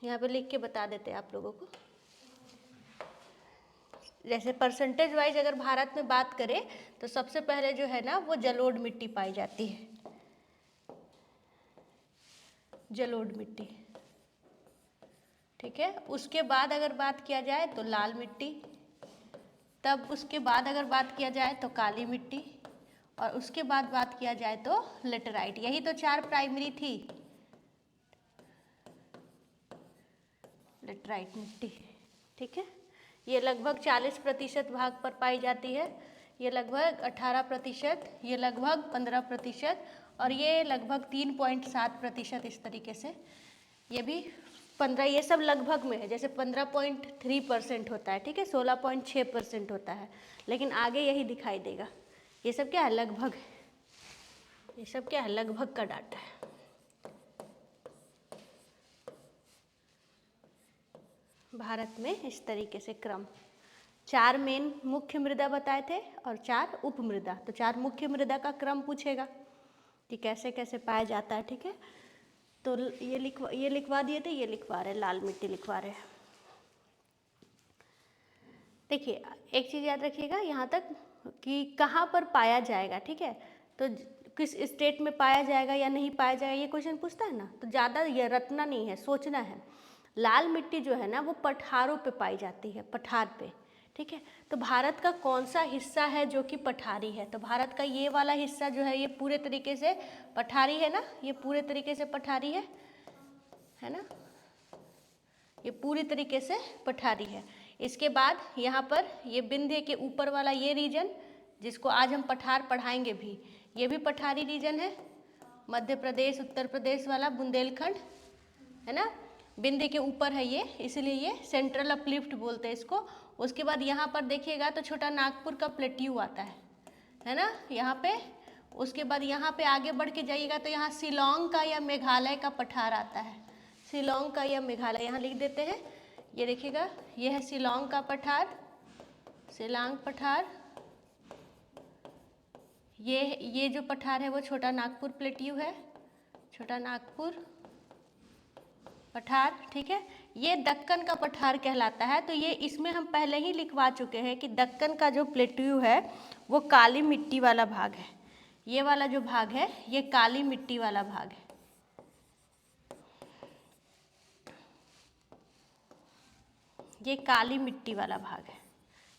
यहाँ पे लिख के बता देते हैं आप लोगों को। जैसे परसेंटेज वाइज अगर भारत में बात करें तो सबसे पहले जो है ना वो जलोढ़ मिट्टी पाई जाती है, जलोढ़ मिट्टी, ठीक है। उसके बाद अगर बात किया जाए तो लाल मिट्टी, तब उसके बाद अगर बात किया जाए तो काली मिट्टी, और उसके बाद बात किया जाए तो लेटेराइट। यही तो 4 प्राइमरी थी, लेटेराइट मिट्टी, ठीक है। ये लगभग 40% भाग पर पाई जाती है, ये लगभग 18%, ये लगभग 15%, और ये लगभग 3.7% इस तरीके से। ये भी 15, ये सब लगभग में है। जैसे 15.3% होता है, ठीक है, 16.6% होता है, लेकिन आगे यही दिखाई देगा। ये सब क्या है, लगभग, ये सब क्या है, लगभग का डाटा है। भारत में इस तरीके से क्रम, 4 मेन मुख्य मृदा बताए थे और 4 उप मृदा। तो 4 मुख्य मृदा का क्रम पूछेगा कि कैसे कैसे पाया जाता है, ठीक है। तो ये लिखवा दिए थे, ये लिखवा रहे, लाल मिट्टी लिखवा रहे हैं। देखिए एक चीज़ याद रखिएगा यहाँ तक कि कहाँ पर पाया जाएगा, ठीक है। तो किस स्टेट में पाया जाएगा या नहीं पाया जाएगा, ये क्वेश्चन पूछता है ना, तो ज़्यादा ये रटना नहीं है, सोचना है। लाल मिट्टी जो है ना वो पठारों पे पाई जाती है, पठार पे, ठीक है। तो भारत का कौन सा हिस्सा है जो कि पठारी है, तो भारत का ये वाला हिस्सा जो है ये पूरे तरीके से पठारी है ना, ये पूरे तरीके से पठारी है ना, ये पूरी तरीके से पठारी है। इसके बाद यहाँ पर ये विंध्य के ऊपर वाला ये रीजन, जिसको आज हम पठार पढ़ाएंगे भी, ये भी पठारी रीजन है। मध्य प्रदेश, उत्तर प्रदेश वाला बुंदेलखंड, है ना, विंध्य के ऊपर है ये, इसलिए ये सेंट्रल अपलिफ्ट बोलते हैं इसको। उसके बाद यहाँ पर देखिएगा तो छोटा नागपुर का प्लेट्यू आता है ना, यहाँ पे। उसके बाद यहाँ पे आगे बढ़ के जाइएगा तो यहाँ शिलोंग का या मेघालय का पठार आता है, शिलोंग का या मेघालय, यहाँ लिख देते हैं। ये देखिएगा, ये है शिलोंग का पठार, शिलांग पठार। ये जो पठार है वो छोटा नागपुर प्लेट्यू है, छोटा नागपुर पठार, ठीक है। ये दक्कन का पठार कहलाता है। तो ये इसमें हम पहले ही लिखवा चुके हैं कि दक्कन का जो प्लेट्यू है वो काली मिट्टी वाला भाग है। ये वाला जो भाग है ये काली मिट्टी वाला भाग है, ये काली मिट्टी वाला भाग है,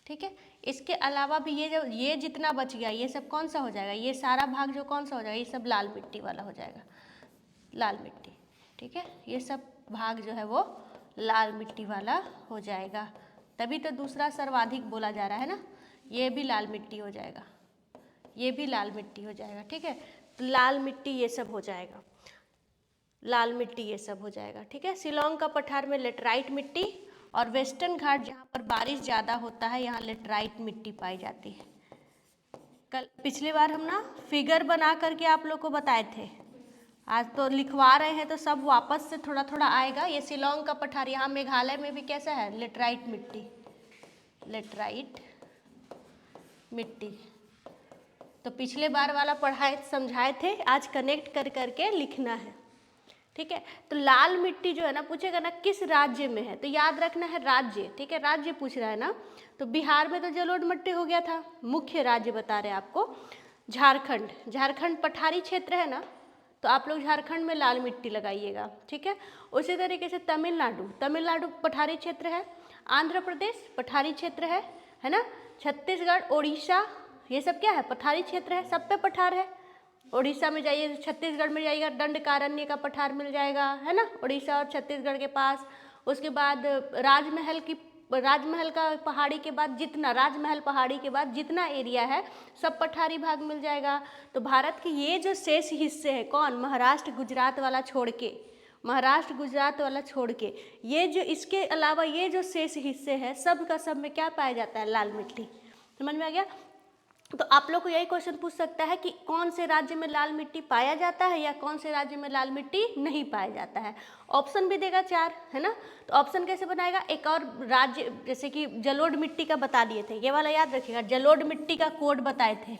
ठीक है। इसके अलावा भी ये जितना बच गया ये सब कौन सा हो जाएगा, ये सारा भाग जो कौन सा हो जाएगा, ये सब लाल मिट्टी वाला हो जाएगा, लाल मिट्टी, ठीक है। ये सब भाग जो है वो लाल मिट्टी वाला हो जाएगा। तभी तो दूसरा सर्वाधिक बोला जा रहा है ना, ये भी लाल मिट्टी हो जाएगा, ये भी लाल मिट्टी हो जाएगा, ठीक है। तो लाल मिट्टी ये सब हो जाएगा, लाल मिट्टी ये सब हो जाएगा, ठीक है। शिलोंग का पठार में लेटराइट मिट्टी, और वेस्टर्न घाट जहाँ पर बारिश ज़्यादा होता है यहाँ लेटराइट मिट्टी पाई जाती है। कल पिछली बार हम ना फिगर बना करके आप लोग को बताए थे, आज तो लिखवा रहे हैं तो सब वापस से थोड़ा थोड़ा आएगा। ये शिलोंग का पठार, यहाँ मेघालय में भी कैसा है, लेटराइट मिट्टी, लेटराइट मिट्टी। तो पिछले बार वाला पढ़ाए समझाए थे, आज कनेक्ट कर करके लिखना है, ठीक है। तो लाल मिट्टी जो है ना पूछेगा ना किस राज्य में है, तो याद रखना है राज्य, ठीक है, राज्य पूछ रहा है ना। तो बिहार में तो जलोढ़ मिट्टी हो गया था, मुख्य राज्य बता रहे हैं आपको झारखंड, झारखंड पठारी क्षेत्र है ना, तो आप लोग झारखंड में लाल मिट्टी लगाइएगा, ठीक है। उसी तरीके से तमिलनाडु, तमिलनाडु पठारी क्षेत्र है, आंध्र प्रदेश पठारी क्षेत्र है ना, छत्तीसगढ़, उड़ीसा, ये सब क्या है, पठारी क्षेत्र है, सब पे पठार है। उड़ीसा में जाइए, छत्तीसगढ़ में जाइएगा, दंडकारण्य का पठार मिल जाएगा, है ना, उड़ीसा और छत्तीसगढ़ के पास। उसके बाद राजमहल का पहाड़ी के बाद जितना, राजमहल पहाड़ी के बाद जितना एरिया है सब पठारी भाग मिल जाएगा। तो भारत के ये जो शेष हिस्से हैं, कौन, महाराष्ट्र गुजरात वाला छोड़ के, महाराष्ट्र गुजरात वाला छोड़ के, ये जो इसके अलावा ये जो शेष हिस्से हैं सब का सब में क्या पाया जाता है, लाल मिट्टी। समझ में आ गया। तो आप लोग को यही क्वेश्चन पूछ सकता है कि कौन से राज्य में लाल मिट्टी पाया जाता है या कौन से राज्य में लाल मिट्टी नहीं पाया जाता है। ऑप्शन भी देगा 4, है ना। तो ऑप्शन कैसे बनाएगा, एक और राज्य जैसे कि जलोढ़ मिट्टी का बता दिए थे, ये वाला याद रखिएगा, जलोढ़ मिट्टी का कोड बताए थे,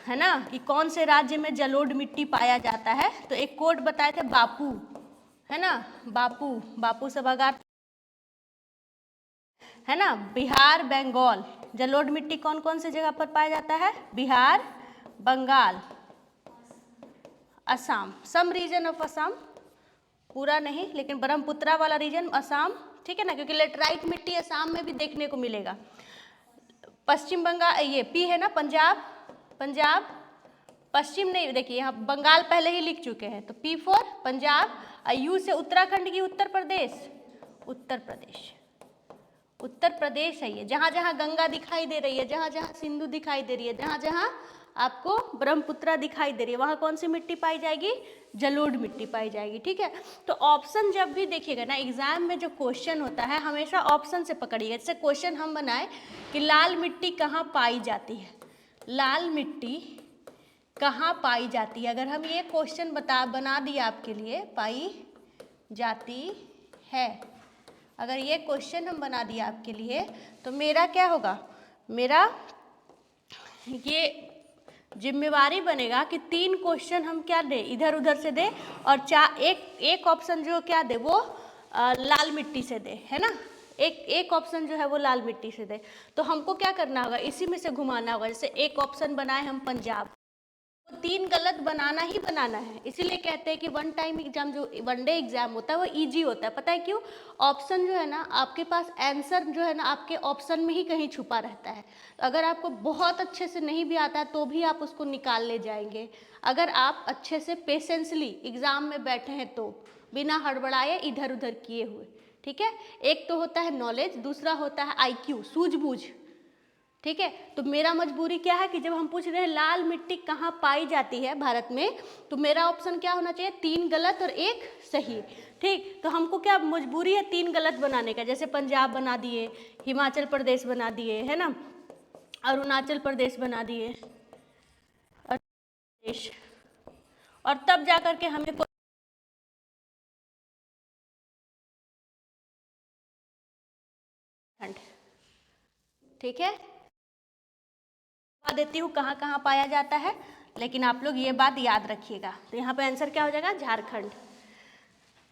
है ना, कि कौन से राज्य में जलोढ़ मिट्टी पाया जाता है। तो एक कोड बताए थे बापू, है ना, बापू, बापू सभागार, है ना। बिहार, बंगाल, जलोढ़ मिट्टी कौन कौन से जगह पर पाया जाता है? Bihar, Bengal, Assam, some region of Assam, पूरा नहीं लेकिन ब्रह्मपुत्रा वाला रीजन असम, ठीक है ना, क्योंकि लेटराइट मिट्टी असम में भी देखने को मिलेगा। पश्चिम बंगाल, ये पी है ना, पंजाब, पंजाब, पश्चिम नहीं, देखिए यहाँ बंगाल पहले ही लिख चुके हैं, तो पी फॉर पंजाब, यू से उत्तराखंड की उत्तर प्रदेश, उत्तर प्रदेश, उत्तर प्रदेश है ये, जहाँ जहाँ गंगा दिखाई दे रही है, जहाँ जहाँ सिंधु दिखाई दे रही है, जहाँ जहाँ आपको ब्रह्मपुत्रा दिखाई दे रही है, वहाँ कौन सी मिट्टी पाई जाएगी? जलोढ़ मिट्टी पाई जाएगी, ठीक है। तो ऑप्शन जब भी देखिएगा ना एग्जाम में, जो क्वेश्चन होता है हमेशा ऑप्शन से पकड़िएगा। जैसे क्वेश्चन हम बनाए कि लाल मिट्टी कहाँ पाई जाती है, लाल मिट्टी कहाँ पाई जाती है, अगर हम ये क्वेश्चन बना दिया आपके लिए, पाई जाती है, अगर ये क्वेश्चन हम बना दिया आपके लिए, तो मेरा क्या होगा, मेरा ये जिम्मेवारी बनेगा कि 3 क्वेश्चन हम क्या दें, इधर उधर से दें, और एक ऑप्शन जो क्या दे, वो लाल मिट्टी से दे, है ना, एक ऑप्शन जो है वो लाल मिट्टी से दे। तो हमको क्या करना होगा, इसी में से घुमाना होगा। जैसे एक ऑप्शन बनाए हम पंजाब, 3 गलत बनाना ही बनाना है। इसीलिए कहते हैं कि वन टाइम एग्जाम, जो वनडे एग्जाम होता है, वो इजी होता है। पता है क्यों? ऑप्शन जो है ना, आपके पास आंसर जो है ना, आपके ऑप्शन में ही कहीं छुपा रहता है। अगर आपको बहुत अच्छे से नहीं भी आता है तो भी आप उसको निकाल ले जाएंगे, अगर आप अच्छे से पेशेंसली एग्जाम में बैठे हैं तो, बिना हड़बड़ाए इधर उधर किए हुए, ठीक है। एक तो होता है नॉलेज, दूसरा होता है IQ, सूझबूझ, ठीक है। तो मेरा मजबूरी क्या है कि जब हम पूछ रहे हैं लाल मिट्टी कहाँ पाई जाती है भारत में, तो मेरा ऑप्शन क्या होना चाहिए, 3 गलत और 1 सही, ठीक। तो हमको क्या मजबूरी है, 3 गलत बनाने का। जैसे पंजाब बना दिए, हिमाचल प्रदेश बना दिए, है ना, अरुणाचल प्रदेश बना दिए, और तब जा करके हमें ठीक है, बता देती हूँ कहाँ कहाँ पाया जाता है, लेकिन आप लोग ये बात याद रखिएगा। तो यहाँ पे आंसर क्या हो जाएगा, झारखंड।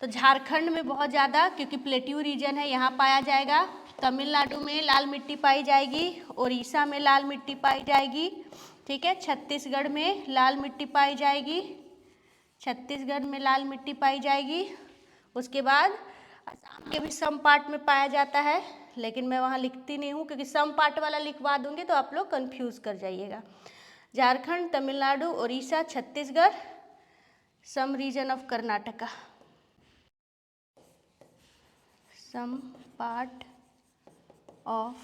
तो झारखंड में बहुत ज़्यादा, क्योंकि प्लेट्यू रीजन है, यहाँ पाया जाएगा। तमिलनाडु में लाल मिट्टी पाई जाएगी, उड़ीसा में लाल मिट्टी पाई जाएगी, ठीक है। छत्तीसगढ़ में लाल मिट्टी पाई जाएगी, छत्तीसगढ़ में लाल मिट्टी पाई जाएगी। उसके बाद असम के भी सम पार्ट में पाया जाता है, लेकिन मैं वहाँ लिखती नहीं हूँ, क्योंकि सम पार्ट वाला लिखवा दूंगी तो आप लोग कंफ्यूज कर जाइएगा। Jharkhand, Tamil Nadu, Orissa, Chhattisgarh, some region of Karnataka, some part of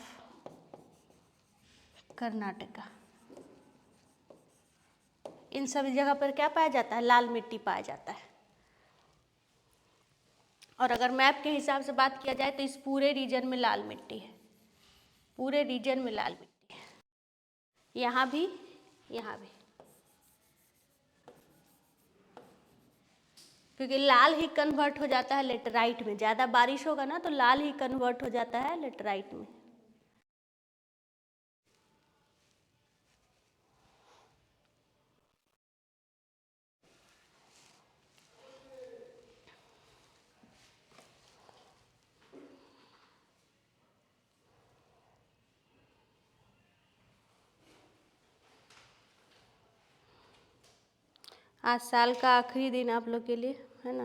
Karnataka, इन सभी जगह पर क्या पाया जाता है, लाल मिट्टी पाया जाता है। और अगर मैप के हिसाब से बात किया जाए तो इस पूरे रीजन में लाल मिट्टी है, पूरे रीजन में लाल मिट्टी है, यहाँ भी, यहाँ भी, क्योंकि लाल ही कन्वर्ट हो जाता है लेटराइट में। ज़्यादा बारिश होगा ना तो लाल ही कन्वर्ट हो जाता है लेटराइट में। आज साल का आखिरी दिन आप लोग के लिए, है ना,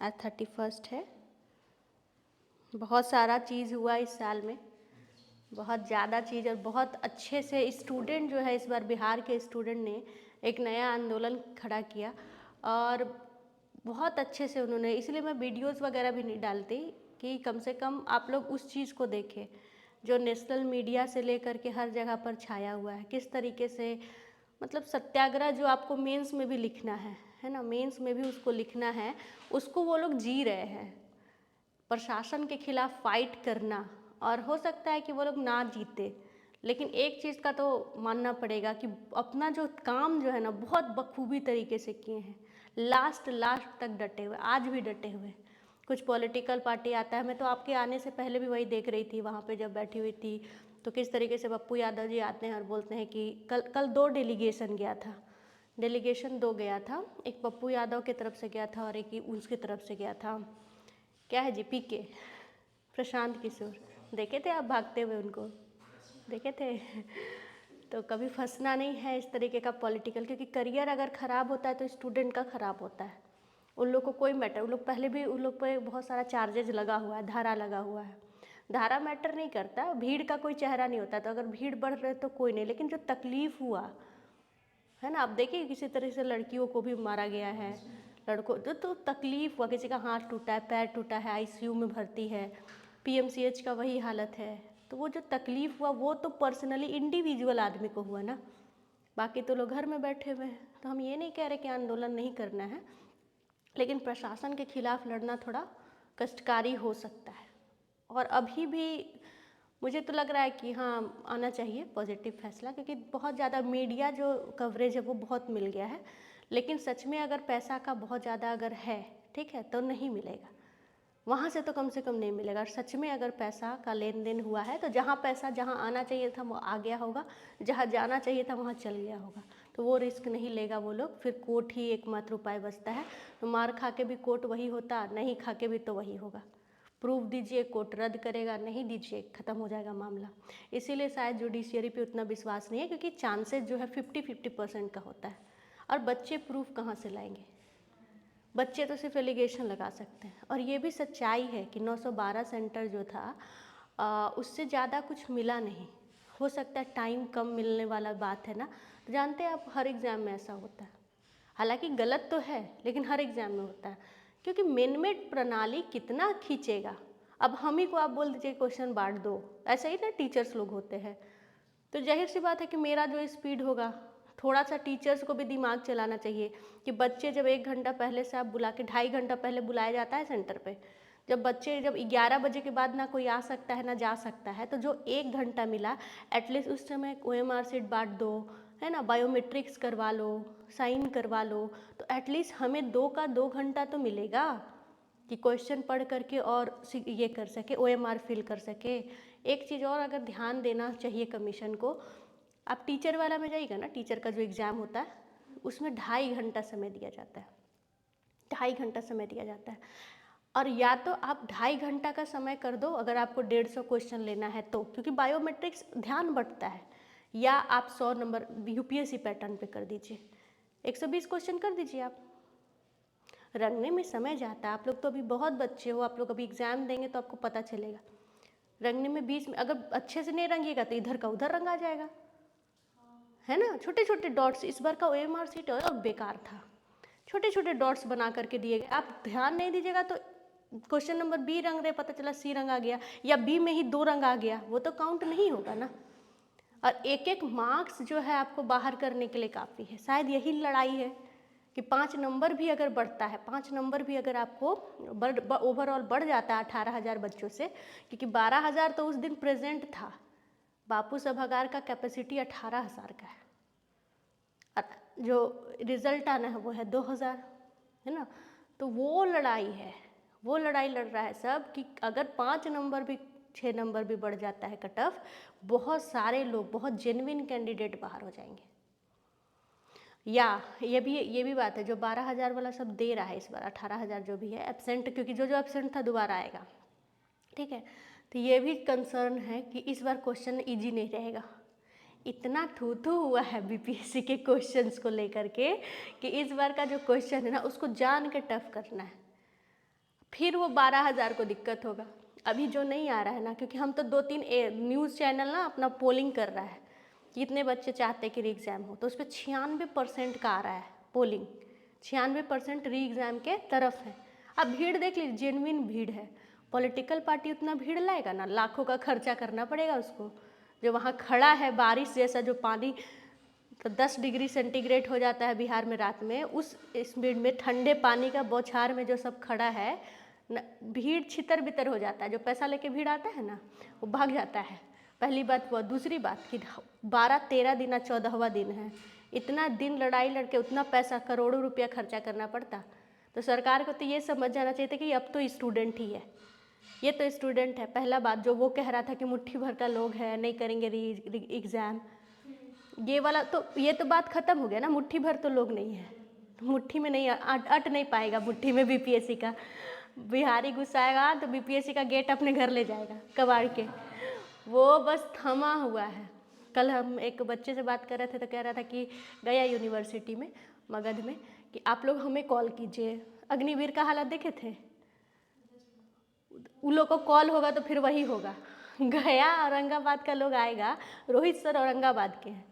आज 31 है। बहुत सारा चीज़ हुआ इस साल में, बहुत ज़्यादा चीज़, और बहुत अच्छे से स्टूडेंट जो है, इस बार बिहार के स्टूडेंट ने एक नया आंदोलन खड़ा किया, और बहुत अच्छे से उन्होंने, इसलिए मैं वीडियोस वगैरह भी नहीं डालती कि कम से कम आप लोग उस चीज़ को देखें जो नेशनल मीडिया से लेकर के हर जगह पर छाया हुआ है। किस तरीके से, मतलब सत्याग्रह जो आपको मेंस में भी लिखना है ना, मेंस में भी उसको लिखना है, उसको वो लोग जी रहे हैं, प्रशासन के खिलाफ फाइट करना। और हो सकता है कि वो लोग ना जीते, लेकिन एक चीज़ का तो मानना पड़ेगा कि अपना जो काम जो है ना, बहुत बखूबी तरीके से किए हैं, लास्ट तक डटे हुए, आज भी डटे हुए। कुछ पॉलिटिकल पार्टी आता है, मैं तो आपके आने से पहले भी वही देख रही थी, वहाँ पे जब बैठी हुई थी, तो किस तरीके से पप्पू यादव जी आते हैं और बोलते हैं कि कल 2 डेलीगेशन गया था, डेलीगेशन 2 गया था, एक पप्पू यादव की तरफ से गया था और एक उसकी तरफ से गया था। क्या है जी, पीके, प्रशांत किशोर। देखे थे आप भागते हुए उनको? देखे थे? तो कभी फंसना नहीं है इस तरीके का पॉलिटिकल, क्योंकि करियर अगर ख़राब होता है तो स्टूडेंट का ख़राब होता है। उन लोग को कोई मैटर, उन लोग पहले भी उन लोग पे बहुत सारा चार्जेज लगा हुआ है, धारा लगा हुआ है। धारा मैटर नहीं करता, भीड़ का कोई चेहरा नहीं होता, तो अगर भीड़ बढ़ रहे तो कोई नहीं, लेकिन जो तकलीफ़ हुआ है ना, आप देखिए किसी तरह से लड़कियों को भी मारा गया है, लड़कों तो तकलीफ़ हुआ, किसी का हाथ टूटा है, पैर टूटा है, आईसीयू में भर्ती है, पीएमसीएच का वही हालत है। तो वो जो तकलीफ़ हुआ वो तो पर्सनली इंडिविजुअल आदमी को हुआ ना, बाकी तो लोग घर में बैठे हुए हैं। तो हम ये नहीं कह रहे कि आंदोलन नहीं करना है, लेकिन प्रशासन के खिलाफ लड़ना थोड़ा कष्टकारी हो सकता है। और अभी भी मुझे तो लग रहा है कि हाँ आना चाहिए पॉजिटिव फैसला, क्योंकि बहुत ज़्यादा मीडिया जो कवरेज है वो बहुत मिल गया है, लेकिन सच में अगर पैसा का बहुत ज़्यादा अगर है, ठीक है, तो नहीं मिलेगा वहाँ से, तो कम से कम नहीं मिलेगा। और सच में अगर पैसा का लेन देन हुआ है तो जहाँ पैसा जहाँ आना चाहिए था वो आ गया होगा, जहाँ जाना चाहिए था वहाँ चल गया होगा, तो वो रिस्क नहीं लेगा वो लोग। फिर कोर्ट ही एकमात्र उपाय बचता है, तो मार खा के भी कोर्ट वही होता, नहीं खा के भी तो वही होगा। प्रूफ दीजिए, कोर्ट रद्द करेगा, नहीं दीजिए ख़त्म हो जाएगा मामला। इसीलिए शायद जुडिशियरी पे उतना विश्वास नहीं है, क्योंकि चांसेस जो है 50-50% का होता है। और बच्चे प्रूफ कहाँ से लाएंगे? बच्चे तो सिर्फ एलिगेशन लगा सकते हैं। और ये भी सच्चाई है कि 912 सेंटर जो था उससे ज़्यादा कुछ मिला नहीं। हो सकता है टाइम कम मिलने वाला बात है ना, तो जानते हैं आप हर एग्ज़ाम में ऐसा होता है, हालांकि गलत तो है लेकिन हर एग्ज़ाम में होता है, क्योंकि मेनमेट प्रणाली कितना खींचेगा। अब हम ही को आप बोल दीजिए क्वेश्चन बांट दो, ऐसे ही ना टीचर्स लोग होते हैं, तो जाहिर सी बात है कि मेरा जो स्पीड होगा, थोड़ा सा टीचर्स को भी दिमाग चलाना चाहिए कि बच्चे जब 1 घंटा पहले से आप बुला के 2.5 घंटा पहले बुलाया जाता है सेंटर पे, जब 11 बजे के बाद ना कोई आ सकता है ना जा सकता है, तो जो 1 घंटा मिला एटलीस्ट उस समय OMR शीट बांट दो, है ना, बायोमेट्रिक्स करवा लो, साइन करवा लो, तो एटलीस्ट हमें 2 घंटा तो मिलेगा कि क्वेश्चन पढ़ करके और ये कर सके, OMR फिल कर सके। एक चीज़ और अगर ध्यान देना चाहिए कमीशन को, आप टीचर वाला में जाइएगा ना, टीचर का जो एग्ज़ाम होता है उसमें 2.5 घंटा समय दिया जाता है, 2.5 घंटा समय दिया जाता है। और या तो आप 2.5 घंटा का समय कर दो अगर आपको 150 क्वेश्चन लेना है तो, क्योंकि बायोमेट्रिक्स ध्यान बंटता है, या आप 100 नंबर UPSC पैटर्न पे कर दीजिए, 120 क्वेश्चन कर दीजिए आप। रंगने में समय जाता है, आप लोग तो अभी बहुत बच्चे हो, आप लोग अभी एग्ज़ाम देंगे तो आपको पता चलेगा। रंगने में 20 में अगर अच्छे से नहीं रंगिएगा तो इधर का उधर रंगा जाएगा, है ना। छोटे छोटे डॉट्स, इस बार का OMR शीट और बेकार था, छोटे छोटे डॉट्स बना करके दिए गए, आप ध्यान नहीं दीजिएगा तो क्वेश्चन नंबर B रंग रहे, पता चला C रंग आ गया, या B में ही 2 रंग आ गया, वो तो काउंट नहीं होगा ना। और एक मार्क्स जो है आपको बाहर करने के लिए काफ़ी है, शायद यही लड़ाई है कि 5 नंबर भी अगर बढ़ता है, 5 नंबर भी अगर आपको ओवरऑल बढ़ जाता है 18,000 बच्चों से, क्योंकि 12,000 तो उस दिन प्रेजेंट था, बापू सभागार का कैपेसिटी 18,000 का है, और जो रिज़ल्ट आना है वो है 2,000, है ना। तो वो लड़ाई है, वो लड़ाई लड़ रहा है सब कि अगर 5 नंबर भी 6 नंबर भी बढ़ जाता है कट ऑफ, बहुत सारे लोग, बहुत जेन्युइन कैंडिडेट बाहर हो जाएंगे। या ये भी बात है, जो 12,000 वाला सब दे रहा है इस बार, 18,000 जो भी है एब्सेंट, क्योंकि जो एब्सेंट था दोबारा आएगा, ठीक है। तो ये भी कंसर्न है कि इस बार क्वेश्चन इजी नहीं रहेगा। इतना थू हुआ है BPSC के क्वेश्चंस को लेकर के कि इस बार का जो क्वेश्चन है ना उसको जान के टफ करना है, फिर वो 12,000 को दिक्कत होगा। अभी जो नहीं आ रहा है ना, क्योंकि हम तो 2-3 न्यूज़ चैनल ना अपना पोलिंग कर रहा है कि इतने बच्चे चाहते हैं कि री एग्ज़ाम हो, तो उस पर 96% का आ रहा है पोलिंग, 96% री एग्ज़ाम के तरफ है। अब भीड़ देख लीजिए, जेन्युइन भीड़ है। पॉलिटिकल पार्टी उतना भीड़ लाएगा ना, लाखों का खर्चा करना पड़ेगा उसको। जो वहाँ खड़ा है, बारिश जैसा जो पानी तो 10 डिग्री सेंटीग्रेड हो जाता है बिहार में रात में, उस स्पीड में ठंडे पानी का बौछार में जो सब खड़ा है न, भीड़ छितर बितर हो जाता है। जो पैसा लेके भीड़ आता है ना वो भाग जाता है, पहली बात वो। दूसरी बात कि 12-13 दिन 14वां दिन है, इतना दिन लड़ाई लड़के उतना पैसा करोड़ों रुपया खर्चा करना पड़ता। तो सरकार को तो ये समझ जाना चाहिए था कि अब तो स्टूडेंट ही है, ये तो स्टूडेंट है। पहला बात जो वो कह रहा था कि मुट्ठी भर का लोग है, नहीं करेंगे री एग्ज़ाम, ये वाला तो, ये तो बात खत्म हो गया ना, मुट्ठी भर तो लोग नहीं है, मुट्ठी में नहीं अट नहीं पाएगा मुट्ठी में बीपीएससी का। बिहारी घुसाएगा तो बीपीएससी का गेट अपने घर ले जाएगा कबाड़ के, वो बस थमा हुआ है। कल हम एक बच्चे से बात कर रहे थे तो कह रहा था कि गया यूनिवर्सिटी में मगध में कि आप लोग हमें कॉल कीजिए। अग्निवीर का हालत देखे थे, उन लोग को कॉल होगा तो फिर वही होगा। गया औरंगाबाद का लोग आएगा, रोहित सर औरंगाबाद के हैं,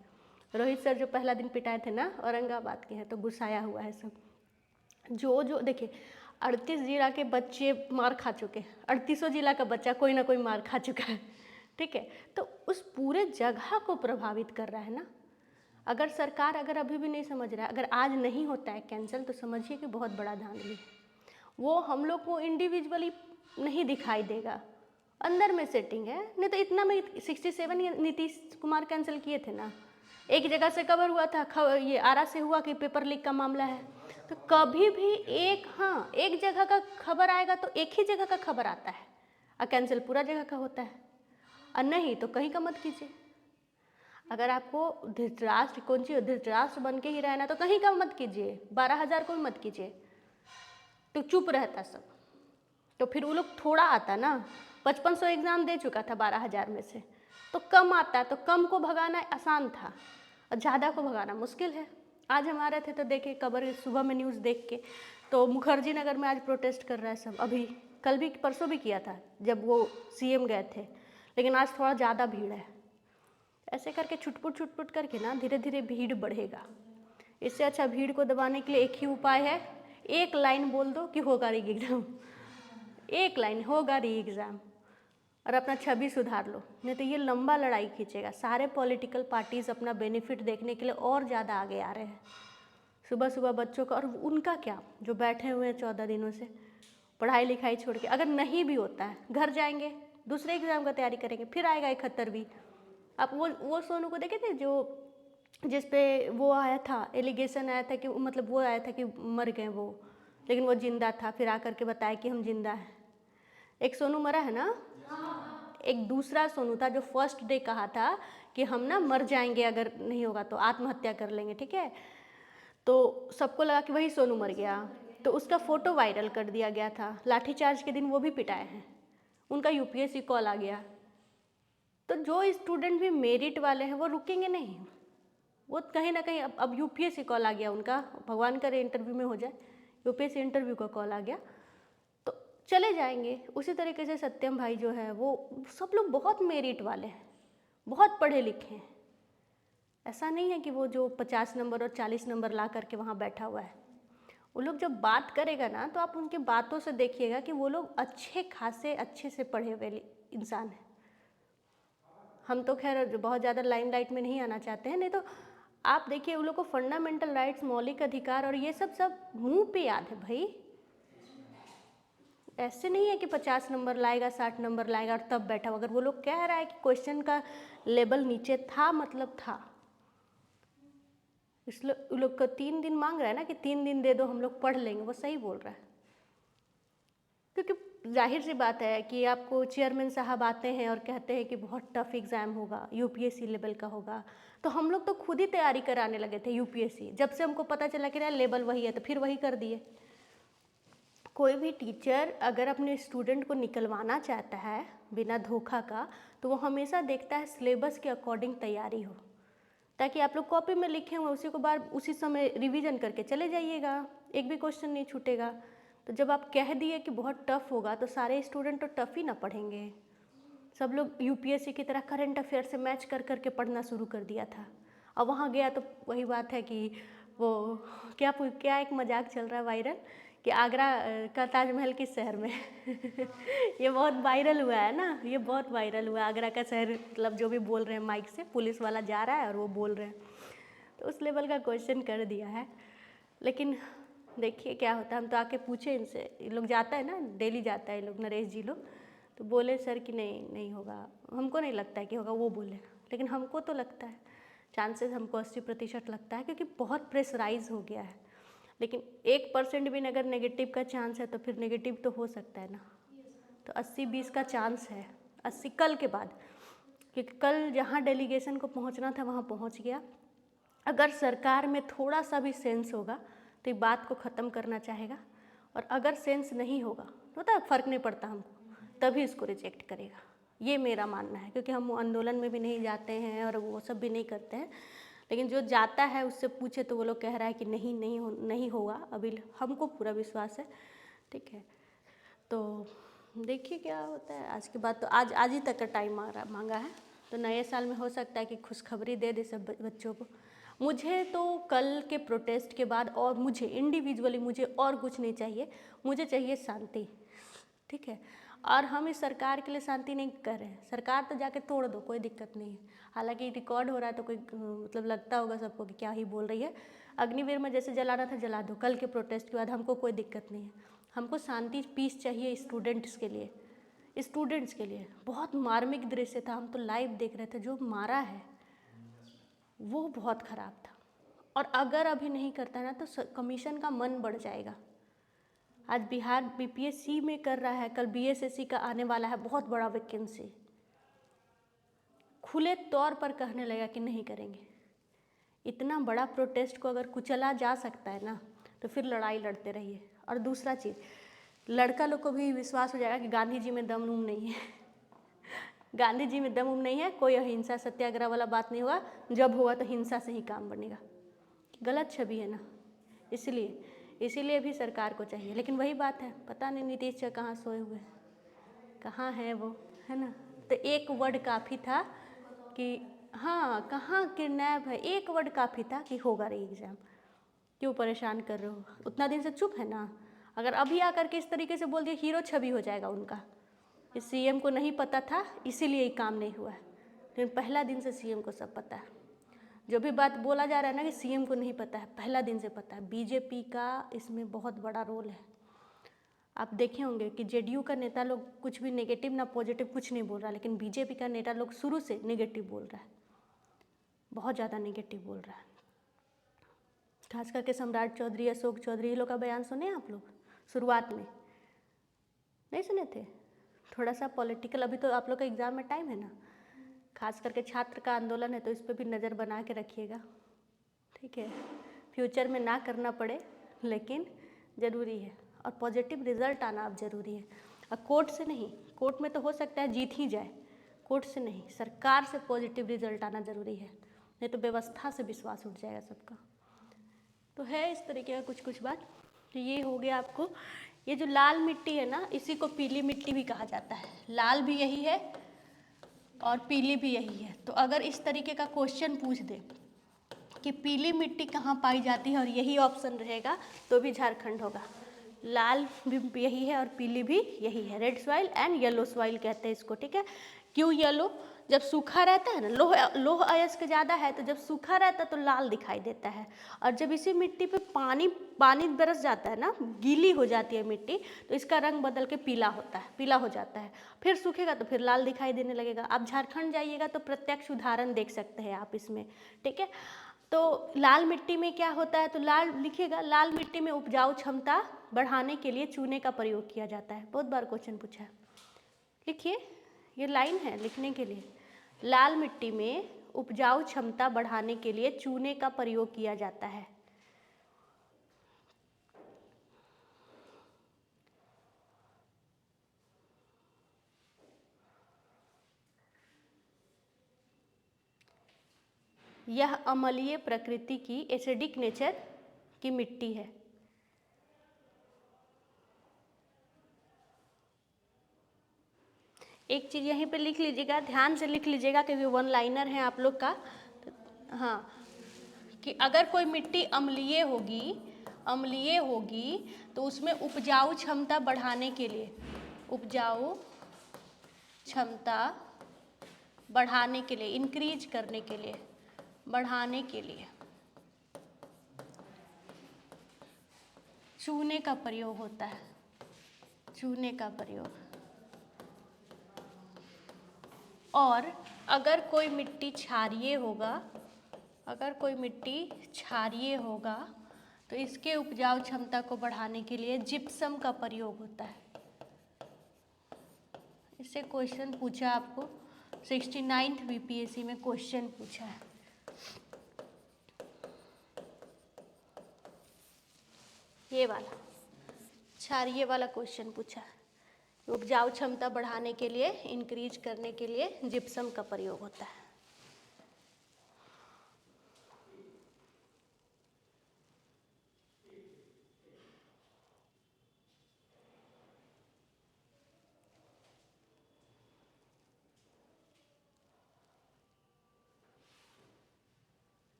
रोहित सर जो पहला दिन पिटाए थे ना औरंगाबाद के हैं, तो गुस्साया हुआ है सब। जो देखिए 38 जिला के बच्चे मार खा चुके हैं, 38 जिला का बच्चा कोई ना कोई मार खा चुका है, ठीक है। तो उस पूरे जगह को प्रभावित कर रहा है ना। अगर सरकार अगर अभी भी नहीं समझ रहा है, अगर आज नहीं होता है कैंसिल, तो समझिए कि बहुत बड़ा धांधली है। वो हम लोग को इंडिविजुअली नहीं दिखाई देगा, अंदर में सेटिंग है। नहीं तो इतना में 67 नीतीश कुमार कैंसिल किए थे ना, एक जगह से कवर हुआ था, ये आरा से हुआ कि पेपर लीक का मामला है। तो कभी भी एक जगह का खबर आएगा तो एक ही जगह का खबर आता है, और कैंसिल पूरा जगह का होता है। और नहीं तो कहीं का मत कीजिए। अगर आपको धृतराष्ट्र कौन सी धृतराष्ट्र बन के ही रहना तो कहीं का मत कीजिए, 12,000 को मत कीजिए, तो चुप रहता सब। तो फिर वो लोग थोड़ा आता ना, 5500 एग्ज़ाम दे चुका था 12,000 में से, तो कम आता, तो कम को भगाना आसान था और ज़्यादा को भगाना मुश्किल है। आज हम आ रहे थे तो देखे खबर सुबह में न्यूज़ देख के, तो मुखर्जी नगर में आज प्रोटेस्ट कर रहा है सब। अभी कल भी परसों भी किया था जब वो सीएम गए थे, लेकिन आज थोड़ा ज़्यादा भीड़ है। ऐसे करके छुटपुट करके ना धीरे धीरे भीड़ बढ़ेगा। इससे अच्छा भीड़ को दबाने के लिए एक ही उपाय है, एक लाइन बोल दो कि होगा री एग्ज़ाम, एक लाइन होगा री एग्ज़ाम, और अपना छवि सुधार लो। नहीं तो ये लंबा लड़ाई खींचेगा। सारे पॉलिटिकल पार्टीज़ अपना बेनिफिट देखने के लिए और ज़्यादा आगे आ रहे हैं। सुबह सुबह बच्चों का, और उनका क्या, जो बैठे हुए हैं 14 दिनों से पढ़ाई लिखाई छोड़ के, अगर नहीं भी होता है घर जाएंगे, दूसरे एग्ज़ाम का तैयारी करेंगे, फिर आएगा 71वीं। आप वो सोनू को देखे थे जो जिस पे वो आया था, एलिगेशन आया था कि मतलब वो आया था कि मर गए वो, लेकिन वो जिंदा था, फिर आकर के बताया कि हम जिंदा हैं। एक सोनू मरा है ना, एक दूसरा सोनू था जो फर्स्ट डे कहा था कि हम ना मर जाएंगे, अगर नहीं होगा तो आत्महत्या कर लेंगे, ठीक है। तो सबको लगा कि वही सोनू मर गया, तो उसका फ़ोटो वायरल कर दिया गया था। लाठीचार्ज के दिन वो भी पिटाए हैं, उनका यूपीएससी कॉल आ गया। तो जो स्टूडेंट भी मेरिट वाले हैं वो रुकेंगे नहीं, वो कहीं ना कहीं अब यूपीएससी कॉल आ गया उनका, भगवान करे इंटरव्यू में हो जाए, यूपीएससी इंटरव्यू का कॉल आ गया तो चले जाएंगे। उसी तरीके से सत्यम भाई जो है, वो सब लोग बहुत मेरिट वाले हैं, बहुत पढ़े लिखे हैं। ऐसा नहीं है कि वो जो 50 नंबर और 40 नंबर ला करके वहाँ बैठा हुआ है। वो लोग जब बात करेगा ना, तो आप उनके बातों से देखिएगा कि वो लोग अच्छे खासे अच्छे से पढ़े हुए इंसान हैं। हम तो खैर बहुत ज़्यादा लाइमलाइट में नहीं आना चाहते हैं, नहीं तो आप देखिए उन लोग को फंडामेंटल राइट्स, मौलिक अधिकार और ये सब मुंह पे याद है भाई। ऐसे नहीं है कि 50 नंबर लाएगा, 60 नंबर लाएगा और तब बैठा। अगर वो लोग कह रहा है कि क्वेश्चन का लेवल नीचे था, मतलब था। इसलिए उन लोग को 3 दिन मांग रहा है ना कि 3 दिन दे दो, हम लोग पढ़ लेंगे, वो सही बोल रहा है। क्योंकि जाहिर सी बात है कि आपको चेयरमैन साहब आते हैं और कहते हैं कि बहुत टफ एग्ज़ाम होगा, यूपीएससी लेवल का होगा, तो हम लोग तो खुद ही तैयारी कराने लगे थे यूपीएससी। जब से हमको पता चला कि ना लेवल वही है, तो फिर वही कर दिए। कोई भी टीचर अगर अपने स्टूडेंट को निकलवाना चाहता है बिना धोखा का, तो वो हमेशा देखता है सिलेबस के अकॉर्डिंग तैयारी हो, ताकि आप लोग कॉपी में लिखे हुए उसी को बार उसी समय रिवीजन करके चले जाइएगा, एक भी क्वेश्चन नहीं छूटेगा। तो जब आप कह दिए कि बहुत टफ होगा, तो सारे स्टूडेंट तो टफ ही ना पढ़ेंगे। सब लोग यूपीएससी की तरह करंट अफेयर से मैच कर करके पढ़ना शुरू कर दिया था। और वहाँ गया तो वही बात है कि वो क्या एक मजाक चल रहा है वायरल कि आगरा का ताजमहल किस शहर में ये बहुत वायरल हुआ है ना, ये बहुत वायरल हुआ है। आगरा का शहर मतलब जो भी बोल रहे हैं माइक से, पुलिस वाला जा रहा है और वो बोल रहे हैं, तो उस लेवल का क्वेश्चन कर दिया है। लेकिन देखिए क्या होता है। हम तो आके पूछे इनसे, ये लोग जाता है ना, डेली जाता है ये लोग, नरेश जी लोग, तो बोले सर कि नहीं होगा, हमको नहीं लगता है कि होगा, वो बोले। लेकिन हमको तो लगता है, चांसेस हमको 80% लगता है, क्योंकि बहुत प्रेशराइज हो गया है। लेकिन 1% भी अगर नेगेटिव का चांस है तो फिर नेगेटिव तो हो सकता है ना। तो 80-20 का चांस है, 80 कल के बाद क्योंकि कल जहाँ डेलीगेशन को पहुँचना था वहाँ पहुँच गया। अगर सरकार में थोड़ा सा भी सेंस होगा तो ये बात को ख़त्म करना चाहेगा, और अगर सेंस नहीं होगा तो पता है फ़र्क नहीं पड़ता हमको, तभी इसको रिजेक्ट करेगा। ये मेरा मानना है, क्योंकि हम आंदोलन में भी नहीं जाते हैं और वो सब भी नहीं करते हैं, लेकिन जो जाता है उससे पूछे तो वो लोग कह रहा है कि नहीं होगा। अभी हमको पूरा विश्वास है, ठीक है। तो देखिए क्या होता है। आज के बाद तो आज ही तक का टाइम मांगा है, तो नए साल में हो सकता है कि खुशखबरी दे दे सब बच्चों को। मुझे तो कल के प्रोटेस्ट के बाद और मुझे इंडिविजुअली मुझे और कुछ नहीं चाहिए, मुझे चाहिए शांति, ठीक है। और हम इस सरकार के लिए शांति नहीं कर रहे हैं। सरकार तो जाके तोड़ दो, कोई दिक्कत नहीं है। हालांकि रिकॉर्ड हो रहा है तो कोई मतलब लगता होगा सबको कि क्या ही बोल रही है। अग्निवीर में जैसे जलाना था जला दो, कल के प्रोटेस्ट के बाद हमको कोई दिक्कत नहीं है। हमको शांति पीस चाहिए स्टूडेंट्स के लिए। बहुत मार्मिक दृश्य था, हम तो लाइव देख रहे थे। जो मारा है वो बहुत ख़राब था, और अगर अभी नहीं करता ना तो कमीशन का मन बढ़ जाएगा। आज बिहार बीपीएससी में कर रहा है, कल बीएसएससी का आने वाला है बहुत बड़ा वैकेंसी। खुले तौर पर कहने लगा कि नहीं करेंगे। इतना बड़ा प्रोटेस्ट को अगर कुचला जा सकता है ना, तो फिर लड़ाई लड़ते रहिए। और दूसरा चीज़, लड़का लोग को भी विश्वास हो जाएगा कि गांधी जी में दम उम नहीं है। गांधी जी में दम उम नहीं है, कोई अहिंसा सत्याग्रह वाला बात नहीं हुआ। जब हुआ तो हिंसा से ही काम बनेगा। गलत छवि है ना, इसीलिए भी सरकार को चाहिए। लेकिन वही बात है, पता नहीं नीतीश जी कहाँ सोए हुए, कहाँ है वो, है ना। तो एक वर्ड काफ़ी था कि हाँ कहाँ किडनैप है, एक वर्ड काफ़ी था कि होगा रे एग्ज़ाम। क्यों परेशान कर रहे हो, उतना दिन से चुप है ना। अगर अभी आकर के इस तरीके से बोल दिया, हीरो छवि हो जाएगा उनका। इस सीएम को नहीं पता था इसीलिए ये काम नहीं हुआ है, लेकिन पहला दिन से सीएम को सब पता है। जो भी बात बोला जा रहा है ना कि सीएम को नहीं पता है, पहला दिन से पता है। बीजेपी का इसमें बहुत बड़ा रोल है। आप देखे होंगे कि जेडीयू का नेता लोग कुछ भी नेगेटिव ना पॉजिटिव कुछ नहीं बोल रहा, लेकिन बीजेपी का नेता लोग शुरू से नेगेटिव बोल रहा है, बहुत ज़्यादा नेगेटिव बोल रहा है। खास करके सम्राट चौधरी, अशोक चौधरी, ये लोग का बयान सुने आप लोग? शुरुआत में नहीं सुने थे? थोड़ा सा पॉलिटिकल, अभी तो आप लोग का एग्ज़ाम में टाइम है ना, खास करके छात्र का आंदोलन है तो इस पर भी नज़र बना के रखिएगा, ठीक है। फ्यूचर में ना करना पड़े लेकिन ज़रूरी है, और पॉजिटिव रिजल्ट आना अब ज़रूरी है। और कोर्ट से नहीं, कोर्ट में तो हो सकता है जीत ही जाए, कोर्ट से नहीं, सरकार से पॉजिटिव रिजल्ट आना ज़रूरी है, नहीं तो व्यवस्था से विश्वास उठ जाएगा सबका। तो है इस तरीके का कुछ बात। तो ये हो गया आपको। ये जो लाल मिट्टी है ना, इसी को पीली मिट्टी भी कहा जाता है। लाल भी यही है और पीली भी यही है। तो अगर इस तरीके का क्वेश्चन पूछ दे कि पीली मिट्टी कहाँ पाई जाती है और यही ऑप्शन रहेगा तो भी झारखंड होगा। लाल भी यही है और पीली भी यही है। Red soil and yellow soil कहते हैं इसको, ठीक है। क्यों येलो? जब सूखा रहता है ना, लोह अयस्क ज़्यादा है तो जब सूखा रहता है तो लाल दिखाई देता है, और जब इसी मिट्टी पे पानी बरस जाता है ना, गीली हो जाती है मिट्टी, तो इसका रंग बदल के पीला हो जाता है। फिर सूखेगा तो फिर लाल दिखाई देने लगेगा। आप झारखंड जाइएगा तो प्रत्यक्ष उदाहरण देख सकते हैं आप इसमें, ठीक है। तो लाल मिट्टी में क्या होता है, तो लाल लिखिएगा, लाल मिट्टी में उपजाऊ क्षमता बढ़ाने के लिए चूने का प्रयोग किया जाता है। बहुत बार क्वेश्चन पूछा है, लिखिए, ये लाइन है लिखने के लिए। लाल मिट्टी में उपजाऊ क्षमता बढ़ाने के लिए चूने का प्रयोग किया जाता है। यह अम्लीय प्रकृति की एसिडिक नेचर की मिट्टी है। एक चीज़ यहीं पे लिख लीजिएगा, ध्यान से लिख लीजिएगा क्योंकि वन लाइनर है आप लोग का। हाँ, कि अगर कोई मिट्टी अम्लीय होगी तो उसमें उपजाऊ क्षमता बढ़ाने के लिए, उपजाऊ क्षमता बढ़ाने के लिए, इंक्रीज करने के लिए, बढ़ाने के लिए चूने का प्रयोग होता है, चूने का प्रयोग। और अगर कोई मिट्टी क्षारीय होगा, तो इसके उपजाऊ क्षमता को बढ़ाने के लिए जिप्सम का प्रयोग होता है। इससे क्वेश्चन पूछा आपको 69th बीपीएससी में क्वेश्चन पूछा है। ये वाला क्षारीय वाला क्वेश्चन पूछा है। उपजाऊ क्षमता बढ़ाने के लिए, इंक्रीज करने के लिए जिप्सम का प्रयोग होता है।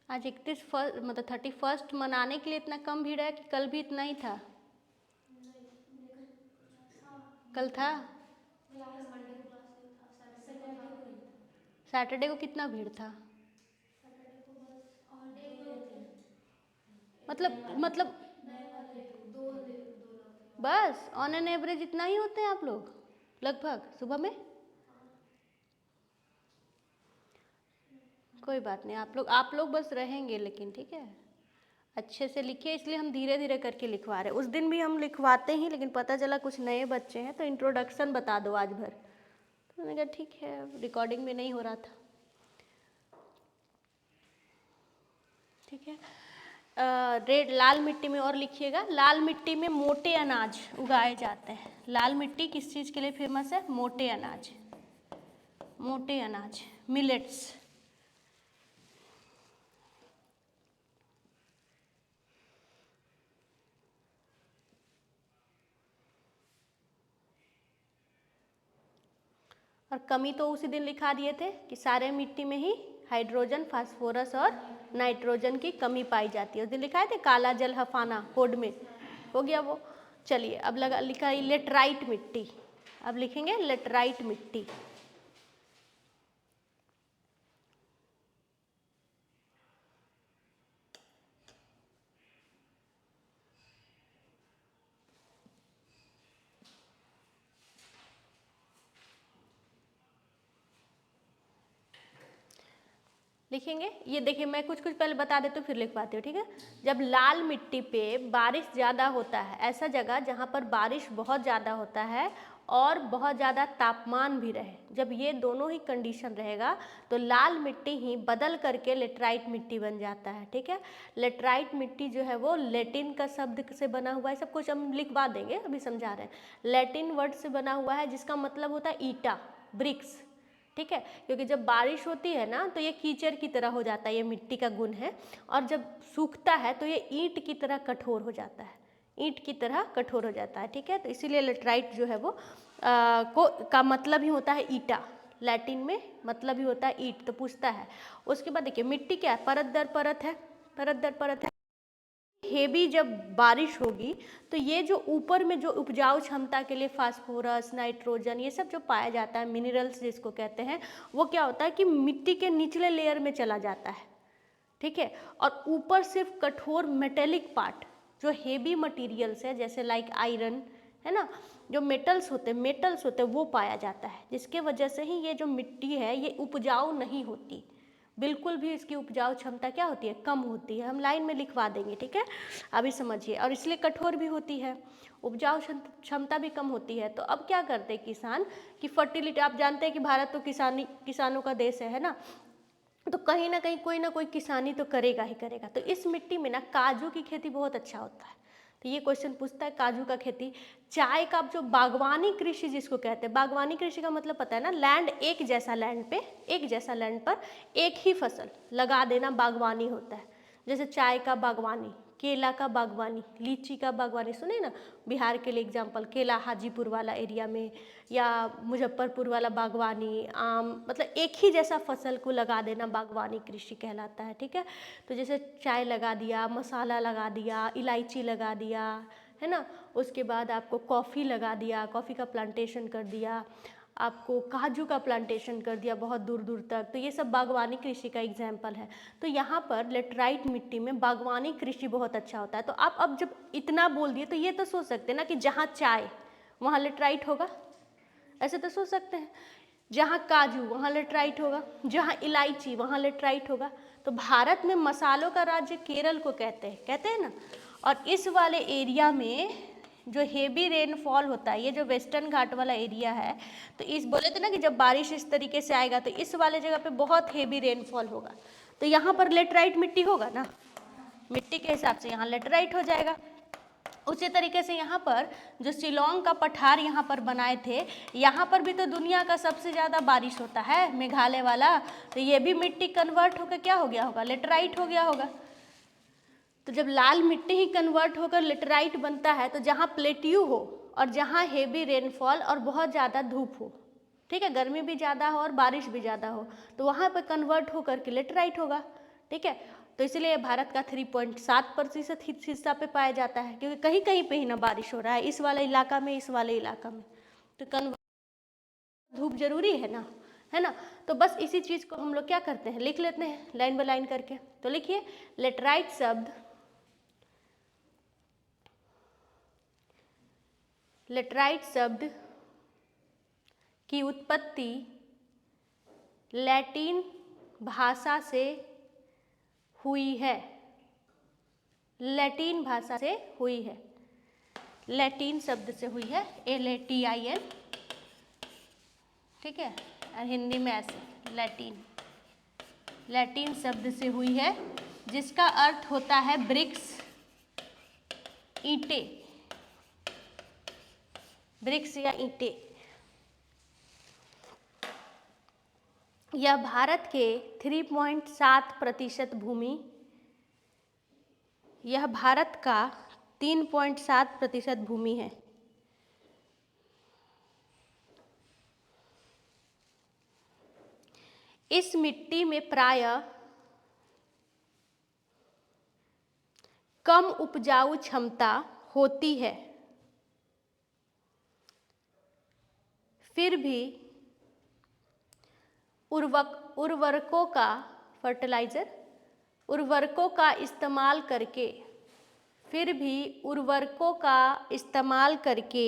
आज 31 मतलब 31 मनाने के लिए इतना कम भीड़ है कि कल भी इतना ही था? कल था? सैटरडे को कितना भीड़ था? मतलब बस ऑन एन एवरेज इतना ही होते हैं आप लोग लगभग सुबह में? कोई बात नहीं, आप लोग बस रहेंगे, लेकिन ठीक है अच्छे से लिखिए, इसलिए हम धीरे धीरे करके लिखवा रहे हैं। उस दिन भी हम लिखवाते ही, लेकिन पता चला कुछ नए बच्चे हैं तो इंट्रोडक्शन बता दो आज भर, तो मैंने कहा ठीक है, रिकॉर्डिंग में नहीं हो रहा था। ठीक है, रेड लाल मिट्टी में और लिखिएगा, लाल मिट्टी में मोटे अनाज उगाए जाते हैं। लाल मिट्टी किस चीज़ के लिए फेमस है? मोटे अनाज, मोटे अनाज, मिलेट्स। और कमी तो उसी दिन लिखा दिए थे कि सारे मिट्टी में ही हाइड्रोजन, फास्फोरस और नाइट्रोजन की कमी पाई जाती है। उस दिन लिखाए थे काला जल हफाना कोड में, हो गया वो। चलिए अब लिखा है लेटराइट मिट्टी, अब लिखेंगे लेटराइट मिट्टी। लिखेंगे, ये देखिए मैं कुछ पहले बता देती हूँ फिर लिखवाती हूँ, ठीक है। जब लाल मिट्टी पे बारिश ज़्यादा होता है, ऐसा जगह जहाँ पर बारिश बहुत ज़्यादा होता है और बहुत ज़्यादा तापमान भी रहे, जब ये दोनों ही कंडीशन रहेगा तो लाल मिट्टी ही बदल करके लेटराइट मिट्टी बन जाता है। ठीक है, लेटराइट मिट्टी जो है वो लैटिन का शब्द से बना हुआ है, सब कुछ हम लिखवा देंगे, अभी समझा रहे हैं। लैटिन वर्ड से बना हुआ है जिसका मतलब होता है ईटा, ब्रिक्स। ठीक है, क्योंकि जब बारिश होती है ना तो ये कीचड़ की तरह हो जाता है, ये मिट्टी का गुण है, और जब सूखता है तो ये ईंट की तरह कठोर हो जाता है, ईंट की तरह कठोर हो जाता है। ठीक है, तो इसीलिए लेटराइट जो है वो का मतलब ही होता है ईटा, लैटिन में मतलब ही होता है ईंट। तो पूछता है, उसके बाद देखिए मिट्टी क्या है, परत दर परत है, परत दर परत है। हेवी जब बारिश होगी तो ये जो ऊपर में जो उपजाऊ क्षमता के लिए फास्फोरस, नाइट्रोजन, ये सब जो पाया जाता है, मिनरल्स जिसको कहते हैं, वो क्या होता है कि मिट्टी के निचले लेयर में चला जाता है। ठीक है, और ऊपर सिर्फ कठोर मेटेलिक पार्ट जो हेवी मटेरियल्स है, जैसे लाइक आयरन है ना, जो मेटल्स होते हैं वो पाया जाता है, जिसके वजह से ही ये जो मिट्टी है ये उपजाऊ नहीं होती, बिल्कुल भी इसकी उपजाऊ क्षमता क्या होती है, कम होती है। हम लाइन में लिखवा देंगे, ठीक है, अभी समझिए। और इसलिए कठोर भी होती है, उपजाऊ क्षमता भी कम होती है। तो अब क्या करते हैं किसान कि फर्टिलिटी, आप जानते हैं कि भारत तो किसानों का देश है ना, तो कहीं ना कहीं कोई ना कोई किसानी तो करेगा ही करेगा। तो इस मिट्टी में ना काजू की खेती बहुत अच्छा होता है, तो ये क्वेश्चन पूछता है काजू का खेती। चाय का जो बागवानी कृषि जिसको कहते हैं, बागवानी कृषि का मतलब पता है ना, लैंड एक जैसा लैंड पे, एक जैसा लैंड पर एक ही फसल लगा देना बागवानी होता है। जैसे चाय का बागवानी, केला का बागवानी, लीची का बागवानी, सुने ना, बिहार के लिए एग्जाम्पल केला, हाजीपुर वाला एरिया में, या मुजफ्फरपुर वाला बागवानी, आम, मतलब एक ही जैसा फसल को लगा देना बागवानी कृषि कहलाता है। ठीक है, तो जैसे चाय लगा दिया, मसाला लगा दिया, इलायची लगा दिया, है ना, उसके बाद आपको कॉफ़ी लगा दिया, कॉफ़ी का प्लांटेशन कर दिया, आपको काजू का प्लांटेशन कर दिया बहुत दूर दूर तक, तो ये सब बागवानी कृषि का एग्जाम्पल है। तो यहाँ पर लेटराइट मिट्टी में बागवानी कृषि बहुत अच्छा होता है। तो आप अब जब इतना बोल दिए तो ये तो सोच सकते हैं ना कि जहाँ चाय वहाँ लेटराइट होगा, ऐसे तो सोच सकते हैं। जहाँ काजू वहाँ लेटराइट होगा, जहाँ इलायची वहाँ लेटराइट होगा। तो भारत में मसालों का राज्य केरल को कहते हैं ना, और इस वाले एरिया में जो हेवी रेनफॉल होता है, ये जो वेस्टर्न घाट वाला एरिया है, तो इस बोले थे ना कि जब बारिश इस तरीके से आएगा तो इस वाले जगह पे बहुत हेवी रेनफॉल होगा, तो यहाँ पर लेटराइट मिट्टी होगा ना, मिट्टी के हिसाब से यहाँ लेटराइट हो जाएगा। उसी तरीके से यहाँ पर जो शिलोंग का पठार यहाँ पर बनाए थे, यहाँ पर भी तो दुनिया का सबसे ज़्यादा बारिश होता है, मेघालय वाला, तो ये भी मिट्टी कन्वर्ट होकर क्या हो गया होगा, लेटराइट हो गया होगा। तो जब लाल मिट्टी ही कन्वर्ट होकर लेटराइट बनता है, तो जहाँ प्लेट्यू हो और जहाँ हेवी रेनफॉल और बहुत ज़्यादा धूप हो, ठीक है, गर्मी भी ज़्यादा हो और बारिश भी ज़्यादा हो, तो वहाँ पर कन्वर्ट होकर के लेटराइट होगा, ठीक है। तो इसलिए भारत का 3.7% हिस्सा पे पाया जाता है, क्योंकि कहीं कहीं पे ही ना बारिश हो रहा है, इस वाले इलाका में, इस वाले इलाका में, तो कन्वर्ट धूप जरूरी है ना। तो बस इसी चीज़ को हम लोग क्या करते हैं, लिख लेते हैं लाइन बाय लाइन करके। तो लिखिए, लेटराइट शब्द की उत्पत्ति लैटिन भाषा से हुई है, लैटिन भाषा से हुई है, लैटिन शब्द से हुई है, LATIN, ठीक है, और हिंदी में ऐसे लैटिन शब्द से हुई है, जिसका अर्थ होता है ब्रिक्स, ईंटे, ब्रिक्स या ईंटे। यह भारत के 3.7% भूमि, यह भारत का 3.7% भूमि है। इस मिट्टी में प्रायः कम उपजाऊ क्षमता होती है, फिर भी उर्वरकों का फर्टिलाइजर, उर्वरकों का इस्तेमाल करके, फिर भी उर्वरकों का इस्तेमाल करके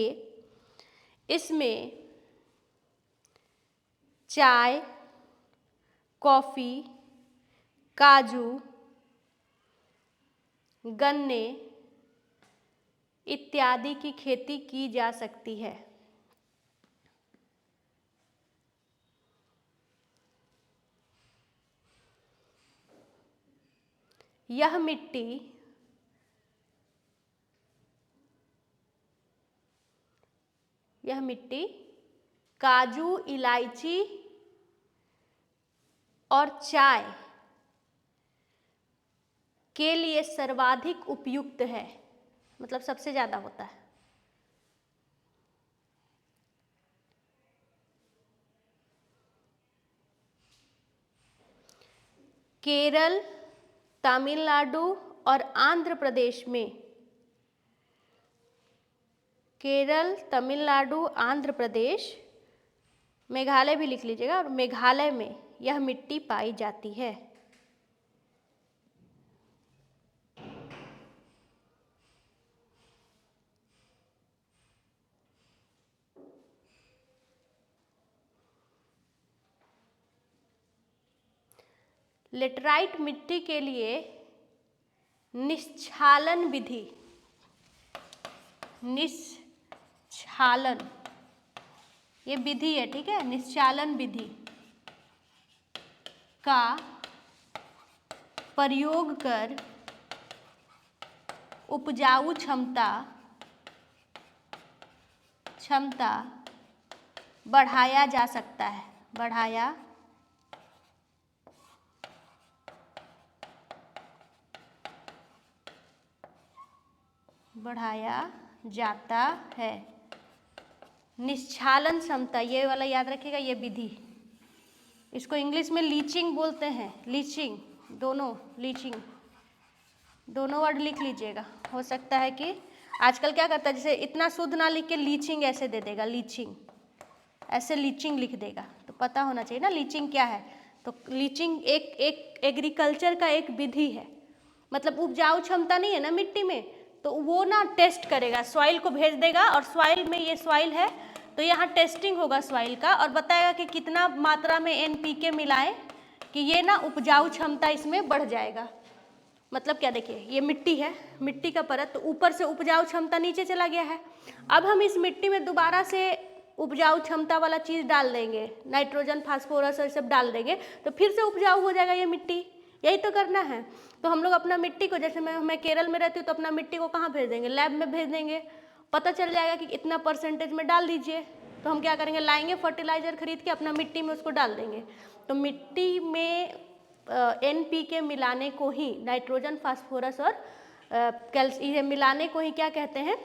इसमें चाय, कॉफ़ी, काजू, गन्ने इत्यादि की खेती की जा सकती है। यह मिट्टी काजू, इलायची और चाय के लिए सर्वाधिक उपयुक्त है, मतलब सबसे ज़्यादा होता है। केरल, तमिलनाडु और आंध्र प्रदेश में, केरल, तमिलनाडु, आंध्र प्रदेश, मेघालय भी लिख लीजिएगा, और मेघालय में यह मिट्टी पाई जाती है। लेटराइट मिट्टी के लिए निष्क्षालन विधि, निष्क्षालन ये विधि है, ठीक है, निष्क्षालन विधि का प्रयोग कर उपजाऊ क्षमता बढ़ाया जा सकता है, बढ़ाया जाता है। निष्क्षालन क्षमता, ये वाला याद रखिएगा, ये विधि, इसको इंग्लिश में लीचिंग बोलते हैं, लीचिंग, लीचिंग दोनों वर्ड लिख लीजिएगा। हो सकता है कि आजकल क्या करता है, जैसे इतना शुद्ध ना लिख के लीचिंग ऐसे दे देगा, लीचिंग ऐसे लीचिंग लिख देगा, तो पता होना चाहिए ना लीचिंग क्या है। तो लीचिंग एक एग्रीकल्चर का एक विधि है, मतलब उपजाऊ क्षमता नहीं है ना मिट्टी में, तो वो ना टेस्ट करेगा, सॉइल को भेज देगा, और सॉइल में ये सॉइल है तो यहाँ टेस्टिंग होगा सॉइल का, और बताएगा कि कितना मात्रा में NPK मिलाएं कि ये ना उपजाऊ क्षमता इसमें बढ़ जाएगा। मतलब क्या, देखिए ये मिट्टी है, मिट्टी का परत, तो ऊपर से उपजाऊ क्षमता नीचे चला गया है। अब हम इस मिट्टी में दोबारा से उपजाऊ क्षमता वाला चीज़ डाल देंगे, नाइट्रोजन फास्फोरस और सब डाल देंगे, तो फिर से उपजाऊ हो जाएगा ये मिट्टी। यही तो करना है। तो हम लोग अपना मिट्टी को, जैसे मैं केरल में रहती हूँ, तो अपना मिट्टी को कहाँ भेज देंगे, लैब में भेज देंगे, पता चल जाएगा कि इतना परसेंटेज में डाल दीजिए। तो हम क्या करेंगे, लाएंगे फर्टिलाइजर खरीद के, अपना मिट्टी में उसको डाल देंगे। तो मिट्टी में NPK मिलाने को ही, नाइट्रोजन फास्फोरस और कैल्शियम मिलाने को ही क्या कहते हैं,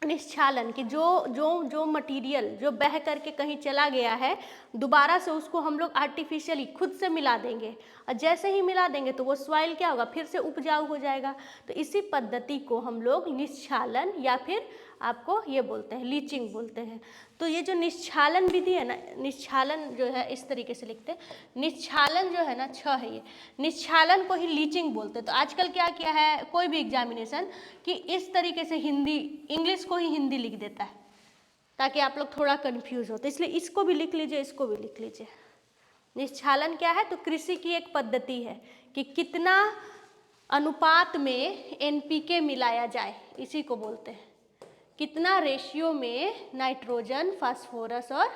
निश्चालन। कि जो मटेरियल जो बह करके कहीं चला गया है, दोबारा से उसको हम लोग आर्टिफिशियली खुद से मिला देंगे, और जैसे ही मिला देंगे तो वो सॉइल क्या होगा, फिर से उपजाऊ हो जाएगा। तो इसी पद्धति को हम लोग निश्चालन या फिर आपको ये बोलते हैं लीचिंग बोलते हैं। तो ये जो निश्चालन विधि है ना, निश्चालन जो है इस तरीके से लिखते हैं, निश्चालन जो है ना 6 है, ये निश्चालन को ही लीचिंग बोलते हैं। तो आजकल क्या किया है कोई भी एग्जामिनेशन कि इस तरीके से हिंदी, इंग्लिश को ही हिंदी लिख देता है, ताकि आप लोग थोड़ा कंफ्यूज हो। तो इसलिए इसको भी लिख लीजिए, इसको भी लिख लीजिए। निश्चालन क्या है, तो कृषि की एक पद्धति है कि कितना अनुपात में NPK मिलाया जाए, इसी को बोलते हैं। कितना रेशियो में नाइट्रोजन फास्फोरस और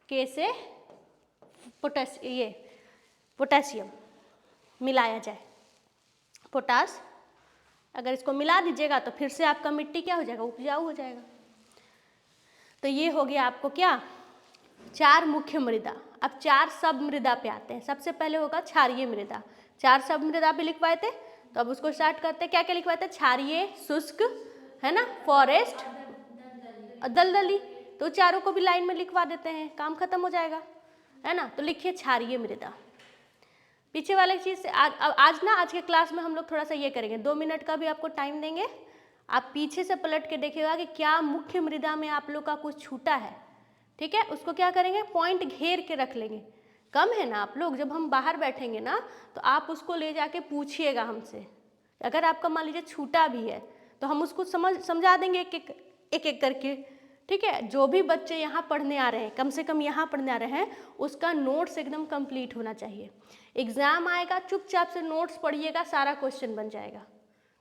के से पोटेशियम मिलाया जाए, पोटास। अगर इसको मिला दीजिएगा तो फिर से आपका मिट्टी क्या हो जाएगा, उपजाऊ हो जाएगा। तो ये हो गया आपको क्या, 4 मुख्य मृदा। अब 4 सब मृदा पे आते हैं। सबसे पहले होगा क्षारीय मृदा। 4 सब मृदा भी लिखवाए थे, तो अब उसको स्टार्ट करते हैं। क्या क्या लिखवाए थे, क्षारीय, शुष्क है ना, फॉरेस्ट, दलदली। तो चारों को भी लाइन में लिखवा देते हैं, काम खत्म हो जाएगा, है ना। तो लिखिए क्षारीय मृदा। पीछे वाले चीज़ से आज के क्लास में हम लोग थोड़ा सा ये करेंगे, 2 मिनट का भी आपको टाइम देंगे। आप पीछे से पलट के देखिएगा कि क्या मुख्य मृदा में आप लोग का कुछ छूटा है, ठीक है। उसको क्या करेंगे, पॉइंट घेर के रख लेंगे। कम है ना आप लोग, जब हम बाहर बैठेंगे ना तो आप उसको ले जाके पूछिएगा हमसे। अगर आपका मान लीजिए छूटा भी है तो हम उसको समझा देंगे एक एक करके, ठीक है। जो भी बच्चे यहाँ पढ़ने आ रहे हैं, कम से कम यहाँ पढ़ने आ रहे हैं, उसका नोट्स एकदम कंप्लीट होना चाहिए। एग्ज़ाम आएगा, चुपचाप से नोट्स पढ़िएगा, सारा क्वेश्चन बन जाएगा,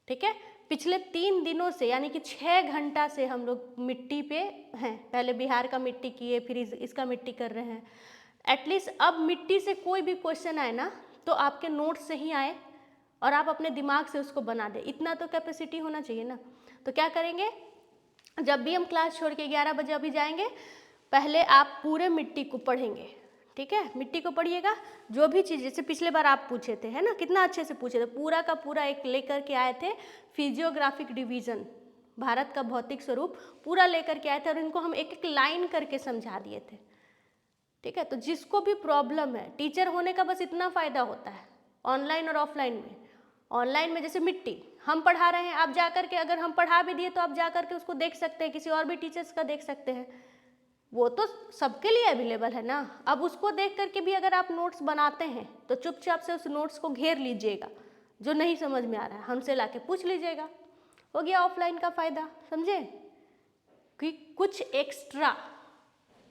ठीक है। पिछले 3 दिनों से यानी कि 6 घंटा से हम लोग मिट्टी पे हैं। पहले बिहार का मिट्टी किए, फिर इसका मिट्टी कर रहे हैं। एटलीस्ट अब मिट्टी से कोई भी क्वेश्चन आए ना तो आपके नोट्स से ही आए और आप अपने दिमाग से उसको बना दें, इतना तो कैपेसिटी होना चाहिए ना। तो क्या करेंगे, जब भी हम क्लास छोड़ के 11 बजे अभी जाएंगे, पहले आप पूरे मिट्टी को पढ़ेंगे, ठीक है। मिट्टी को पढ़िएगा, जो भी चीज़, जैसे पिछले बार आप पूछे थे, है ना, कितना अच्छे से पूछे थे, पूरा का पूरा एक लेकर के आए थे। फिजियोग्राफिक डिवीज़न, भारत का भौतिक स्वरूप पूरा लेकर के आए थे, और इनको हम एक एक लाइन करके समझा दिए थे, ठीक है। तो जिसको भी प्रॉब्लम है, टीचर होने का बस इतना फ़ायदा होता है ऑनलाइन और ऑफलाइन में। ऑनलाइन में जैसे मिट्टी हम पढ़ा रहे हैं, आप जा कर के, अगर हम पढ़ा भी दिए तो आप जा कर के उसको देख सकते हैं, किसी और भी टीचर्स का देख सकते हैं, वो तो सबके लिए अवेलेबल है ना। अब उसको देख करके भी अगर आप नोट्स बनाते हैं तो चुपचाप से उस नोट्स को घेर लीजिएगा, जो नहीं समझ में आ रहा है हमसे लाके पूछ लीजिएगा। हो गया ऑफलाइन का फ़ायदा, समझे। कि कुछ एक्स्ट्रा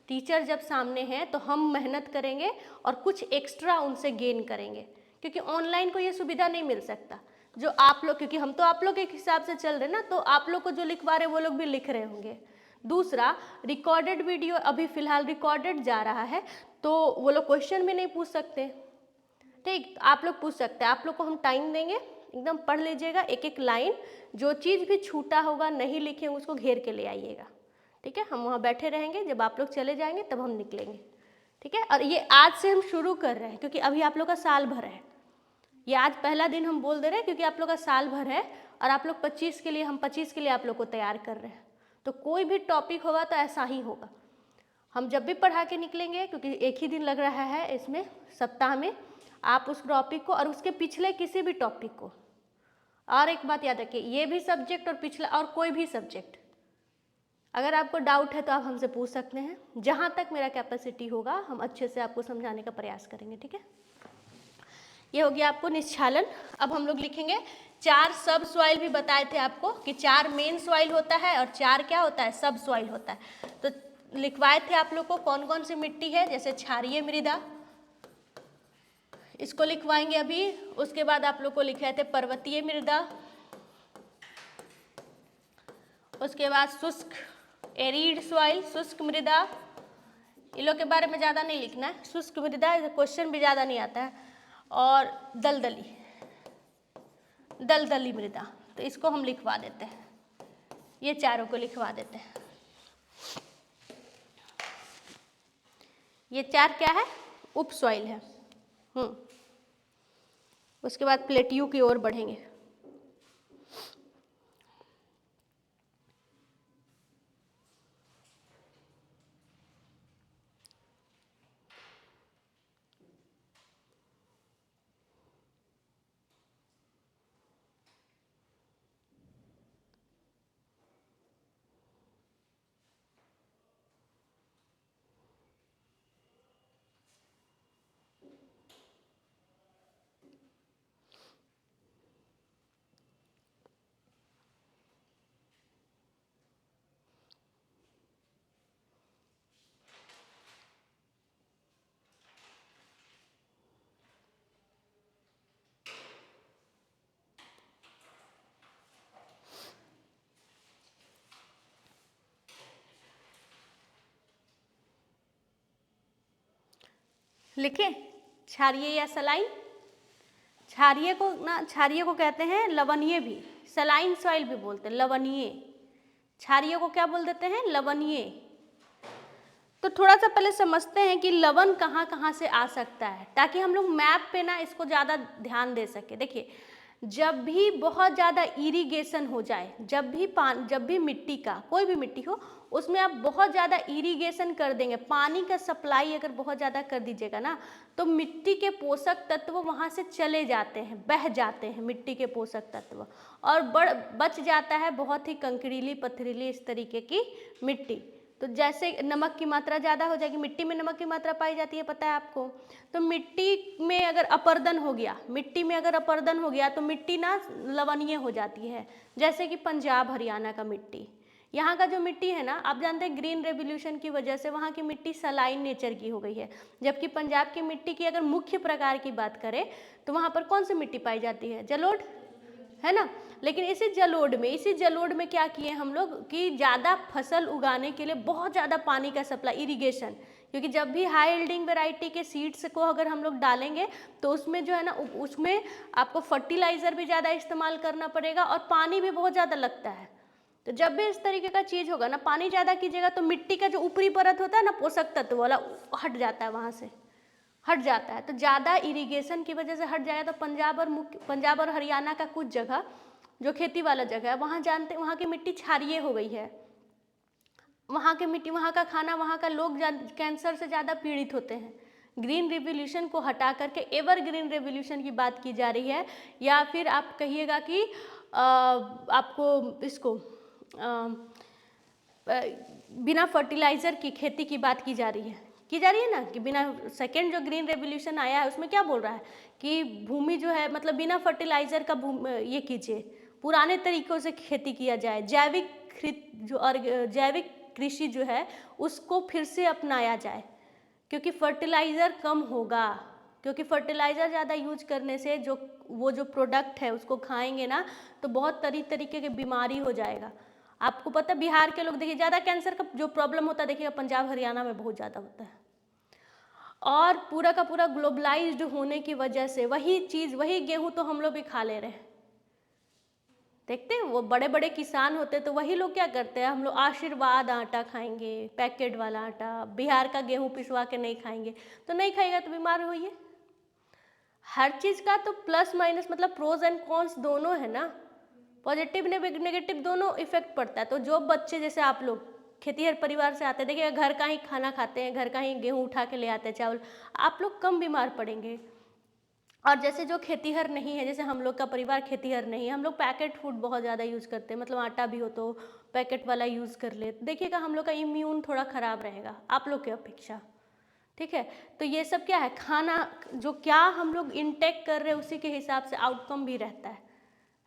टीचर जब सामने हैं तो हम मेहनत करेंगे और कुछ एक्स्ट्रा उनसे गेन करेंगे, क्योंकि ऑनलाइन को ये सुविधा नहीं मिल सकता जो आप लोग, क्योंकि हम तो आप लोग के हिसाब से चल रहे ना, तो आप लोग को जो लिखवा रहे वो लोग भी लिख रहे होंगे। दूसरा, रिकॉर्डेड वीडियो अभी फ़िलहाल रिकॉर्डेड जा रहा है, तो वो लोग क्वेश्चन भी नहीं पूछ सकते, ठीक। आप लोग पूछ सकते हैं, आप लोग को हम टाइम देंगे, एकदम पढ़ लीजिएगा एक एक लाइन, जो चीज़ भी छूटा होगा, नहीं लिखे उसको घेर के ले आइएगा, ठीक है। हम वहाँ बैठे रहेंगे, जब आप लोग चले जाएंगे तब हम निकलेंगे, ठीक है। और ये आज से हम शुरू कर रहे हैं, क्योंकि अभी आप लोग का साल भर है। ये आज पहला दिन हम बोल दे रहे हैं, क्योंकि आप लोग का साल भर है और आप लोग 25 के लिए, हम 25 के लिए आप लोग को तैयार कर रहे हैं। तो कोई भी टॉपिक होगा तो ऐसा ही होगा, हम जब भी पढ़ा के निकलेंगे, क्योंकि एक ही दिन लग रहा है इसमें, सप्ताह में, आप उस टॉपिक को और उसके पिछले किसी भी टॉपिक को, और एक बात याद रखिए, ये भी सब्जेक्ट और पिछला और कोई भी सब्जेक्ट, अगर आपको डाउट है तो आप हमसे पूछ सकते हैं। जहाँ तक मेरा कैपेसिटी होगा हम अच्छे से आपको समझाने का प्रयास करेंगे, ठीक है। ये हो गया आपको निश्चालन। अब हम लोग लिखेंगे 4 सब सॉइल भी बताए थे आपको कि 4 मेन सॉइल होता है और 4 क्या होता है, सब सॉइल होता है। तो लिखवाए थे आप लोग को कौन कौन सी मिट्टी है, जैसे क्षारीय मृदा, इसको लिखवाएंगे अभी। उसके बाद आप लोग को लिखे थे पर्वतीय मृदा, उसके बाद शुष्क एरिड सॉइल, शुष्क मृदा, इन लोग के बारे में ज़्यादा नहीं लिखना है, शुष्क मृदा क्वेश्चन भी ज़्यादा नहीं आता है, और दलदली, दलदली मृदा, तो इसको हम लिखवा देते हैं, ये चारों को लिखवा देते हैं। ये चार क्या है, उप सॉइल है। उसके बाद प्लेट्यू की ओर बढ़ेंगे। लिखे क्षारीय या सलाइन, क्षारीय को ना, क्षारीय को कहते हैं लवणीय भी, सलाइन सॉइल भी बोलते हैं, लवणीय। क्षारीय को क्या बोल देते हैं, लवणीय। तो थोड़ा सा पहले समझते हैं कि लवण कहाँ कहाँ से आ सकता है, ताकि हम लोग मैप पे ना इसको ज़्यादा ध्यान दे सके। देखिए, जब भी बहुत ज़्यादा इरिगेशन हो जाए, जब भी मिट्टी का, कोई भी मिट्टी हो, उसमें आप बहुत ज़्यादा इरिगेशन कर देंगे, पानी का सप्लाई अगर बहुत ज़्यादा कर दीजिएगा ना, तो मिट्टी के पोषक तत्व वहाँ से चले जाते हैं, बह जाते हैं मिट्टी के पोषक तत्व, और बच जाता है बहुत ही कंकरीली पथरीली इस तरीके की मिट्टी। तो जैसे नमक की मात्रा ज़्यादा हो जाएगी, मिट्टी में नमक की मात्रा पाई जाती है, पता है आपको। तो मिट्टी में अगर अपरदन हो गया, तो मिट्टी ना लवणीय हो जाती है। जैसे कि पंजाब हरियाणा का मिट्टी, यहाँ का जो मिट्टी है ना, आप जानते हैं ग्रीन रेवोल्यूशन की वजह से वहाँ की मिट्टी सलाइन नेचर की हो गई है। जबकि पंजाब की मिट्टी की अगर मुख्य प्रकार की बात करें तो वहाँ पर कौन सी मिट्टी पाई जाती है, जलोढ़, है ना। लेकिन इसी जलोढ़ में क्या किए हम लोग कि ज़्यादा फसल उगाने के लिए बहुत ज़्यादा पानी का सप्लाई, इरिगेशन, क्योंकि जब भी हाई यील्डिंग वैरायटी के सीड्स को अगर हम लोग डालेंगे तो उसमें जो है ना, उसमें आपको फर्टिलाइज़र भी ज़्यादा इस्तेमाल करना पड़ेगा और पानी भी बहुत ज़्यादा लगता है। तो जब भी इस तरीके का चीज़ होगा ना, पानी ज़्यादा कीजिएगा तो मिट्टी का जो ऊपरी परत होता है ना, पोषक तत्व वाला, हट जाता है, वहाँ से हट जाता है। तो ज़्यादा इरिगेशन की वजह से हट जाएगा। तो पंजाब और हरियाणा का कुछ जगह जो खेती वाला जगह है, वहाँ की मिट्टी क्षारीय हो गई है। वहाँ की मिट्टी, वहाँ का खाना, वहाँ का लोग कैंसर से ज़्यादा पीड़ित होते हैं। ग्रीन रिवोल्यूशन को हटा करके एवर ग्रीन रिवोल्यूशन की बात की जा रही है, या फिर आप कहिएगा कि आपको इसको बिना फर्टिलाइज़र की खेती की बात की जा रही है ना, कि बिना, सेकेंड जो ग्रीन रेवोल्यूशन आया है उसमें क्या बोल रहा है कि भूमि जो है, मतलब बिना फर्टिलाइज़र का ये कीजिए, पुराने तरीक़ों से खेती किया जाए, जैविक कृषि जो है उसको फिर से अपनाया जाए, क्योंकि फर्टिलाइज़र कम होगा, क्योंकि फर्टिलाइज़र ज़्यादा यूज करने से वो जो प्रोडक्ट है उसको खाएंगे ना, तो बहुत तरीके के बीमारी हो जाएगा। आपको पता है बिहार के लोग, देखिए, ज़्यादा कैंसर का जो प्रॉब्लम होता है, देखिएगा पंजाब हरियाणा में बहुत ज़्यादा होता है। और पूरा का पूरा ग्लोबलाइज्ड होने की वजह से वही चीज़, वही गेहूँ तो हम लोग भी खा ले रहे हैं। देखते हैं, वो बड़े बड़े किसान होते तो वही लोग क्या करते हैं, हम लोग आशीर्वाद आटा खाएंगे, पैकेट वाला आटा, बिहार का गेहूँ पिसवा के नहीं खाएंगे, तो नहीं खाएगा तो बीमार होइए। हर चीज़ का तो प्लस माइनस, मतलब प्रोज एंड कॉन्स दोनों है ना, पॉजिटिव नेगेटिव दोनों इफेक्ट पड़ता है। तो जो बच्चे, जैसे आप लोग खेतीहर परिवार से आते हैं, देखिए घर का ही खाना खाते हैं, घर का ही गेहूँ उठा के ले आते हैं, चावल, आप लोग कम बीमार पड़ेंगे। और जैसे जो खेतीहर नहीं है, जैसे हम लोग का परिवार खेतीहर नहीं है, हम लोग पैकेट फूड बहुत ज़्यादा यूज़ करते हैं, मतलब आटा भी हो तो पैकेट वाला यूज़ कर ले, देखिएगा हम लोग का इम्यून थोड़ा ख़राब रहेगा आप लोग की अपेक्षा, ठीक है। तो ये सब क्या है, खाना जो क्या हम लोग इनटेक कर रहे हैं उसी के हिसाब से आउटकम भी रहता है।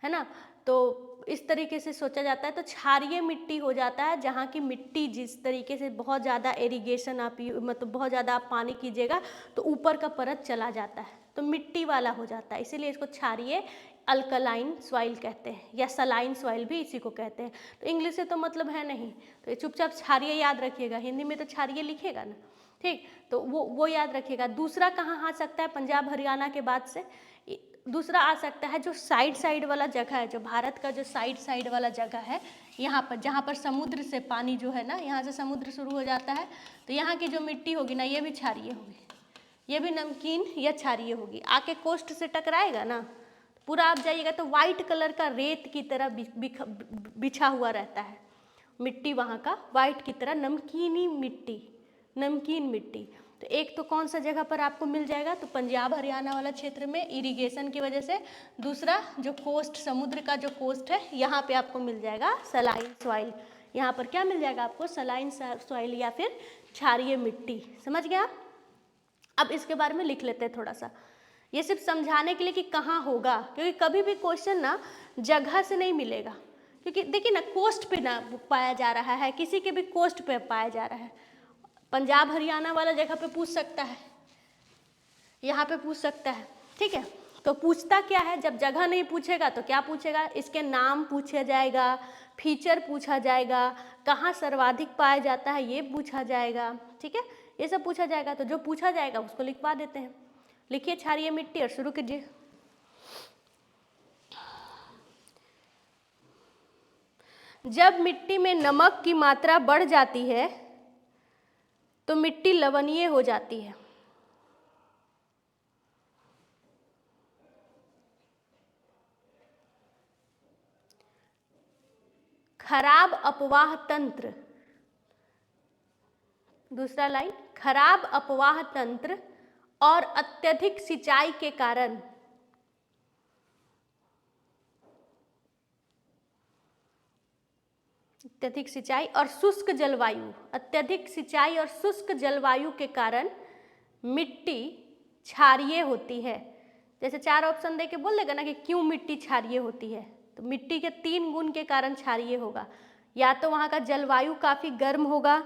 है ना। तो इस तरीके से सोचा जाता है। तो क्षारीय मिट्टी हो जाता है जहाँ की मिट्टी जिस तरीके से बहुत ज़्यादा इरिगेशन आप मतलब बहुत ज़्यादा आप पानी कीजिएगा तो ऊपर का परत चला जाता है, तो मिट्टी वाला हो जाता है, इसीलिए इसको क्षारीय अल्कलाइन सॉइल कहते हैं, या सलाइन सॉइल भी इसी को कहते हैं। तो इंग्लिश से तो मतलब है नहीं, तो चुपचाप क्षारीय याद रखिएगा, हिंदी में तो क्षारीय लिखिएगा ना, ठीक। तो वो याद रखिएगा। दूसरा कहाँ आ सकता है पंजाब हरियाणा के बाद से? दूसरा आ सकता है जो साइड वाला जगह है, जो भारत का जो साइड वाला जगह है, यहाँ पर जहाँ पर समुद्र से पानी जो है ना, यहाँ से समुद्र शुरू हो जाता है, तो यहाँ की जो मिट्टी होगी ना, ये भी क्षारीय होगी, ये भी नमकीन या क्षारीय होगी। आके कोस्ट से टकराएगा ना, पूरा आप जाइएगा तो वाइट कलर का रेत की तरह बिछा हुआ रहता है मिट्टी, वहाँ का वाइट की तरह नमकीनी मिट्टी, नमकीन मिट्टी। तो एक तो कौन सा जगह पर आपको मिल जाएगा, तो पंजाब हरियाणा वाला क्षेत्र में इरिगेशन की वजह से। दूसरा जो कोस्ट, समुद्र का जो कोस्ट है, यहाँ पे आपको मिल जाएगा सलाइन सॉइल। यहाँ पर क्या मिल जाएगा आपको? सलाइन सॉइल या फिर क्षारीय मिट्टी। समझ गया? अब इसके बारे में लिख लेते हैं थोड़ा सा, ये सिर्फ समझाने के लिए कि कहाँ होगा, क्योंकि कभी भी क्वेश्चन ना जगह से नहीं मिलेगा, क्योंकि देखिए ना कोस्ट पे ना पाया जा रहा है, किसी के भी कोस्ट पे पाया जा रहा है। पंजाब हरियाणा वाला जगह पे पूछ सकता है, यहाँ पे पूछ सकता है, ठीक है। तो पूछता क्या है, जब जगह नहीं पूछेगा तो क्या पूछेगा? इसके नाम पूछा जाएगा, फीचर पूछा जाएगा, कहाँ सर्वाधिक पाया जाता है ये पूछा जाएगा, ठीक है, ये सब पूछा जाएगा। तो जो पूछा जाएगा उसको लिखवा देते हैं। लिखिए क्षारीय मिट्टी और शुरू कीजिए। जब मिट्टी में नमक की मात्रा बढ़ जाती है तो मिट्टी लवणीय हो जाती है। खराब अपवाह तंत्र, दूसरा लाइन, खराब अपवाह तंत्र और अत्यधिक सिंचाई के कारण अत्यधिक सिंचाई और शुष्क जलवायु, अत्यधिक सिंचाई और शुष्क जलवायु के कारण मिट्टी क्षारीय होती है। जैसे 4 ऑप्शन दे के बोल देगा ना कि क्यों मिट्टी क्षारीय होती है, तो मिट्टी के 3 गुण के कारण क्षारीय होगा। या तो वहाँ का जलवायु काफ़ी गर्म होगा,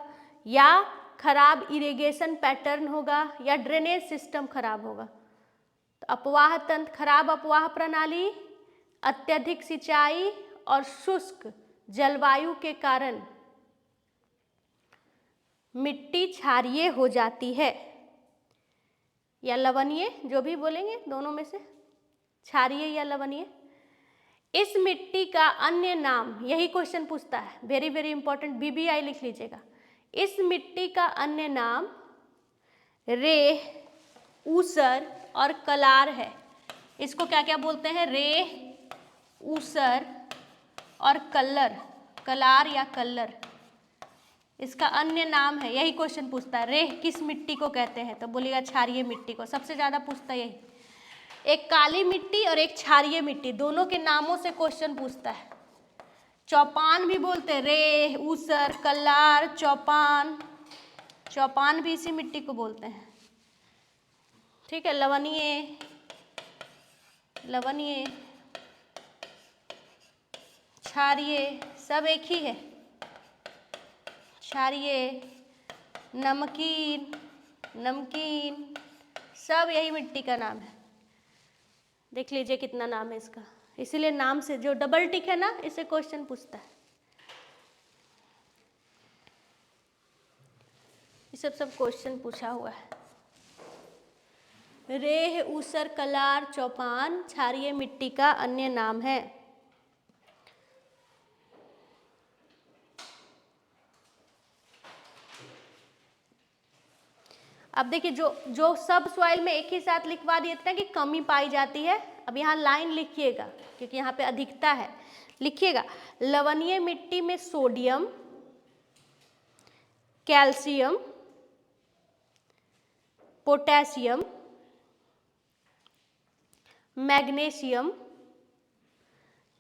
या खराब इरिगेशन पैटर्न होगा, या ड्रेनेज सिस्टम खराब होगा। तो अपवाह तंत्र, खराब अपवाह प्रणाली, अत्यधिक सिंचाई और शुष्क जलवायु के कारण मिट्टी क्षारीय हो जाती है, या लवणीय, जो भी बोलेंगे दोनों में से, क्षारीय या लवणीय। इस मिट्टी का अन्य नाम, यही क्वेश्चन पूछता है, वेरी वेरी इंपॉर्टेंट, BBI लिख लीजिएगा। इस मिट्टी का अन्य नाम रेह, ऊसर और कलार है। इसको क्या क्या बोलते हैं? रेह, ऊसर और कल्लर, कलार या कल्लर, इसका अन्य नाम है। यही क्वेश्चन पूछता है, रेह किस मिट्टी को कहते हैं, तो बोलिएगा क्षारीय मिट्टी को। सबसे ज़्यादा पूछता है यही, एक काली मिट्टी और एक क्षारीय मिट्टी, दोनों के नामों से क्वेश्चन पूछता है। चौपान भी बोलते हैं, रेह, ऊसर, कल्लार, चौपान, चौपान भी इसी मिट्टी को बोलते हैं, ठीक है। लवणीय, लवणीय, क्षारीय, सब एक ही है। क्षारीय, नमकीन, नमकीन, सब यही मिट्टी का नाम है। देख लीजिए कितना नाम है इसका, इसीलिए नाम से जो डबल टिक है ना, इससे क्वेश्चन पूछता है। ये सब क्वेश्चन पूछा हुआ है। रेह, ऊसर, कलार, चौपान क्षारीय मिट्टी का अन्य नाम है। अब देखिए, जो सब सॉइल में एक ही साथ लिखवा दिए थे ना कि कमी पाई जाती है, अब यहाँ लाइन लिखिएगा क्योंकि यहाँ पे अधिकता है। लिखिएगा, लवणीय मिट्टी में सोडियम, कैल्शियम, पोटेशियम, मैग्नीशियम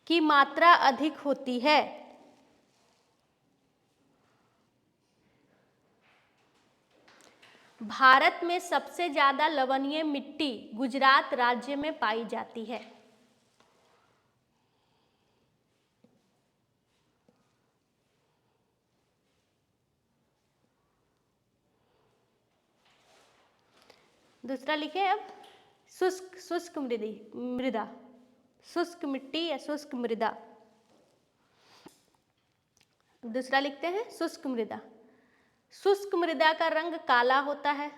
की मात्रा अधिक होती है। भारत में सबसे ज्यादा लवणीय मिट्टी गुजरात राज्य में पाई जाती है। दूसरा लिखे अब शुष्क मृदा, शुष्क मिट्टी या शुष्क मृदा। दूसरा लिखते हैं शुष्क मृदा। शुष्क मृदा का रंग काला होता है।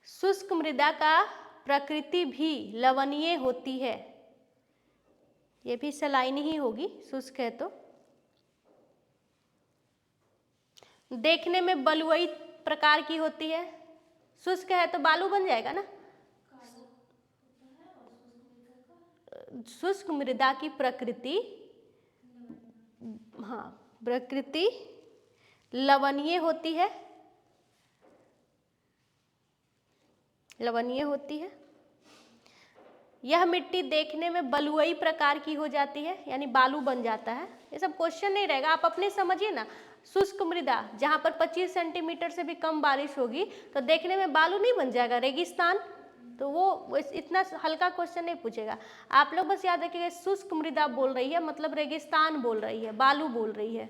शुष्क मृदा का प्रकृति भी लवणीय होती है। ये भी सलाइनी ही होगी, शुष्क है तो। देखने में बलुई प्रकार की होती है। शुष्क है तो बालू बन जाएगा ना। शुष्क मृदा की प्रकृति, हाँ, प्रकृति लवणीय होती है, लवणीय होती है। यह मिट्टी देखने में बलुई प्रकार की हो जाती है, यानी बालू बन जाता है। ये सब क्वेश्चन नहीं रहेगा, आप अपने समझिए ना। शुष्क मृदा जहाँ पर 25 सेंटीमीटर से भी कम बारिश होगी तो देखने में बालू नहीं बन जाएगा, रेगिस्तान। तो वो इतना हल्का क्वेश्चन नहीं पूछेगा। आप लोग बस याद रखिएगा, शुष्क मृदा बोल रही है मतलब रेगिस्तान बोल रही है, बालू बोल रही है।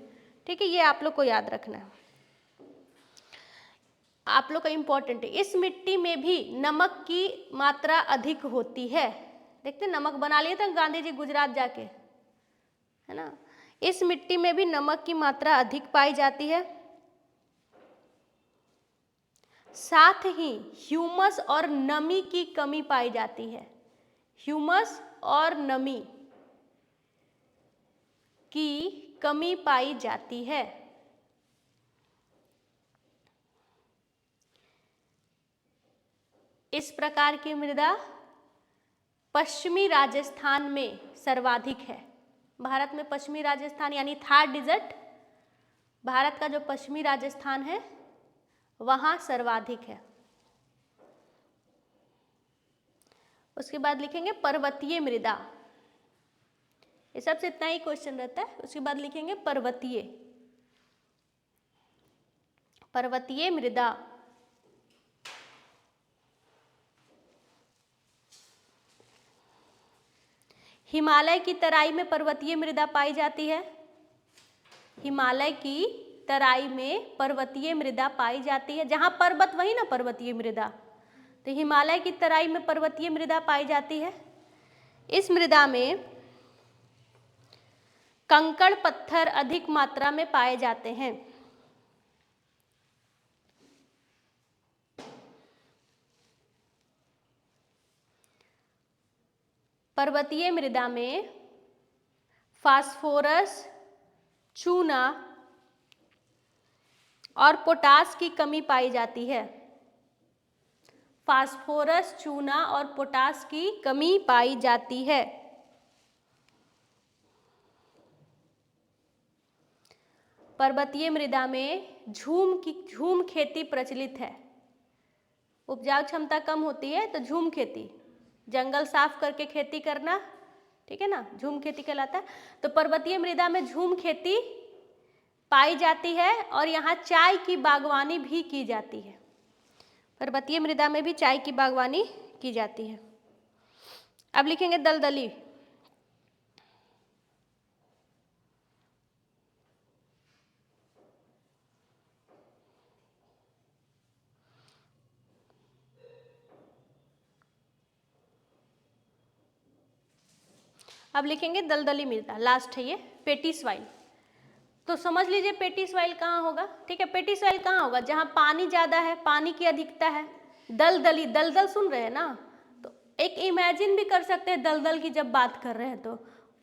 ठीक है, ये आप लोग को याद रखना है, आप लोग का इम्पोर्टेंट है। इस मिट्टी में भी नमक की मात्रा अधिक होती है। देखते नमक बना लिए थे गांधी जी गुजरात जाके, है ना। इस मिट्टी में भी नमक की मात्रा अधिक पाई जाती है। साथ ही ह्यूमस और नमी की कमी पाई जाती है। ह्यूमस और नमी की कमी पाई जाती है। इस प्रकार की मृदा पश्चिमी राजस्थान में सर्वाधिक है। भारत में पश्चिमी राजस्थान यानी थार डिजर्ट, भारत का जो पश्चिमी राजस्थान है वहां सर्वाधिक है। उसके बाद लिखेंगे पर्वतीय मृदा। ये सबसे इतना ही क्वेश्चन रहता है। उसके बाद लिखेंगे पर्वतीय, पर्वतीय मृदा। हिमालय की तराई में पर्वतीय मृदा पाई जाती है। हिमालय की तराई में पर्वतीय मृदा पाई जाती है। जहां पर्वत वही ना पर्वतीय मृदा, तो हिमालय की तराई में पर्वतीय मृदा पाई जाती है। इस मृदा में कंकड़ पत्थर अधिक मात्रा में पाए जाते हैं। पर्वतीय मृदा में फास्फोरस, चूना और पोटास की कमी पाई जाती है। फास्फोरस, चूना और पोटास की कमी पाई जाती है। पर्वतीय मृदा में झूम खेती प्रचलित है। उपजाऊ क्षमता कम होती है तो झूम खेती, जंगल साफ करके खेती करना, ठीक है ना, झूम खेती कहलाता है। तो पर्वतीय मृदा में झूम खेती पाई जाती है और यहाँ चाय की बागवानी भी की जाती है। पर्वतीय मृदा में भी चाय की बागवानी की जाती है। अब लिखेंगे दलदली। अब लिखेंगे दलदली मृदा, लास्ट है ये, पेटी सॉइल। तो समझ लीजिए पेटी सॉइल कहाँ होगा। ठीक है, पेटी सॉइल कहाँ होगा, जहाँ पानी ज़्यादा है, पानी की अधिकता है। दलदली, दलदल सुन रहे हैं ना, तो एक इमेजिन भी कर सकते हैं दलदल की जब बात कर रहे हैं। तो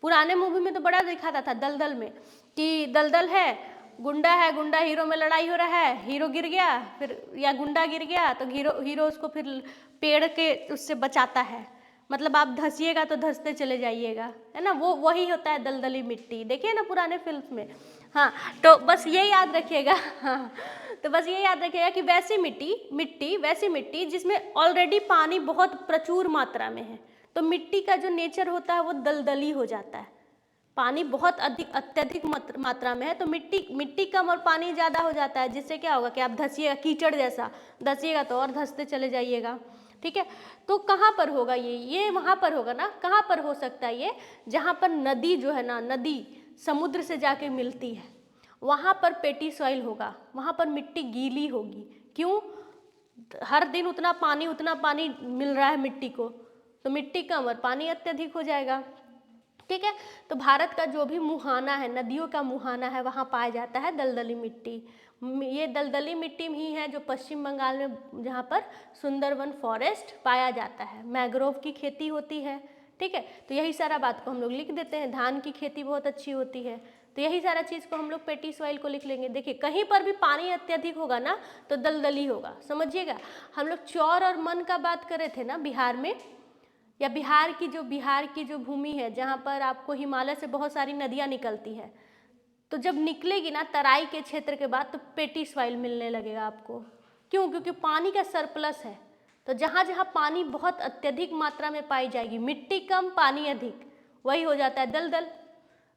पुराने मूवी में तो बड़ा दिखाता था दलदल में कि दलदल है, गुंडा है, गुंडा हीरो में लड़ाई हो रहा है, हीरो गिर गया फिर, या गुंडा गिर गया तो हीरो उसको फिर पेड़ के उससे बचाता है। मतलब आप धंसिएगा तो धंसते चले जाइएगा, है ना, वो वही होता है दलदली मिट्टी। देखिए ना पुराने फिल्म में। हाँ, तो बस ये याद रखिएगा। हाँ, तो बस ये याद रखिएगा कि वैसी वैसी मिट्टी जिसमें ऑलरेडी पानी बहुत प्रचुर मात्रा में है, तो मिट्टी का जो नेचर होता है वो दलदली हो जाता है। पानी बहुत अत्यधिक मात्रा में है तो मिट्टी कम और पानी ज़्यादा हो जाता है, जिससे क्या होगा कि आप धंसिएगा, कीचड़ जैसा धंसिएगा तो और धंसते चले जाइएगा। ठीक है, तो कहाँ पर होगा ये वहाँ पर होगा ना। कहाँ पर हो सकता है ये, जहाँ पर नदी जो है ना, नदी समुद्र से जाके मिलती है, वहाँ पर पेटी सॉइल होगा, वहाँ पर मिट्टी गीली होगी। क्यों? हर दिन उतना पानी मिल रहा है मिट्टी को, तो मिट्टी कम और पानी अत्यधिक हो जाएगा। ठीक है, तो भारत का जो भी मुहाना है, नदियों का मुहाना है, वहाँ पाया जाता है दलदली मिट्टी। ये दलदली मिट्टी ही है जो पश्चिम बंगाल में, जहाँ पर सुंदरवन फॉरेस्ट पाया जाता है, मैंग्रोव की खेती होती है। ठीक है, तो यही सारा बात को हम लोग लिख देते हैं। धान की खेती बहुत अच्छी होती है, तो यही सारा चीज़ को हम लोग पेटी सॉइल को लिख लेंगे। देखिए, कहीं पर भी पानी अत्यधिक होगा ना तो दलदली होगा, समझिएगा। हम लोग चौर और मन का बात कर रहे थे ना बिहार में, या बिहार की जो भूमि है जहाँ पर आपको हिमालय से बहुत सारी नदियाँ निकलती है, तो जब निकलेगी ना तराई के क्षेत्र के बाद, तो पेटी सॉइल मिलने लगेगा आपको। क्यों? क्योंकि पानी का सरप्लस है। तो जहाँ जहाँ पानी बहुत अत्यधिक मात्रा में पाई जाएगी, मिट्टी कम पानी अधिक, वही हो जाता है दलदल।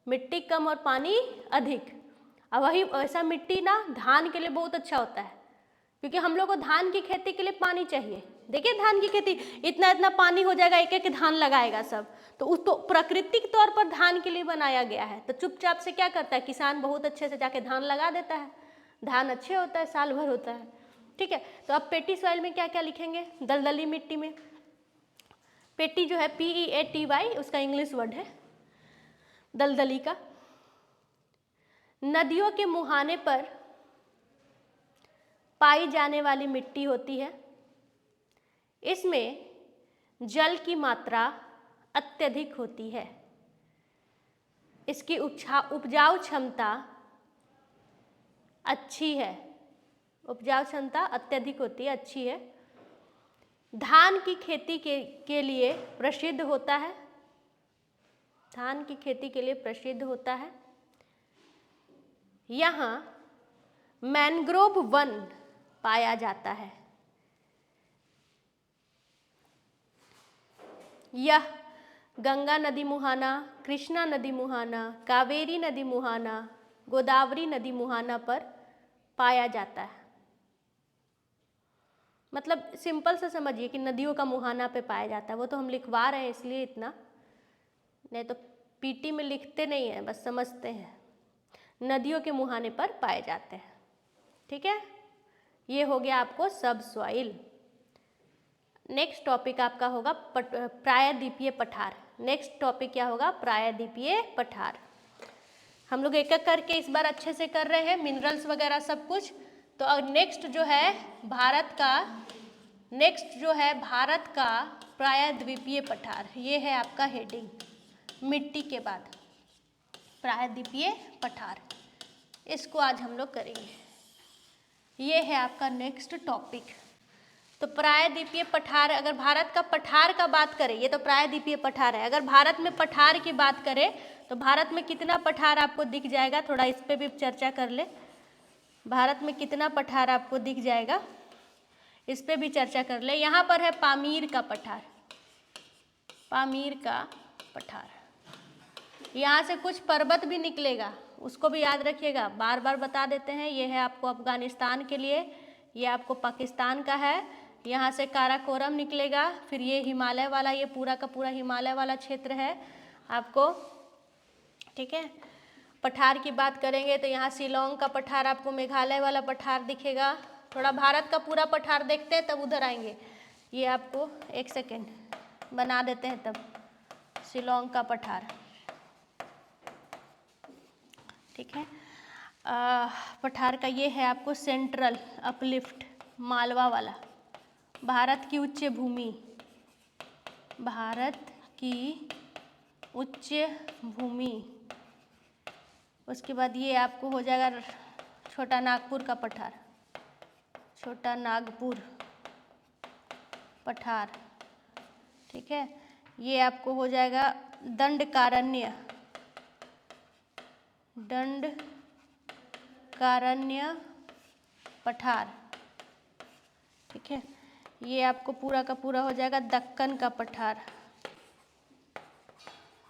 मिट्टी कम और पानी अधिक, और वही ऐसा मिट्टी ना धान के लिए बहुत अच्छा होता है, क्योंकि हम लोग को धान की खेती के लिए पानी चाहिए। देखिए, धान की खेती इतना इतना पानी हो जाएगा, एक एक धान लगाएगा सब, तो उसको प्राकृतिक तौर पर धान के लिए बनाया गया है। तो चुपचाप से क्या करता है किसान, बहुत अच्छे से जाके धान लगा देता है, धान अच्छे होता है, साल भर होता है। ठीक है, तो अब पेटी सॉइल में क्या क्या लिखेंगे? दलदली मिट्टी में पेटी जो है PEATY, उसका इंग्लिश वर्ड है दलदली का। नदियों के मुहाने पर पाई जाने वाली मिट्टी होती है, इसमें जल की मात्रा अत्यधिक होती है, इसकी उपजाऊ क्षमता अच्छी है, उपजाऊ क्षमता अत्यधिक होती है, अच्छी है। धान की खेती के लिए प्रसिद्ध होता है, धान की खेती के लिए प्रसिद्ध होता है। यहाँ मैंग्रोव वन पाया जाता है। यह गंगा नदी मुहाना, कृष्णा नदी मुहाना, कावेरी नदी मुहाना, गोदावरी नदी मुहाना पर पाया जाता है। मतलब सिंपल से समझिए कि नदियों का मुहाना पे पाया जाता है। वो तो हम लिखवा रहे हैं इसलिए इतना, नहीं तो पीटी में लिखते नहीं है, बस समझते हैं। नदियों के मुहाने पर पाए जाते हैं। ठीक है, ये हो गया आपको सब सॉइल। नेक्स्ट टॉपिक आपका होगा प्रायद्वीपीय पठार। नेक्स्ट टॉपिक क्या होगा? प्रायद्वीपीय पठार। हम लोग एक एक करके इस बार अच्छे से कर रहे हैं, मिनरल्स वगैरह सब कुछ। तो नेक्स्ट जो है भारत का प्रायद्वीपीय पठार, ये है आपका हेडिंग। मिट्टी के बाद प्रायद्वीपीय पठार, इसको आज हम लोग करेंगे। ये है आपका नेक्स्ट टॉपिक। तो प्रायद्वीपीय पठार, अगर भारत का पठार का बात करें, ये तो प्रायद्वीपीय पठार है। अगर भारत में पठार की बात करें तो भारत में कितना पठार आपको दिख जाएगा, थोड़ा इस पे भी चर्चा कर ले। भारत में कितना पठार आपको दिख जाएगा, इस पे भी चर्चा कर ले। यहाँ पर है पामीर का पठार, पामीर का पठार। यहाँ से कुछ पर्वत भी निकलेगा, उसको भी याद रखिएगा, बार बार बता देते हैं। ये है आपको अफगानिस्तान के लिए, ये आपको पाकिस्तान का है। यहाँ से काराकोरम निकलेगा, फिर ये हिमालय वाला, ये पूरा का पूरा हिमालय वाला क्षेत्र है आपको। ठीक है, पठार की बात करेंगे तो यहाँ शिलोंग का पठार, आपको मेघालय वाला पठार दिखेगा। थोड़ा भारत का पूरा पठार देखते हैं तब उधर आएंगे। ये आपको एक सेकेंड बना देते हैं तब। शिलोंग का पठार, ठीक है। पठार का ये है आपको सेंट्रल अपलिफ्ट, मालवा वाला, भारत की उच्च भूमि, भारत की उच्च भूमि। उसके बाद ये आपको हो जाएगा छोटा नागपुर का पठार, छोटा नागपुर पठार। ठीक है, ये आपको हो जाएगा दंडकारण्य, दंडकारण्य पठार। ठीक है, ये आपको पूरा का पूरा हो जाएगा दक्कन का पठार,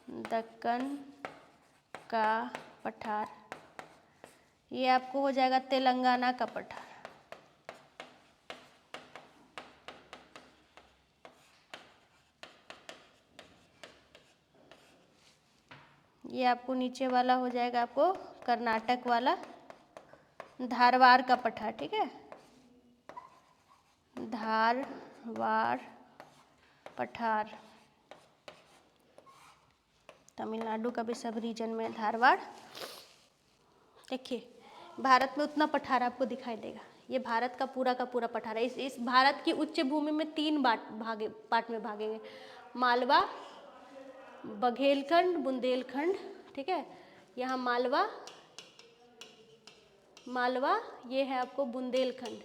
दक्कन का पठार। ये आपको हो जाएगा तेलंगाना का पठार। ये आपको नीचे वाला हो जाएगा आपको कर्नाटक वाला, धारवाड़ का पठार, ठीक है, धारवाड़ पठार, तमिलनाडु का भी सब रीजन में धारवाड़। देखिए भारत में उतना पठार आपको दिखाई देगा, ये भारत का पूरा पठार है। इस भारत की उच्च भूमि में 3 पार्ट में भागेंगे, मालवा, बघेलखंड, बुंदेलखंड, ठीक है। यहाँ मालवा ये है आपको बुंदेलखंड,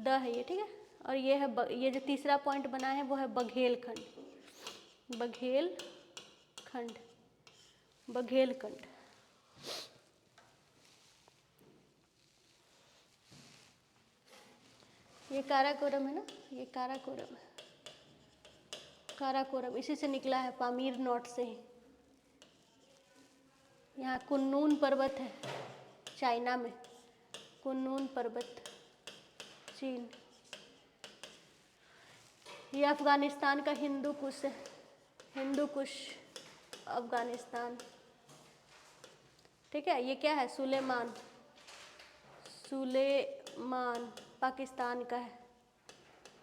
है ये, ठीक है। और ये है ये जो तीसरा पॉइंट बना है वो है बघेलखंड, बघेलखंड। ये काराकोरम है ना, ये काराकोरम है, काराकोरम इसी से निकला है, पामीर नोट से ही। यहाँ कुन्नून पर्वत है चाइना में, कुन्नून पर्वत चीन। ये अफगानिस्तान का हिंदू कुश है, हिंदू कुश अफगानिस्तान, ठीक है। ये क्या है, सुलेमान पाकिस्तान का है,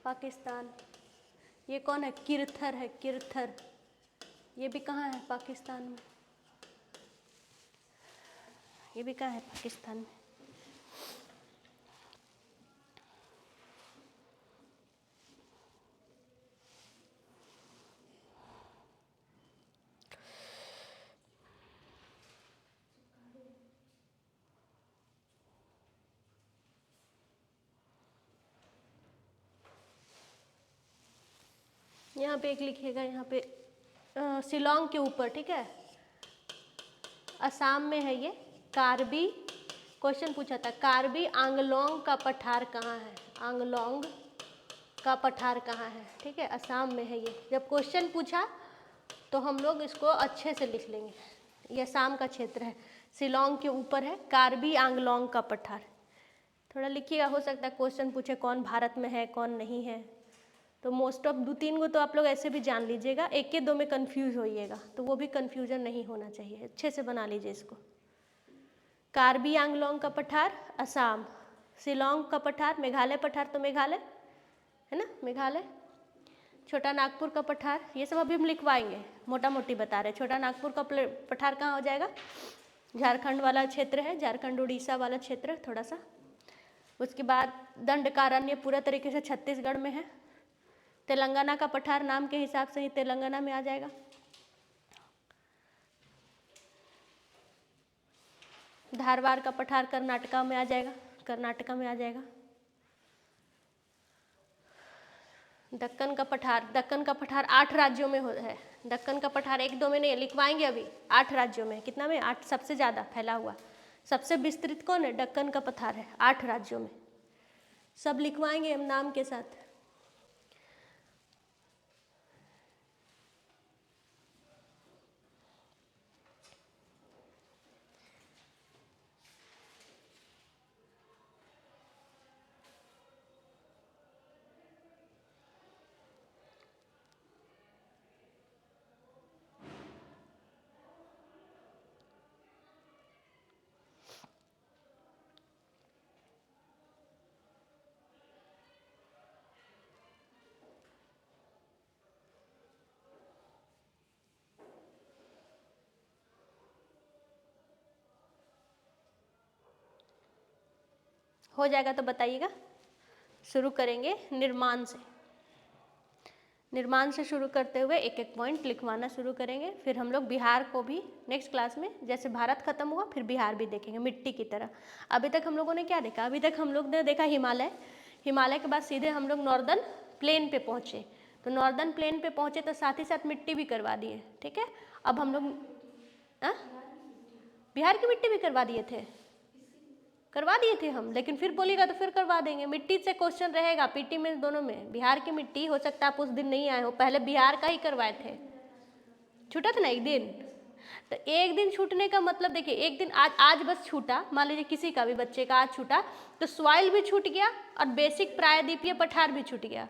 पाकिस्तान। ये कौन है, किरथर है, किरथर, ये भी कहाँ है, पाकिस्तान में, ये भी कहाँ है, पाकिस्तान में। यहाँ पे एक लिखिएगा, यहाँ पे शिलोंग के ऊपर, ठीक है, असम में है ये, कार्बी, क्वेश्चन पूछा था, कार्बी आंगलोंग का पठार कहाँ है, आंगलोंग का पठार कहाँ है, ठीक है, असम में है ये। जब क्वेश्चन पूछा तो हम लोग इसको अच्छे से लिख लेंगे, ये असम का क्षेत्र है, शिलोंग के ऊपर है, कार्बी आंगलोंग का पठार। थोड़ा लिखिएगा, हो सकता है क्वेश्चन पूछे कौन भारत में है कौन नहीं है, तो मोस्ट ऑफ 2-3 को तो आप लोग ऐसे भी जान लीजिएगा, 1 के 2 में कंफ्यूज होइएगा, तो वो भी कंफ्यूजन नहीं होना चाहिए, अच्छे से बना लीजिए इसको। कार्बी आंगलोंग का पठार असम, शिलोंग का पठार मेघालय, पठार तो मेघालय है ना, मेघालय। छोटा नागपुर का पठार, ये सब अभी हम लिखवाएंगे, मोटा मोटी बता रहे। छोटा नागपुर का पठार कहाँ हो जाएगा, झारखंड वाला क्षेत्र है, झारखंड उड़ीसा वाला क्षेत्र थोड़ा सा। उसके बाद दंडकारण्य पूरा तरीके से छत्तीसगढ़ में है। तेलंगाना का पठार नाम के हिसाब से ही तेलंगाना में आ जाएगा। धारवाड़ का पठार कर्नाटका में आ जाएगा, कर्नाटका में आ जाएगा। दक्कन का पठार 8 राज्यों में है। दक्कन का पठार 1-2 में नहीं लिखवाएंगे अभी, 8 राज्यों में, कितना में, 8 सबसे ज़्यादा फैला हुआ, सबसे विस्तृत कौन है, दक्कन का पठार है, 8 राज्यों में, सब लिखवाएंगे हम नाम के साथ। हो जाएगा तो बताइएगा। शुरू करेंगे निर्माण से, निर्माण से शुरू करते हुए एक एक पॉइंट लिखवाना शुरू करेंगे। फिर हम लोग बिहार को भी नेक्स्ट क्लास में, जैसे भारत खत्म हुआ फिर बिहार भी देखेंगे मिट्टी की तरह। अभी तक हम लोगों ने क्या देखा, अभी तक हम लोग ने देखा हिमालय, हिमालय के बाद सीधे हम लोग नॉर्दर्न प्लेन पे पहुँचे, तो नॉर्दर्न प्लेन पे पहुँचे तो साथ ही साथ मिट्टी भी करवा दिए, ठीक है। अब हम लोग बिहार की मिट्टी भी करवा दिए थे, करवा दिए थे हम, लेकिन फिर बोलिएगा तो फिर करवा देंगे। मिट्टी से क्वेश्चन रहेगा पीटी में, दोनों में। बिहार की मिट्टी, हो सकता है आप उस दिन नहीं आए हो, पहले बिहार का ही करवाए थे, छूटा था ना एक दिन। तो एक दिन छूटने का मतलब देखिए, एक दिन आज बस छूटा, मान लीजिए किसी का भी बच्चे का आज छूटा, तो सॉइल भी छूट गया और बेसिक प्रायद्वीपीय पठार भी छूट गया,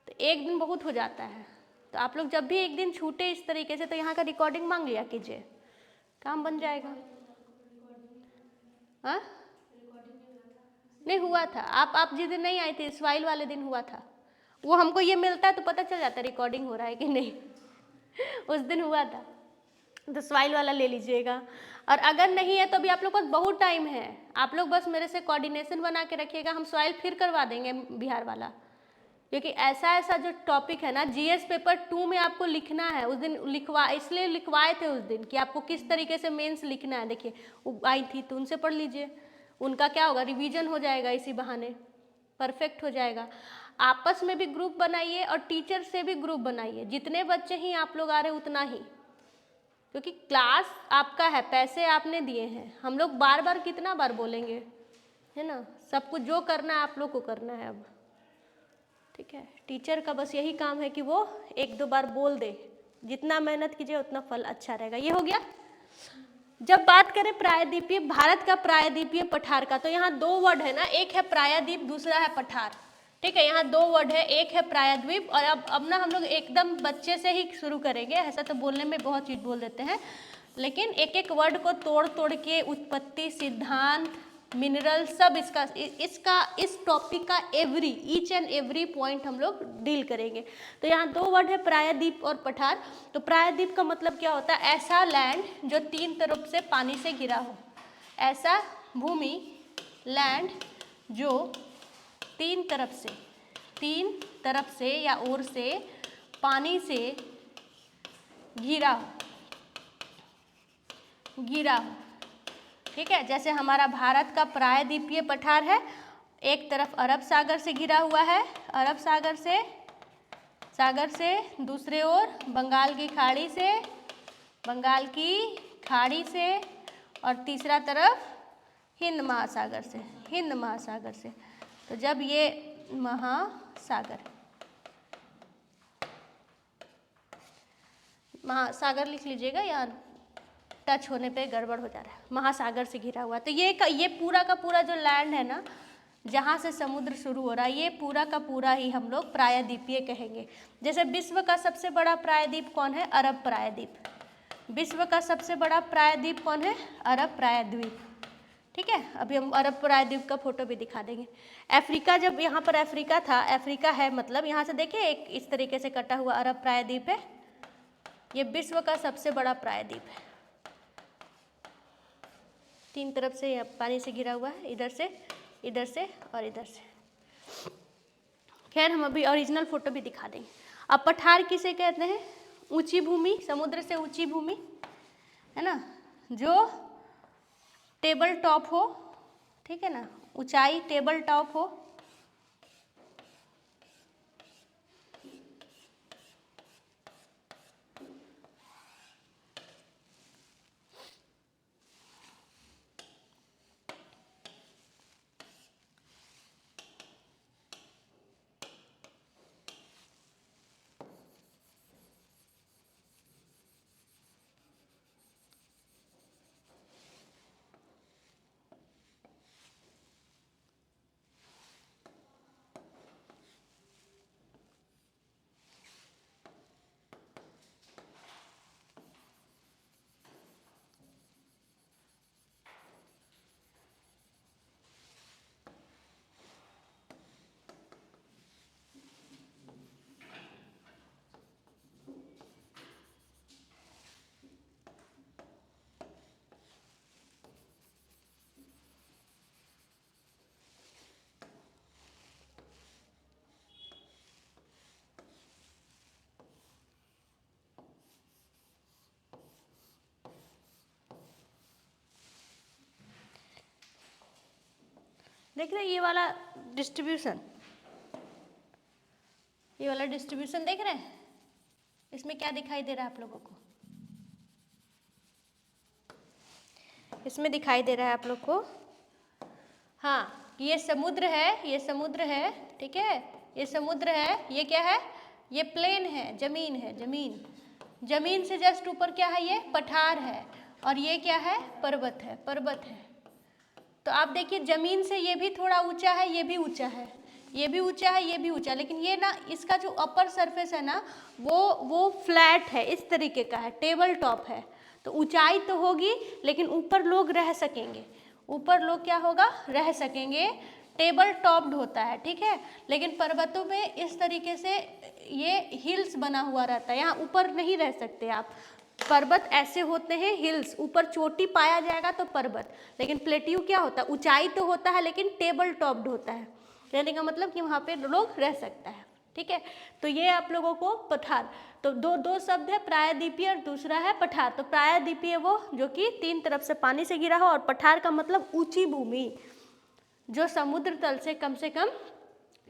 तो एक दिन बहुत हो जाता है। तो आप लोग जब भी एक दिन छूटे इस तरीके से तो यहाँ का रिकॉर्डिंग मांग लिया कीजिए, काम बन जाएगा। हाँ नहीं हुआ था, आप जिस दिन नहीं आए थे स्वाइल वाले दिन हुआ था, वो हमको ये मिलता है तो पता चल जाता है रिकॉर्डिंग हो रहा है कि नहीं उस दिन हुआ था, तो स्वाइल वाला ले लीजिएगा। और अगर नहीं है तो भी आप लोग के पास बहुत टाइम है, आप लोग बस मेरे से कोऑर्डिनेशन बना के रखिएगा, हम स्वाइल फिर करवा देंगे बिहार वाला, क्योंकि ऐसा जो टॉपिक है ना जीएस पेपर 2 में आपको लिखना है। उस दिन इसलिए लिखवाए थे उस दिन कि आपको किस तरीके से मेंस लिखना है। देखिए वो आई थी तो उनसे पढ़ लीजिए, उनका क्या होगा रिवीजन हो जाएगा, इसी बहाने परफेक्ट हो जाएगा। आपस में भी ग्रुप बनाइए और टीचर से भी ग्रुप बनाइए, जितने बच्चे ही आप लोग आ रहे उतना ही, क्योंकि क्लास आपका है, पैसे आपने दिए हैं, हम लोग बार बार कितना बार बोलेंगे, है ना। सब कुछ जो करना है आप लोग को करना है अब, ठीक है। टीचर का बस यही काम है कि वो 1-2 बार बोल दे, जितना मेहनत कीजिए उतना फल अच्छा रहेगा। ये हो गया। जब बात करें प्रायद्वीपीय, भारत का प्रायद्वीपीय पठार का, तो यहाँ 2 वर्ड है ना, एक है प्रायद्वीप, दूसरा है पठार, ठीक है। यहाँ 2 वर्ड है, एक है प्रायद्वीप। और अब ना हम लोग एकदम बच्चे से ही शुरू करेंगे, ऐसा तो बोलने में बहुत चीज बोल देते हैं, लेकिन एक एक वर्ड को तोड़ तोड़ के उत्पत्ति, सिद्धांत, मिनरल, सब इस टॉपिक का ईच एंड एवरी पॉइंट हम लोग डील करेंगे। तो यहाँ 2 वर्ड है प्रायद्वीप और पठार। तो प्रायद्वीप का मतलब क्या होता है, ऐसा लैंड जो 3 तरफ से पानी से घिरा हो, ऐसा भूमि, लैंड जो 3 तरफ से या ओर से पानी से घिरा हो, ठीक है। जैसे हमारा भारत का प्रायद्वीपीय पठार है, एक तरफ अरब सागर से घिरा हुआ है, अरब सागर से दूसरे ओर बंगाल की खाड़ी से और तीसरा तरफ हिंद महासागर से। तो जब ये महासागर लिख लीजिएगा, या टच होने पे गड़बड़ हो जा रहा है, महासागर से घिरा हुआ। तो ये पूरा का पूरा जो लैंड है ना, जहाँ से समुद्र शुरू हो रहा है, ये पूरा का पूरा ही हम लोग प्रायद्वीपीय कहेंगे। जैसे विश्व का सबसे बड़ा प्रायद्वीप कौन है, अरब प्रायद्वीप। विश्व का सबसे बड़ा प्रायद्वीप कौन है, अरब प्रायद्वीप, ठीक है। अभी हम अरब प्रायद्वीप का फोटो भी दिखा देंगे। अफ्रीका, जब यहाँ पर अफ्रीका था, अफ्रीका है मतलब यहाँ से देखिए एक इस तरीके से कटा हुआ अरब प्रायद्वीप है, ये विश्व का सबसे बड़ा प्रायद्वीप है। 3 तरफ से पानी से घिरा हुआ है, इधर से और इधर से। खैर हम अभी ओरिजिनल फोटो भी दिखा देंगे। अब पठार किसे कहते हैं, ऊंची भूमि, समुद्र से ऊंची भूमि, है ना, जो टेबल टॉप हो, ठीक है ना, ऊंचाई टेबल टॉप हो, देख रहे हैं ये वाला डिस्ट्रीब्यूशन, देख रहे हैं, इसमें क्या दिखाई दे रहा है आप लोगों को, इसमें दिखाई दे रहा है आप लोग को, हाँ ये समुद्र है, ठीक है, ये समुद्र है, ये क्या है, ये प्लेन है, जमीन से जस्ट ऊपर क्या है, ये पठार है, और ये क्या है, पर्वत है। तो आप देखिए जमीन से ये भी थोड़ा ऊंचा है, ये भी ऊंचा है, ये भी ऊंचा है, ये भी ऊंचा, लेकिन ये ना इसका जो अपर सरफेस है ना वो फ्लैट है, इस तरीके का है, टेबल टॉप है। तो ऊंचाई तो होगी लेकिन ऊपर लोग रह सकेंगे, ऊपर लोग क्या होगा, रह सकेंगे, टेबल टॉप्ड होता है, ठीक है। लेकिन पर्वतों में इस तरीके से ये हिल्स बना हुआ रहता है, यहाँ ऊपर नहीं रह सकते आप। पर्वत ऐसे होते हैं हिल्स, ऊपर चोटी पाया जाएगा तो पर्वत, लेकिन प्लेट्यू क्या होता है, ऊंचाई तो होता है लेकिन टेबल टॉप्ड होता है, कहने का मतलब कि वहाँ पे लोग रह सकता है, ठीक है। तो ये आप लोगों को पठार, तो दो शब्द है, प्रायद्वीपीय और दूसरा है पठार। तो प्रायद्वीपीय वो जो कि 3 तरफ से पानी से घिरा हो, और पठार का मतलब ऊंची भूमि जो समुद्र तल से कम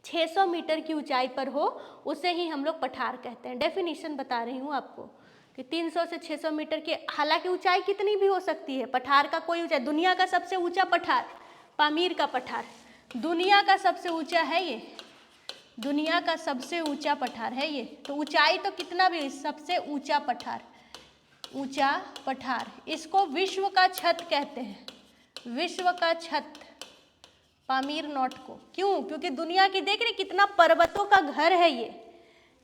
600 मीटर की ऊंचाई पर हो, उसे ही हम लोग पठार कहते हैं। डेफिनेशन बता रही हूँ आपको कि 300 से 600 मीटर की, हालांकि ऊंचाई कितनी भी हो सकती है, पठार का कोई ऊंचाई, दुनिया का सबसे ऊंचा पठार पामीर का पठार, दुनिया का सबसे ऊंचा है ये, दुनिया का सबसे ऊंचा पठार है ये। तो ऊंचाई तो कितना भी, सबसे ऊंचा पठार, ऊंचा पठार, इसको विश्व का छत कहते हैं, विश्व का छत पामीर नॉट को। क्यों? क्योंकि दुनिया की देख रहे कितना पर्वतों का घर है ये,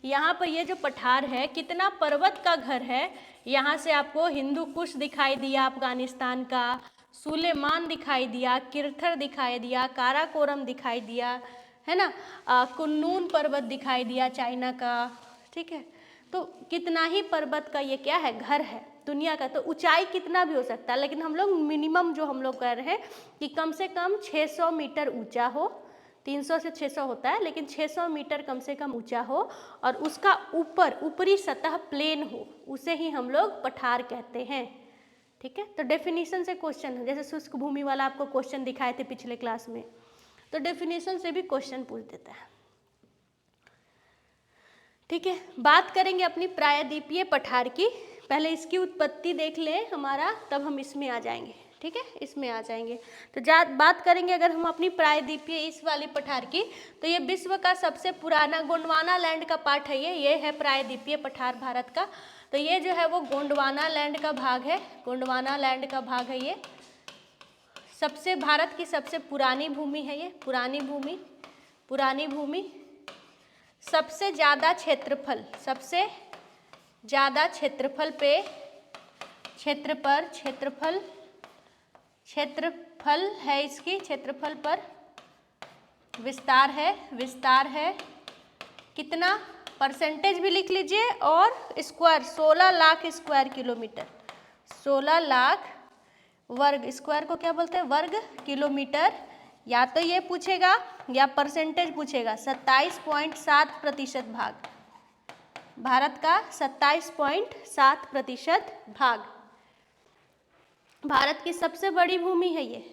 यहाँ पर ये जो पठार है कितना पर्वत का घर है। यहाँ से आपको हिंदू कुश दिखाई दिया अफगानिस्तान का, सुलेमान दिखाई दिया, किरथर दिखाई दिया, काराकोरम दिखाई दिया, है ना, कुन्नून पर्वत दिखाई दिया चाइना का, ठीक है। तो कितना ही पर्वत का ये क्या है, घर है दुनिया का। तो ऊंचाई कितना भी हो सकता है, लेकिन हम लोग मिनिमम जो हम लोग कह रहे हैं कि कम से कम 600 मीटर ऊंचा हो, 300 से 600 होता है, लेकिन 600 मीटर कम से कम ऊंचा हो, और उसका ऊपरी सतह प्लेन हो, उसे ही हम लोग पठार कहते हैं, ठीक है। तो डेफिनेशन से क्वेश्चन है, जैसे शुष्क भूमि वाला आपको क्वेश्चन दिखाए थे पिछले क्लास में, तो डेफिनेशन से भी क्वेश्चन पूछ देता है, ठीक है। बात करेंगे अपनी प्रायद्वीपीय पठार की, पहले इसकी उत्पत्ति देख लें हमारा, तब हम इसमें आ जाएंगे, ठीक है, इसमें आ जाएंगे। तो बात करेंगे अगर हम अपनी प्रायद्वीपीय इस वाली पठार की, तो ये विश्व का सबसे पुराना गोंडवाना लैंड का पार्ट है, ये है प्रायद्वीपीय पठार भारत का। तो ये जो है वो गोंडवाना लैंड का भाग है, गोंडवाना लैंड का भाग है ये, सबसे भारत की सबसे पुरानी भूमि है ये, पुरानी भूमि, पुरानी भूमि, सबसे ज़्यादा क्षेत्रफल, सबसे ज़्यादा क्षेत्रफल पे, क्षेत्रफल है इसकी, क्षेत्रफल पर विस्तार है, विस्तार है कितना, परसेंटेज भी लिख लीजिए, और square 16 lakh square kilometre, 16 lakh वर्ग, स्क्वायर को क्या बोलते हैं, वर्ग किलोमीटर। या तो ये पूछेगा या परसेंटेज पूछेगा, 27.7% भाग, भारत का 27.7% भाग, भारत की सबसे बड़ी भूमि है ये,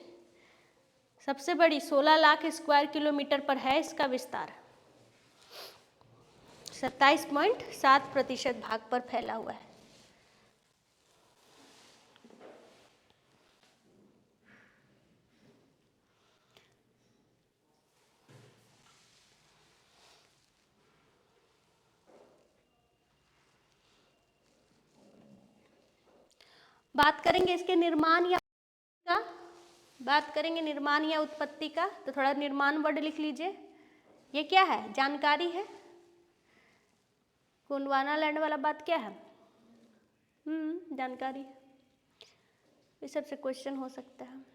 सबसे बड़ी, 16 लाख स्क्वायर किलोमीटर पर है इसका विस्तार, 27.7% भाग पर फैला हुआ है। बात करेंगे इसके निर्माण या का, बात करेंगे निर्माण या उत्पत्ति का, तो थोड़ा निर्माण वर्ड लिख लीजिए। ये क्या है, जानकारी है, गोंडवाना लैंड वाला बात क्या है, जानकारी, इस सबसे क्वेश्चन हो सकता है।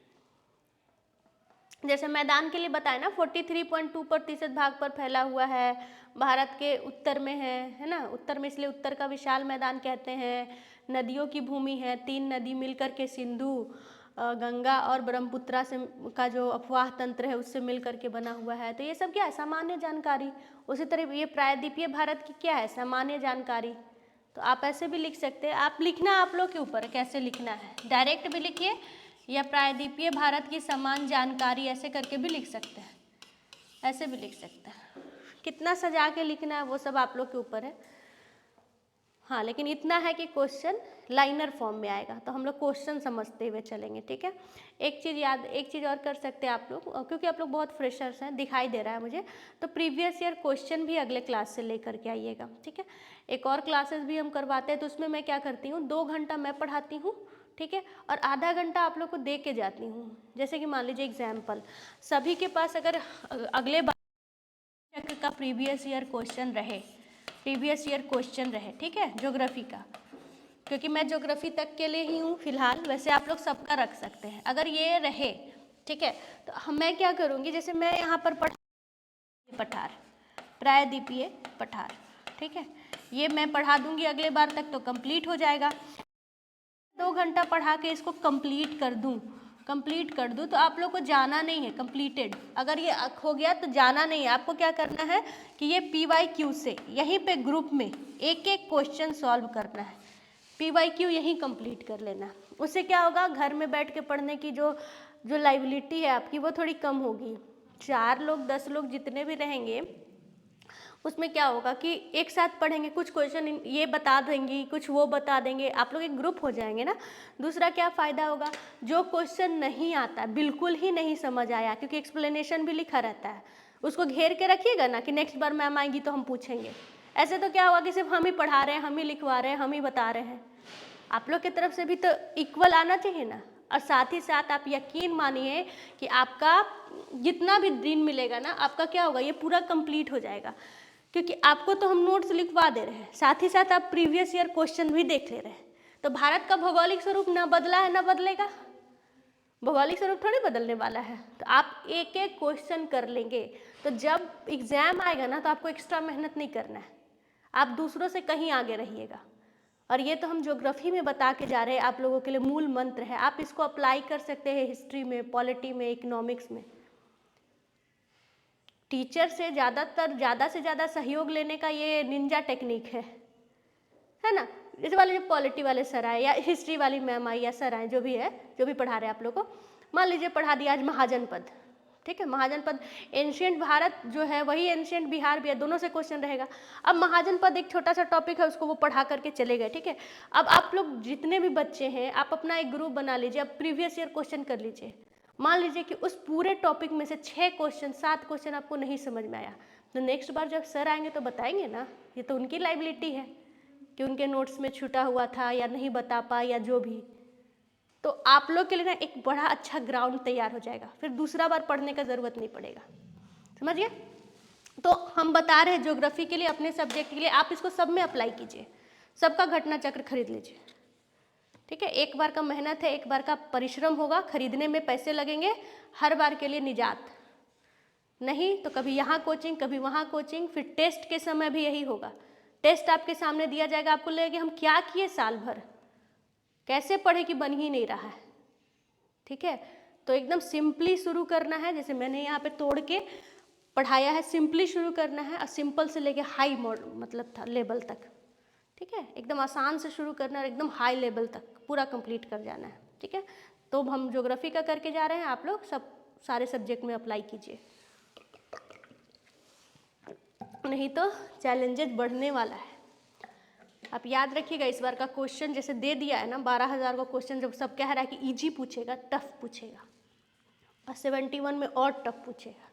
जैसे मैदान के लिए बताया ना, 43.2% भाग पर फैला हुआ है, भारत के उत्तर में है ना, उत्तर में इसलिए उत्तर का विशाल मैदान कहते हैं। नदियों की भूमि है, 3 नदी मिलकर के सिंधु, गंगा और ब्रह्मपुत्रा से का जो अपवाह तंत्र है उससे मिलकर के बना हुआ है। तो ये सब क्या है, सामान्य जानकारी। उसी तरह ये प्रायद्वीपीय भारत की क्या है, सामान्य जानकारी। तो आप ऐसे भी लिख सकते हैं, आप लिखना आप लोग के ऊपर है कैसे लिखना है, डायरेक्ट भी लिखिए या प्रायद्वीपीय भारत की समान जानकारी ऐसे करके भी लिख सकते हैं, ऐसे भी लिख सकते हैं। कितना सजा के लिखना है वो सब आप लोग के ऊपर है। हाँ, लेकिन इतना है कि क्वेश्चन लाइनर फॉर्म में आएगा, तो हम लोग क्वेश्चन समझते हुए चलेंगे, ठीक है। एक चीज़ और कर सकते हैं आप लोग, क्योंकि आप लोग बहुत फ्रेशर्स हैं दिखाई दे रहा है मुझे, तो प्रीवियस ईयर क्वेश्चन भी अगले क्लास से लेकर के आइएगा, ठीक है। एक और क्लासेस भी हम करवाते हैं, तो उसमें मैं क्या करती हूँ, 2 घंटा मैं पढ़ाती हूँ, ठीक है, और आधा घंटा आप लोग को दे के जाती हूँ। जैसे कि मान लीजिए एग्जाम्पल, सभी के पास अगर अगले प्रीवियस ईयर क्वेश्चन रहे, ठीक है, ज्योग्राफी का, क्योंकि मैं ज्योग्राफी तक के लिए ही हूँ फिलहाल, वैसे आप लोग सबका रख सकते हैं। अगर ये रहे, ठीक है, तो मैं क्या करूँगी, जैसे मैं यहाँ पर पठार, प्रायद्वीपीय पठार, ठीक है, ये मैं पढ़ा दूंगी अगले बार तक तो कंप्लीट हो जाएगा। 2 घंटा पढ़ा के इसको कंप्लीट कर दूं तो आप लोग को जाना नहीं है, कंप्लीटेड। अगर ये हो गया तो जाना नहीं है, आपको क्या करना है कि ये PYQ से यहीं पे ग्रुप में एक एक क्वेश्चन सॉल्व करना है, PYQ यहीं कंप्लीट कर लेना। उससे क्या होगा, घर में बैठ के पढ़ने की जो लाइबिलिटी है आपकी वो थोड़ी कम होगी। 4 लोग 10 लोग जितने भी रहेंगे उसमें क्या होगा कि एक साथ पढ़ेंगे, कुछ क्वेश्चन ये बता देंगी, कुछ वो बता देंगे, आप लोग एक ग्रुप हो जाएंगे ना। दूसरा क्या फ़ायदा होगा, जो क्वेश्चन नहीं आता, बिल्कुल ही नहीं समझ आया, क्योंकि एक्सप्लेनेशन भी लिखा रहता है, उसको घेर के रखिएगा ना कि नेक्स्ट बार मैम आएंगी तो हम पूछेंगे। ऐसे तो क्या होगा कि सिर्फ हम ही पढ़ा रहे हैं, हम ही लिखवा रहे हैं, हम ही बता रहे हैं। आप लोग की तरफ से भी तो इक्वल आना चाहिए ना। और साथ ही साथ आप यकीन मानिए कि आपका जितना भी दिन मिलेगा ना, आपका क्या होगा, ये पूरा कंप्लीट हो जाएगा, क्योंकि आपको तो हम नोट्स लिखवा दे रहे हैं, साथ ही साथ आप प्रीवियस ईयर क्वेश्चन भी देख ले रहे हैं। तो भारत का भौगोलिक स्वरूप ना बदला है ना बदलेगा, भौगोलिक स्वरूप थोड़ी बदलने वाला है। तो आप एक एक क्वेश्चन कर लेंगे, तो जब एग्जाम आएगा ना तो आपको एक्स्ट्रा मेहनत नहीं करना है, आप दूसरों से कहीं आगे रहिएगा। और ये तो हम ज्योग्राफी में बता के जा रहे हैं, आप लोगों के लिए मूल मंत्र है, आप इसको अप्लाई कर सकते हैं हिस्ट्री में, पॉलिटी में, इकोनॉमिक्स में। टीचर से ज़्यादा से ज़्यादा सहयोग लेने का ये निंजा टेक्निक है ना। इस वाले जो पॉलिटी वाले सर आए या हिस्ट्री वाली मैम आई या सर आए, जो भी है, जो भी पढ़ा रहे हैं आप लोग को, मान लीजिए पढ़ा दिया आज महाजनपद, ठीक है, महाजनपद एंशिएंट भारत जो है वही एंशिएंट बिहार भी है, दोनों से क्वेश्चन रहेगा। अब महाजनपद एक छोटा सा टॉपिक है, उसको वो पढ़ा करके चले गए, ठीक है। अब आप लोग जितने भी बच्चे हैं, आप अपना एक ग्रुप बना लीजिए, अब प्रीवियस ईयर क्वेश्चन कर लीजिए। मान लीजिए कि उस पूरे टॉपिक में से 6 क्वेश्चन 7 क्वेश्चन आपको नहीं समझ में आया, तो नेक्स्ट बार जब सर आएंगे तो बताएंगे ना, ये तो उनकी लाइबिलिटी है कि उनके नोट्स में छूटा हुआ था या नहीं बता पाए या जो भी। तो आप लोग के लिए ना एक बड़ा अच्छा ग्राउंड तैयार हो जाएगा, फिर दूसरा बार पढ़ने का ज़रूरत नहीं पड़ेगा, समझ गए। तो हम बता रहे हैं ज्योग्राफी के लिए, अपने सब्जेक्ट के लिए, आप इसको सब में अप्लाई कीजिए, सबका घटना चक्र खरीद लीजिए, ठीक है। एक बार का मेहनत है, एक बार का परिश्रम होगा, खरीदने में पैसे लगेंगे, हर बार के लिए निजात नहीं तो कभी यहाँ कोचिंग कभी वहाँ कोचिंग, फिर टेस्ट के समय भी यही होगा। टेस्ट आपके सामने दिया जाएगा, आपको लगेगा हम क्या किए साल भर, कैसे पढ़े कि बन ही नहीं रहा है, ठीक है। तो एकदम सिंपली शुरू करना है, जैसे मैंने यहाँ पे तोड़ के पढ़ाया है, सिंपली शुरू करना है और सिंपल से लेके हाई मतलब था लेवल तक, ठीक है। एकदम आसान से शुरू करना है, एकदम हाई लेवल तक पूरा कंप्लीट कर जाना है, ठीक है। तो हम ज्योग्राफी का करके जा रहे हैं, आप लोग सब सारे सब्जेक्ट में अप्लाई कीजिए, नहीं तो चैलेंजेस बढ़ने वाला है। आप याद रखिएगा, इस बार का क्वेश्चन जैसे दे दिया है ना 12,000 का क्वेश्चन, जब सब कह रहा है कि इजी पूछेगा, टफ पूछेगा, और 71 में और टफ पूछेगा,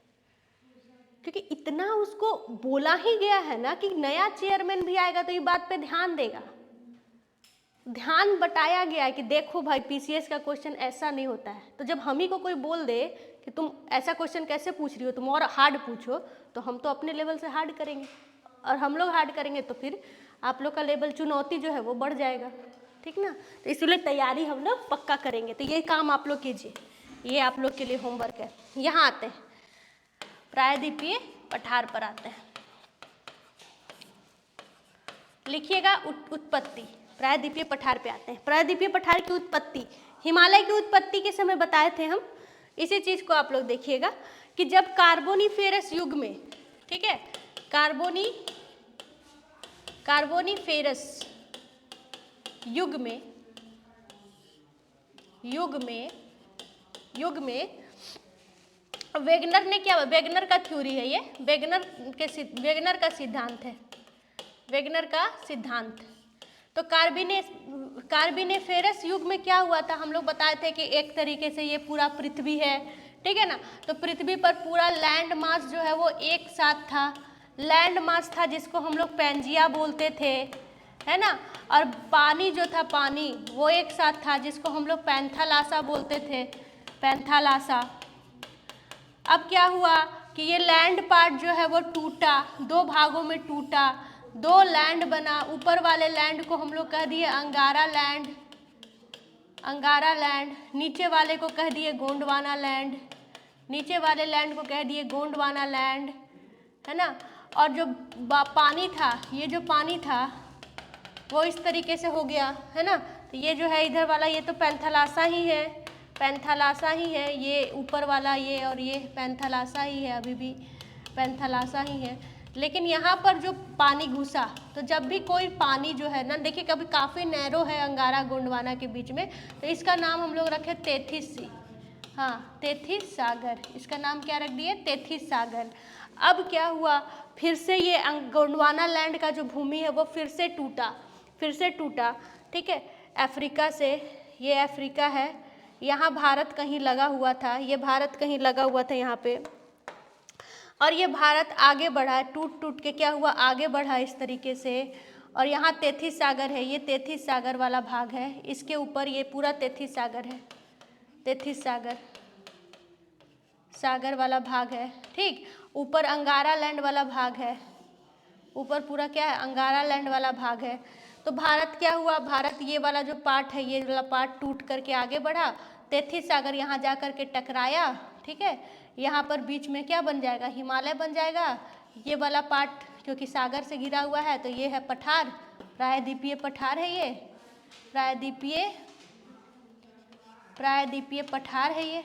क्योंकि इतना उसको बोला ही गया है ना कि नया चेयरमैन भी आएगा तो ये बात पे ध्यान देगा, ध्यान बटाया गया है कि देखो भाई PCS का क्वेश्चन ऐसा नहीं होता है। तो जब हम ही को कोई बोल दे कि तुम ऐसा क्वेश्चन कैसे पूछ रही हो, तुम और हार्ड पूछो, तो हम तो अपने लेवल से हार्ड करेंगे, और हम लोग हार्ड करेंगे तो फिर आप लोग का लेवल चुनौती जो है वो बढ़ जाएगा, ठीक ना। तो इसलिए तैयारी हम लोग पक्का करेंगे, तो ये काम आप लोग कीजिए, ये आप लोग के लिए होमवर्क है। यहाँ आते हैं प्रायद्वीपीय पठार पर आते हैं, लिखिएगा उत्पत्ति, प्रायद्वीपीय पठार पे आते हैं। प्रायद्वीपीय पठार की उत्पत्ति, हिमालय की उत्पत्ति के समय बताए थे हम, इसी चीज़ को आप लोग देखिएगा कि जब कार्बोनिफेरस युग में, ठीक है, कार्बोनिफेरस युग में वेगनर ने क्या, वेगनर का थ्योरी है ये, वेगनर का सिद्धांत है, वेगनर का सिद्धांत। तो कार्बोनिफेरस युग में क्या हुआ था, हम लोग बताए थे कि एक तरीके से ये पूरा पृथ्वी है, ठीक है ना। तो पृथ्वी पर पूरा लैंड मास जो है वो एक साथ था, लैंड मास था जिसको हम लोग पैंजिया बोलते थे, है ना। और पानी जो था, पानी वो एक साथ था जिसको हम लोग पैंथालासा बोलते थे, पैंथालासा। अब क्या हुआ कि ये लैंड पार्ट जो है वो टूटा, दो भागों में टूटा, दो लैंड बना। ऊपर वाले लैंड को हम लोग कह दिए अंगारा लैंड, अंगारा लैंड। नीचे वाले को कह दिए गोंडवाना लैंड, नीचे वाले लैंड को कह दिए गोंडवाना लैंड, है ना। और जो पानी था, ये जो पानी था वो इस तरीके से हो गया, है ना। तो ये जो है इधर वाला, ये तो पैंथालासा ही है, पैंथालासा ही है। ये ऊपर वाला ये और ये पैंथालासा ही है, अभी भी पैंथालासा ही है। लेकिन यहाँ पर जो पानी घुसा, तो जब भी कोई पानी जो है ना, देखिए कभी काफ़ी नैरो है अंगारा गोंडवाना के बीच में, तो इसका नाम हम लोग रखे तेथिस सी। हाँ, तेथिस सागर, इसका नाम क्या रख दिए, तेथिस सागर। अब क्या हुआ, फिर से ये गोंडवाना लैंड का जो भूमि है वो फिर से टूटा, फिर से टूटा, ठीक है। अफ्रीका से, ये अफ्रीका है, यहाँ भारत कहीं लगा हुआ था, ये भारत कहीं लगा हुआ था यहाँ पे, और ये भारत आगे बढ़ा है, टूट टूट के क्या हुआ, आगे बढ़ा इस तरीके से। और यहाँ तेथिस सागर है, ये तेथिस सागर वाला भाग है, इसके ऊपर ये पूरा तेथिस सागर है, तेथिस सागर, सागर वाला भाग है, ठीक। ऊपर अंगारा लैंड वाला भाग है, ऊपर पूरा क्या है, अंगारा लैंड वाला भाग है। तो भारत क्या हुआ, भारत ये वाला जो पार्ट है, ये वाला पार्ट टूट करके आगे बढ़ा, तेथिस सागर यहाँ जा कर के टकराया, ठीक है। यहाँ पर बीच में क्या बन जाएगा, हिमालय बन जाएगा। ये वाला पार्ट क्योंकि सागर से घिरा हुआ है, तो ये है पठार, प्रायद्वीपीय पठार है ये, प्रायद्वीपीय, प्रायद्वीपीय पठार है ये,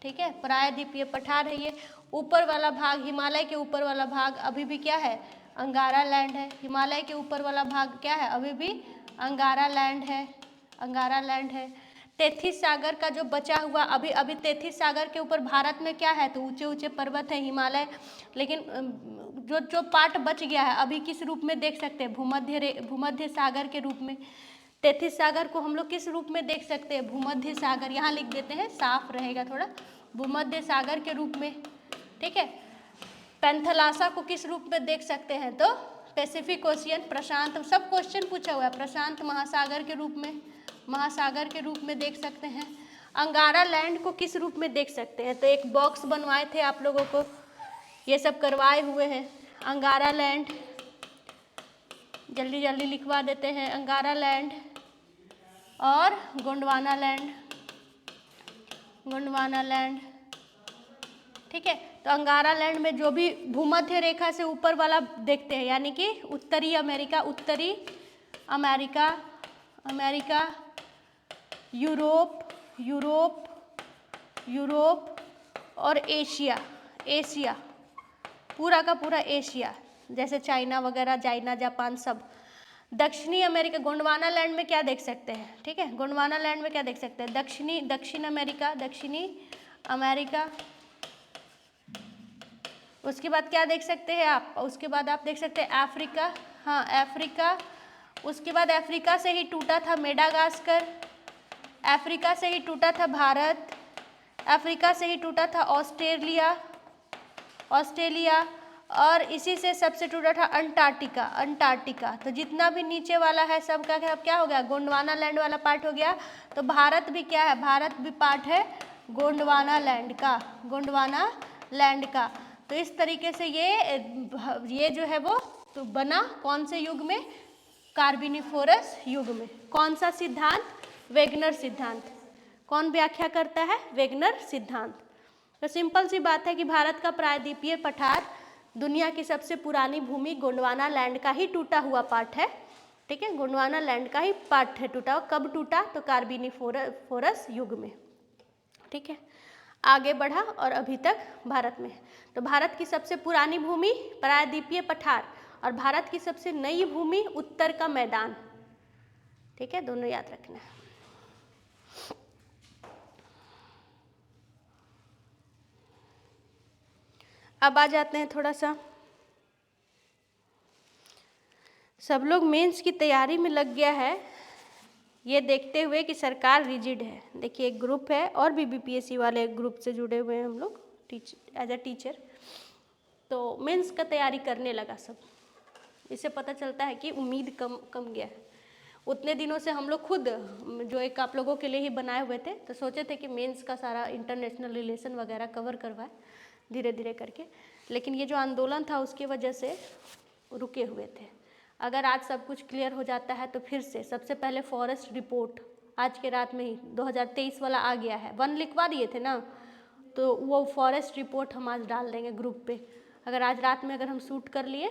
ठीक है, प्रायद्वीपीय पठार है ये। ऊपर वाला भाग, हिमालय के ऊपर वाला भाग अभी भी क्या है, अंगारा लैंड है। हिमालय के ऊपर वाला भाग क्या है, अभी भी अंगारा लैंड है, अंगारा लैंड है। तेथिस सागर का जो बचा हुआ, अभी तेथिस सागर के ऊपर भारत में क्या है, तो ऊंचे ऊंचे पर्वत है, हिमालय। लेकिन जो जो पार्ट बच गया है अभी किस रूप में देख सकते हैं, भूमध्य सागर के रूप में। तेथिस सागर को हम लोग किस रूप में देख सकते हैं, भूमध्य सागर, यहाँ लिख देते हैं, साफ रहेगा थोड़ा, भूमध्य सागर के रूप में, ठीक है। पैंथालासा को किस रूप में देख सकते हैं, तो पैसिफिक ओशियन, प्रशांत, सब क्वेश्चन पूछा हुआ है, प्रशांत महासागर के रूप में, महासागर के रूप में देख सकते हैं। अंगारा लैंड को किस रूप में देख सकते हैं, तो एक बॉक्स बनवाए थे आप लोगों को, ये सब करवाए हुए हैं। अंगारा लैंड, जल्दी जल्दी लिखवा देते हैं, अंगारा लैंड और गोंडवाना लैंड, गोंडवाना लैंड, ठीक है। तो अंगारा लैंड में जो भी भूमध्य रेखा से ऊपर वाला देखते हैं, यानी कि उत्तरी अमेरिका, उत्तरी America, America, Europe, Europe, Europe और एशिया, एशिया, पूरा का पूरा एशिया, जैसे चाइना वगैरह, चाइना, जापान, सब। दक्षिणी अमेरिका, गोंडवाना लैंड में क्या देख सकते हैं, ठीक है, गोंडवाना लैंड में क्या देख सकते हैं, दक्षिण अमेरिका, दक्षिणी अमेरिका। उसके बाद क्या देख सकते हैं आप, उसके बाद आप देख सकते हैं अफ्रीका, हाँ अफ्रीका। उसके बाद अफ्रीका से ही टूटा था मेडागास्कर, अफ्रीका से ही टूटा था भारत, अफ्रीका से ही टूटा था ऑस्ट्रेलिया, ऑस्ट्रेलिया, और इसी से सबसे टूटा था अंटार्कटिका, अंटार्कटिका। तो जितना भी नीचे वाला है सबका क्या हो गया, गोंडवाना लैंड वाला पार्ट हो गया। तो भारत भी क्या है, भारत भी पार्ट है गोंडवाना लैंड का, गोंडवाना लैंड का। तो इस तरीके से ये जो है वो तो बना कौन से युग में, कार्बोनिफोरस युग में। कौन सा सिद्धांत, वेगनर सिद्धांत। कौन व्याख्या करता है, वेगनर सिद्धांत। तो सिंपल सी बात है कि भारत का प्रायद्वीपीय पठार दुनिया की सबसे पुरानी भूमि गोंडवाना लैंड का ही टूटा हुआ पार्ट है, ठीक है, गोंडवाना लैंड का ही पार्ट है टूटा हुआ। कब टूटा, तो कार्बोनिफोरस युग में, ठीक है। आगे बढ़ा और अभी तक भारत में। तो भारत की सबसे पुरानी भूमि प्रायद्वीपीय पठार और भारत की सबसे नई भूमि उत्तर का मैदान, ठीक है, दोनों याद रखना है। अब आ जाते हैं थोड़ा सा, सब लोग मेंस की तैयारी में लग गया है ये देखते हुए कि सरकार रिजिड है। देखिए एक ग्रुप है और भी बीपीएससी वाले ग्रुप से जुड़े हुए हैं हम लोग एज अ टीचर, तो मेंस का तैयारी करने लगा सब। इससे पता चलता है कि उम्मीद कम गया है। उतने दिनों से हम लोग खुद जो एक आप लोगों के लिए ही बनाए हुए थे, तो सोचे थे कि मेंस का सारा इंटरनेशनल रिलेशन वगैरह कवर करवाए, धीरे धीरे करके, लेकिन ये जो आंदोलन था उसकी वजह से रुके हुए थे। अगर आज सब कुछ क्लियर हो जाता है तो फिर से सबसे पहले फॉरेस्ट रिपोर्ट आज के रात में ही 2023 वाला आ गया है, वन लिखवा दिए थे ना, तो वो फॉरेस्ट रिपोर्ट हम आज डाल देंगे ग्रुप पे। अगर आज रात में अगर हम शूट कर लिए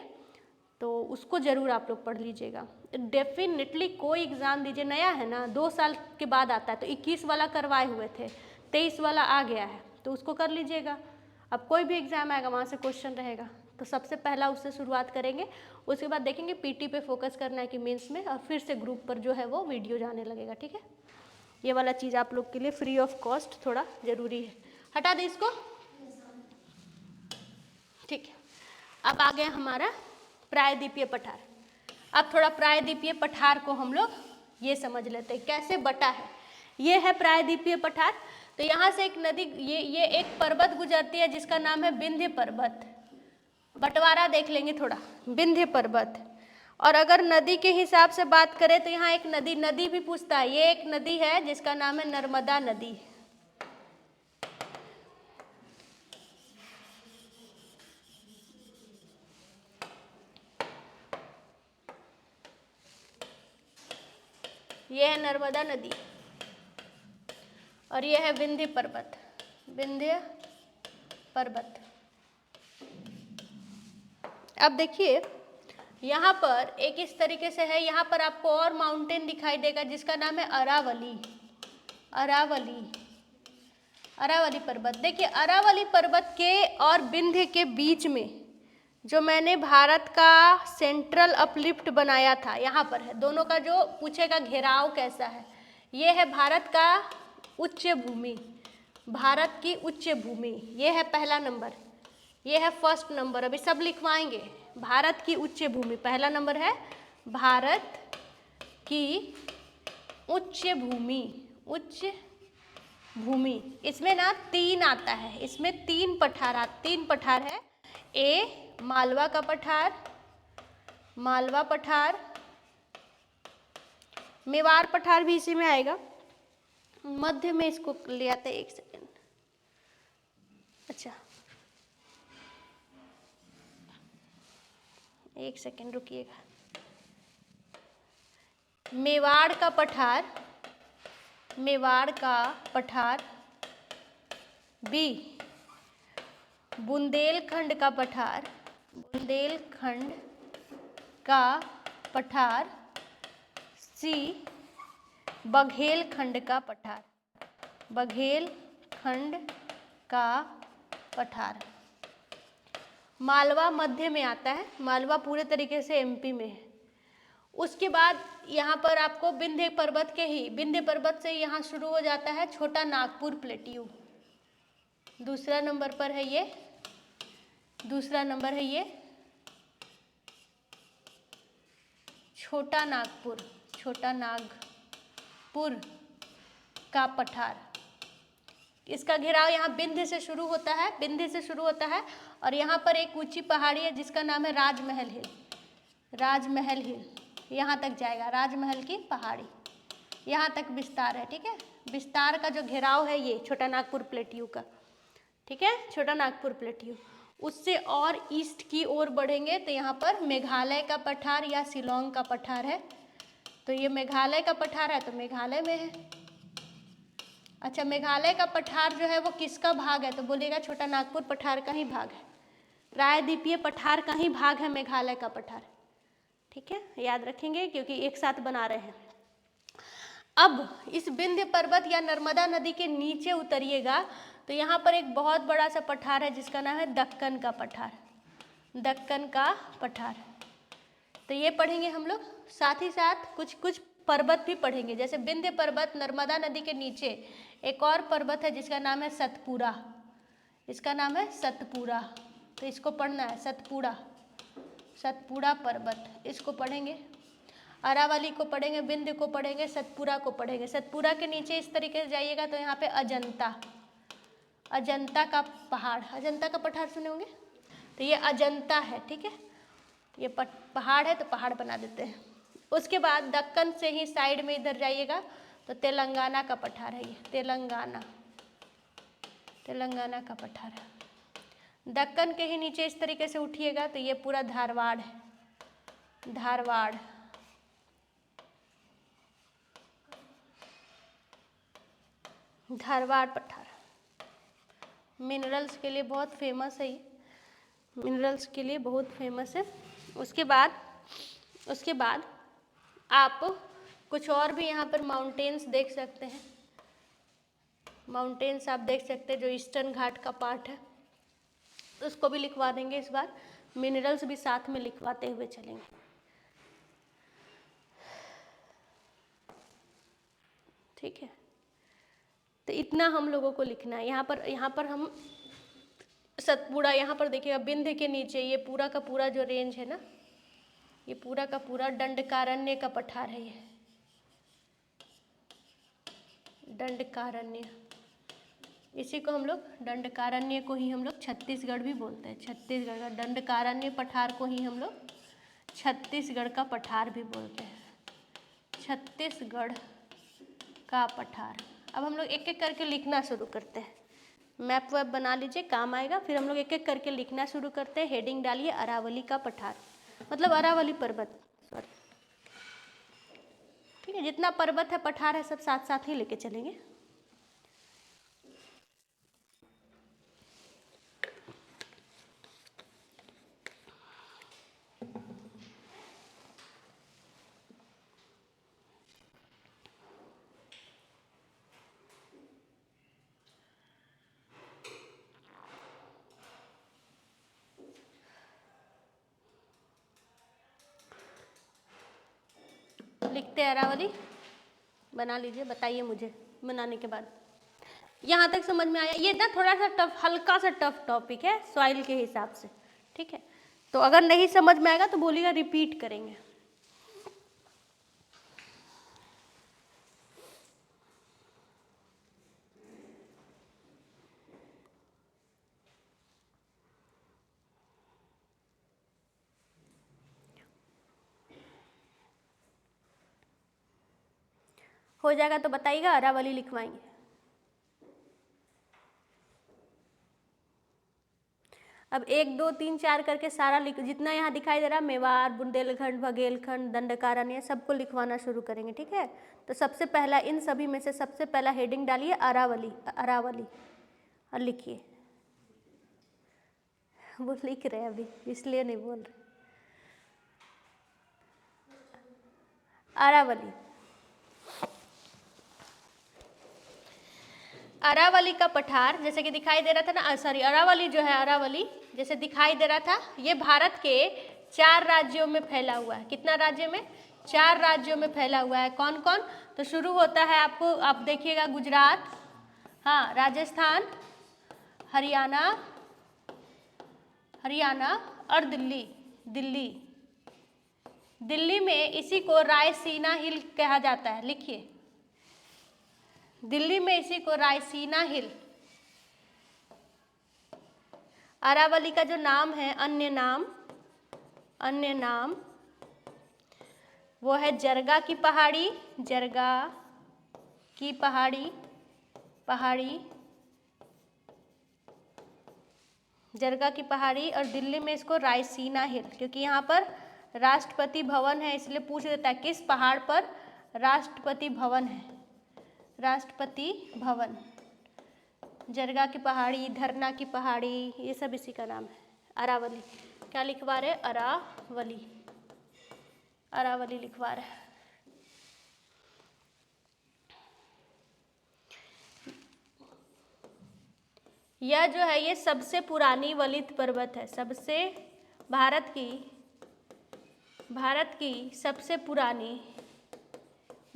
तो उसको ज़रूर आप लोग पढ़ लीजिएगा। डेफिनेटली कोई एग्ज़ाम दीजिए, नया है ना, 2 साल के बाद आता है, तो 21 वाला करवाए हुए थे, 23 वाला आ गया है, तो उसको कर लीजिएगा। अब कोई भी एग्ज़ाम आएगा वहाँ से क्वेश्चन रहेगा, तो सबसे पहला उससे शुरुआत करेंगे, उसके बाद देखेंगे पीटी पे फोकस करना है कि मेंस में, और फिर से ग्रुप पर जो है वो वीडियो जाने लगेगा। ठीक है, ये वाला चीज़ आप लोग के लिए फ्री ऑफ कॉस्ट थोड़ा ज़रूरी है। हटा दे इसको। ठीक है, अब आ गया हमारा प्रायद्वीपीय पठार। अब थोड़ा प्रायद्वीपीय पठार को हम लोग ये समझ लेते हैं कैसे बटा है। ये है प्रायद्वीपीय पठार। तो यहाँ से एक नदी, ये एक पर्वत गुजरती है जिसका नाम है विंध्य पर्वत। बंटवारा देख लेंगे थोड़ा, विंध्य पर्वत। और अगर नदी के हिसाब से बात करें तो यहाँ एक नदी भी पूछता है। ये एक नदी है जिसका नाम है नर्मदा नदी। ये है नर्मदा नदी और ये है विंध्य पर्वत, विंध्य पर्वत। अब देखिए यहाँ पर एक इस तरीके से है, यहाँ पर आपको और माउंटेन दिखाई देगा जिसका नाम है अरावली, अरावली, अरावली पर्वत। देखिए अरावली पर्वत के और विंध्य के बीच में जो मैंने भारत का सेंट्रल अपलिफ्ट बनाया था, यहाँ पर है। दोनों का जो पूछेगा घेराव कैसा है, ये है भारत का उच्च भूमि, भारत की उच्च भूमि, ये है पहला नंबर, ये है फर्स्ट नंबर। अभी सब लिखवाएंगे। भारत की उच्च भूमि पहला नंबर है, भारत की उच्च भूमि, उच्च भूमि। इसमें ना 3 आता है, इसमें 3 पठार है। ए मालवा का पठार, मालवा पठार, मेवाड़ पठार भी इसी में आएगा। मध्य में इसको ले आते, एक सेकेंड। अच्छा एक सेकेंड रुकिएगा। मेवाड़ का पठार, मेवाड़ का पठार। बी बुंदेलखंड का पठार, बुंदेलखंड का पठार। सी बघेलखंड का पठार, बघेलखंड का पठार। मालवा मध्य में आता है, मालवा पूरे तरीके से एमपी में है। उसके बाद यहाँ पर आपको विंध्य पर्वत के ही, विंध्य पर्वत से यहाँ शुरू हो जाता है छोटा नागपुर प्लेट्यू। दूसरा नंबर पर है ये, दूसरा नंबर है ये छोटा नागपुर, छोटा नागपुर का पठार। इसका घेराव यहाँ विंध्य से शुरू होता है, विंध्य से शुरू होता है, और यहाँ पर एक ऊंची पहाड़ी है जिसका नाम है राजमहल हिल, राजमहल हिल, यहाँ तक जाएगा। राजमहल की पहाड़ी यहाँ तक विस्तार है। ठीक है, विस्तार का जो घेराव है ये छोटा नागपुर प्लेट्यू का। ठीक है, छोटा नागपुर प्लेट्यू। उससे और ईस्ट की ओर बढ़ेंगे तो यहाँ पर मेघालय का पठार या शिलोंग का पठार है। तो ये मेघालय का पठार है तो मेघालय में है। अच्छा, मेघालय का पठार जो है वो किसका भाग है, तो बोलिएगा छोटा नागपुर पठार का ही भाग है, प्रायद्वीपीय पठार का ही भाग है मेघालय का पठार। ठीक है, याद रखेंगे क्योंकि एक साथ बना रहे हैं। अब इस विंध्य पर्वत या नर्मदा नदी के नीचे उतरिएगा तो यहाँ पर एक बहुत बड़ा सा पठार है जिसका नाम है दक्कन का पठार, दक्कन का पठार। तो ये पढ़ेंगे हम लोग, साथ ही साथ कुछ कुछ पर्वत भी पढ़ेंगे। जैसे विंध्य पर्वत नर्मदा नदी के नीचे एक और पर्वत है जिसका नाम है सतपुड़ा, इसका नाम है सतपुड़ा। तो इसको पढ़ना है, सतपुड़ा, सतपुड़ा पर्वत, इसको पढ़ेंगे। अरावली को पढ़ेंगे, विंध्य को पढ़ेंगे, सतपुड़ा को पढ़ेंगे। सतपुड़ा के नीचे इस तरीके से जाइएगा तो यहाँ पे अजंता, अजंता का पहाड़, अजंता का पठार सुने होंगे, तो ये अजंता है। ठीक है, ये पहाड़ है तो पहाड़ बना देते हैं। उसके बाद दक्कन से ही साइड में इधर जाइएगा तो तेलंगाना का पठार है, ये तेलंगाना, तेलंगाना का पठार है। दक्कन के ही नीचे इस तरीके से उठिएगा तो ये पूरा धारवाड़ है, धारवाड़। धारवाड़ पठार मिनरल्स के लिए बहुत फेमस है, ये मिनरल्स के लिए बहुत फेमस है। उसके बाद आप कुछ और भी यहाँ पर माउंटेन्स देख सकते हैं। माउंटेन्स आप देख सकते हैं जो ईस्टर्न घाट का पार्ट है, उसको भी लिखवा देंगे इस बार। मिनरल्स भी साथ में लिखवाते हुए चलेंगे। ठीक है, तो इतना हम लोगों को लिखना है। यहाँ पर हम सतपुड़ा, यहाँ पर देखिएगा विंध्य के नीचे ये पूरा का पूरा जो रेंज है ना, ये पूरा का पूरा दंडकारण्य का पठार है। ये दंडकारण्य, इसी को हम लोग दंडकारण्य को ही हम लोग छत्तीसगढ़ भी बोलते हैं। छत्तीसगढ़ का दंडकारण्य पठार को ही हम लोग छत्तीसगढ़ का पठार भी बोलते हैं। छत्तीसगढ़ का पठार। अब हम लोग एक एक करके लिखना शुरू करते हैं। मैप वैप बना लीजिए, काम आएगा। फिर हम लोग एक एक करके लिखना शुरू करते हैं। हेडिंग डालिए अरावली का पठार, मतलब अरावली पर्वत, सॉरी। ठीक है, जितना पर्वत है पठार है सब साथ साथ ही लेके चलेंगे। लिखते हैं अरावली, बना लीजिए, बताइए मुझे बनाने के बाद। यहाँ तक समझ में आया? ये ना थोड़ा सा टफ, हल्का सा टफ टॉपिक है सॉइल के हिसाब से। ठीक है, तो अगर नहीं समझ में आएगा तो बोलिएगा, रिपीट करेंगे। हो जाएगा तो बताइएगा, अरावली लिखवाएंगे। अब 1 2 3 4 करके सारा लिख, जितना यहाँ दिखाई दे रहा है, मेवाड़, बुंदेलखंड, बघेलखंड, दंडकारण्य, सबको लिखवाना शुरू करेंगे। ठीक है, तो सबसे पहला, इन सभी में से सबसे पहला हेडिंग डालिए अरावली। अरावली और लिखिए। वो लिख रहे हैं अभी, इसलिए नहीं बोल रहे। अरावली, अरावली का पठार जैसे कि दिखाई दे रहा था ना, सॉरी, अरावली जो है, अरावली जैसे दिखाई दे रहा था, ये भारत के 4 राज्यों में फैला हुआ है। कितना राज्य में? 4 राज्यों में फैला हुआ है। कौन कौन? तो शुरू होता है, आपको आप देखिएगा, गुजरात, हाँ, राजस्थान, हरियाणा, हरियाणा और दिल्ली। दिल्ली, दिल्ली में इसी को रायसीना हिल कहा जाता है। लिखिए, दिल्ली में इसी को रायसीना हिल। अरावली का जो नाम है, अन्य नाम, अन्य नाम, वो है जरगा की पहाड़ी, जरगा की पहाड़ी, पहाड़ी, जरगा की पहाड़ी। और दिल्ली में इसको रायसीना हिल, क्योंकि यहाँ पर राष्ट्रपति भवन है, इसलिए पूछ देता है किस पहाड़ पर राष्ट्रपति भवन है। राष्ट्रपति भवन, जरगा की पहाड़ी, धरना की पहाड़ी, ये सब इसी का नाम है। अरावली, क्या लिखवा रहे? अरावली, अरावली लिखवा रहे। यह जो है, ये सबसे पुरानी वलित पर्वत है। सबसे, भारत की सबसे पुरानी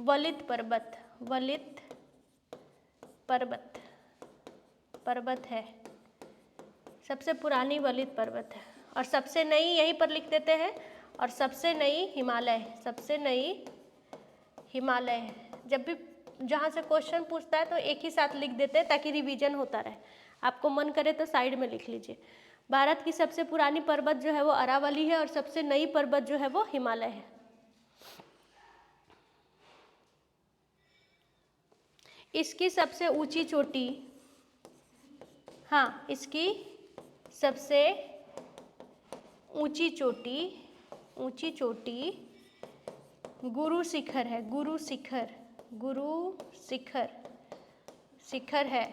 वलित पर्वत, वलित पर्वत, पर्वत है, सबसे पुरानी वलित पर्वत है। और सबसे नई, यहीं पर लिख देते हैं, और सबसे नई हिमालय, सबसे नई हिमालय है। जब भी जहाँ से क्वेश्चन पूछता है तो एक ही साथ लिख देते हैं ताकि रिवीजन होता रहे। आपको मन करे तो साइड में लिख लीजिए। भारत की सबसे पुरानी पर्वत जो है वो अरावली है, और सबसे नई पर्वत जो है वो हिमालय है। इसकी सबसे ऊंची चोटी, हाँ, इसकी सबसे ऊंची चोटी गुरु शिखर है। गुरु शिखर है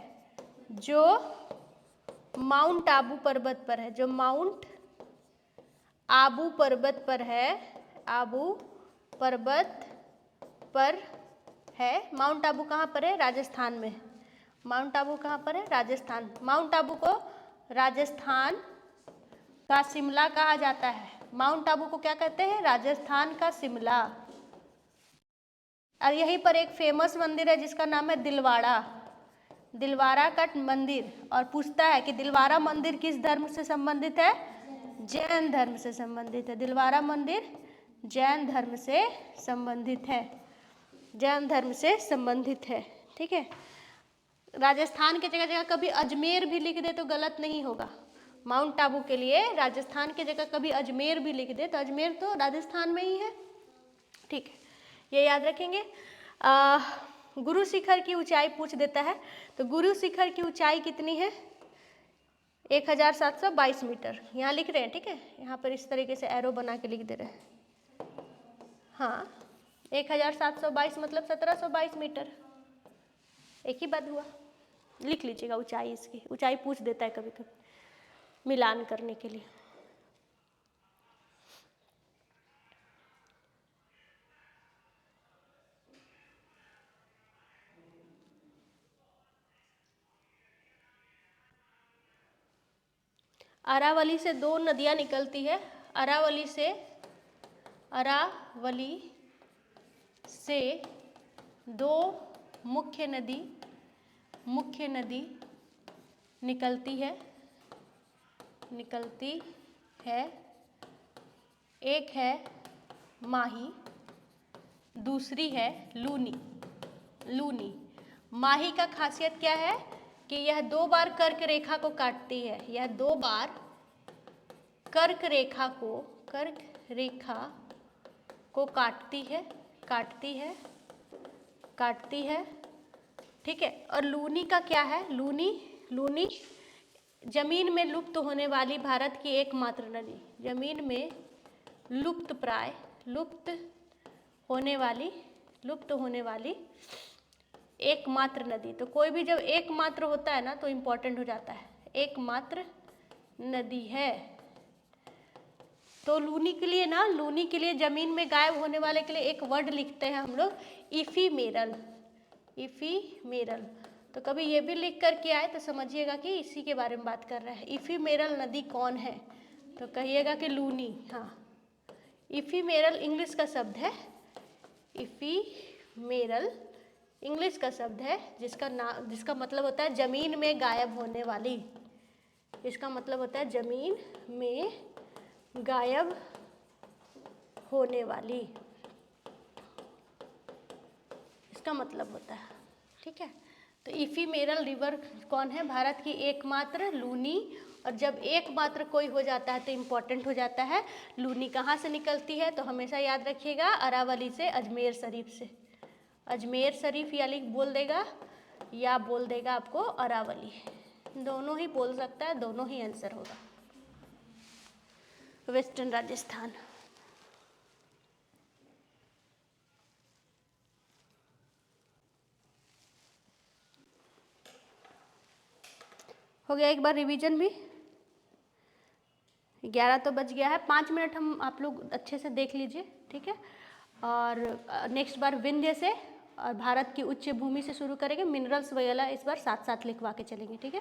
जो माउंट आबू पर्वत पर है। जो माउंट आबू पर्वत पर है। आबू पर्वत पर है। माउंट आबू कहाँ पर है? राजस्थान में। माउंट आबू कहाँ पर है? राजस्थान। माउंट आबू को राजस्थान का शिमला कहा जाता है। माउंट आबू को क्या कहते हैं? राजस्थान का शिमला। और यहीं पर एक फेमस मंदिर है जिसका नाम है दिलवारा का मंदिर। और पूछता है कि दिलवारा मंदिर किस धर्म से संबंधित है? जैन धर्म से संबंधित है। दिलवारा मंदिर जैन धर्म से संबंधित है। जैन धर्म से संबंधित है। ठीक है। राजस्थान के जगह जगह कभी अजमेर भी लिख दे तो गलत नहीं होगा। माउंट आबू के लिए राजस्थान की जगह कभी अजमेर भी लिख दे तो अजमेर तो राजस्थान में ही है। ठीक है, ये याद रखेंगे। गुरु शिखर की ऊंचाई पूछ देता है तो गुरु शिखर की ऊंचाई कितनी है? 1722 मीटर। यहाँ लिख रहे हैं। ठीक है, यहाँ पर इस तरीके से एरो बना के लिख दे रहे हैं। हाँ, 1722 मतलब 1722 मीटर, एक ही बात हुआ। लिख लीजिएगा ऊंचाई। इसकी ऊंचाई पूछ देता है कभी कभी मिलान करने के लिए। अरावली से 2 नदियां निकलती है। अरावली से 2 मुख्य नदी निकलती है। एक है माही, दूसरी है लूनी। माही का खासियत क्या है कि यह 2 बार कर्क रेखा को काटती है। यह 2 बार कर्क रेखा को काटती है। ठीक है। और लूनी का क्या है? लूनी जमीन में लुप्त होने वाली भारत की एकमात्र नदी। जमीन में लुप्त होने वाली एकमात्र नदी। तो कोई भी जब एकमात्र होता है ना तो इम्पोर्टेंट हो जाता है। एकमात्र नदी है। तो लूनी के लिए जमीन में गायब होने वाले के लिए एक वर्ड लिखते हैं हम लोग, इफीमेरल। तो कभी ये भी लिख करके आए तो समझिएगा कि इसी के बारे में बात कर रहा है। इफीमेरल नदी कौन है? तो कहिएगा कि लूनी। हाँ, इफीमेरल इंग्लिश का शब्द है। इफीमेरल इंग्लिश का शब्द है जिसका मतलब होता है जमीन में गायब होने वाली। इसका मतलब होता है जमीन में गायब होने वाली, इसका मतलब होता है। ठीक है। तो इफीमेरल रिवर कौन है? भारत की एकमात्र लूनी। और जब एकमात्र कोई हो जाता है तो इम्पोर्टेंट हो जाता है। लूनी कहाँ से निकलती है? तो हमेशा याद रखिएगा अरावली से, अजमेर शरीफ से। अजमेर शरीफ या बोल देगा या बोल देगा आपको अरावली। दोनों ही बोल सकता है, दोनों ही आंसर होगा। वेस्टर्न राजस्थान। हो गया एक बार रिवीजन भी। 11 तो बज गया है। 5 मिनट हम आप लोग अच्छे से देख लीजिए। ठीक है। और नेक्स्ट बार विंध्य से और भारत की उच्च भूमि से शुरू करेंगे। मिनरल्स वगैरह इस बार साथ साथ लिखवा के चलेंगे। ठीक है।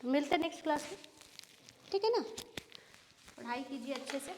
तो मिलते हैं नेक्स्ट क्लास में। ठीक है ना। पढ़ाई कीजिए अच्छे से।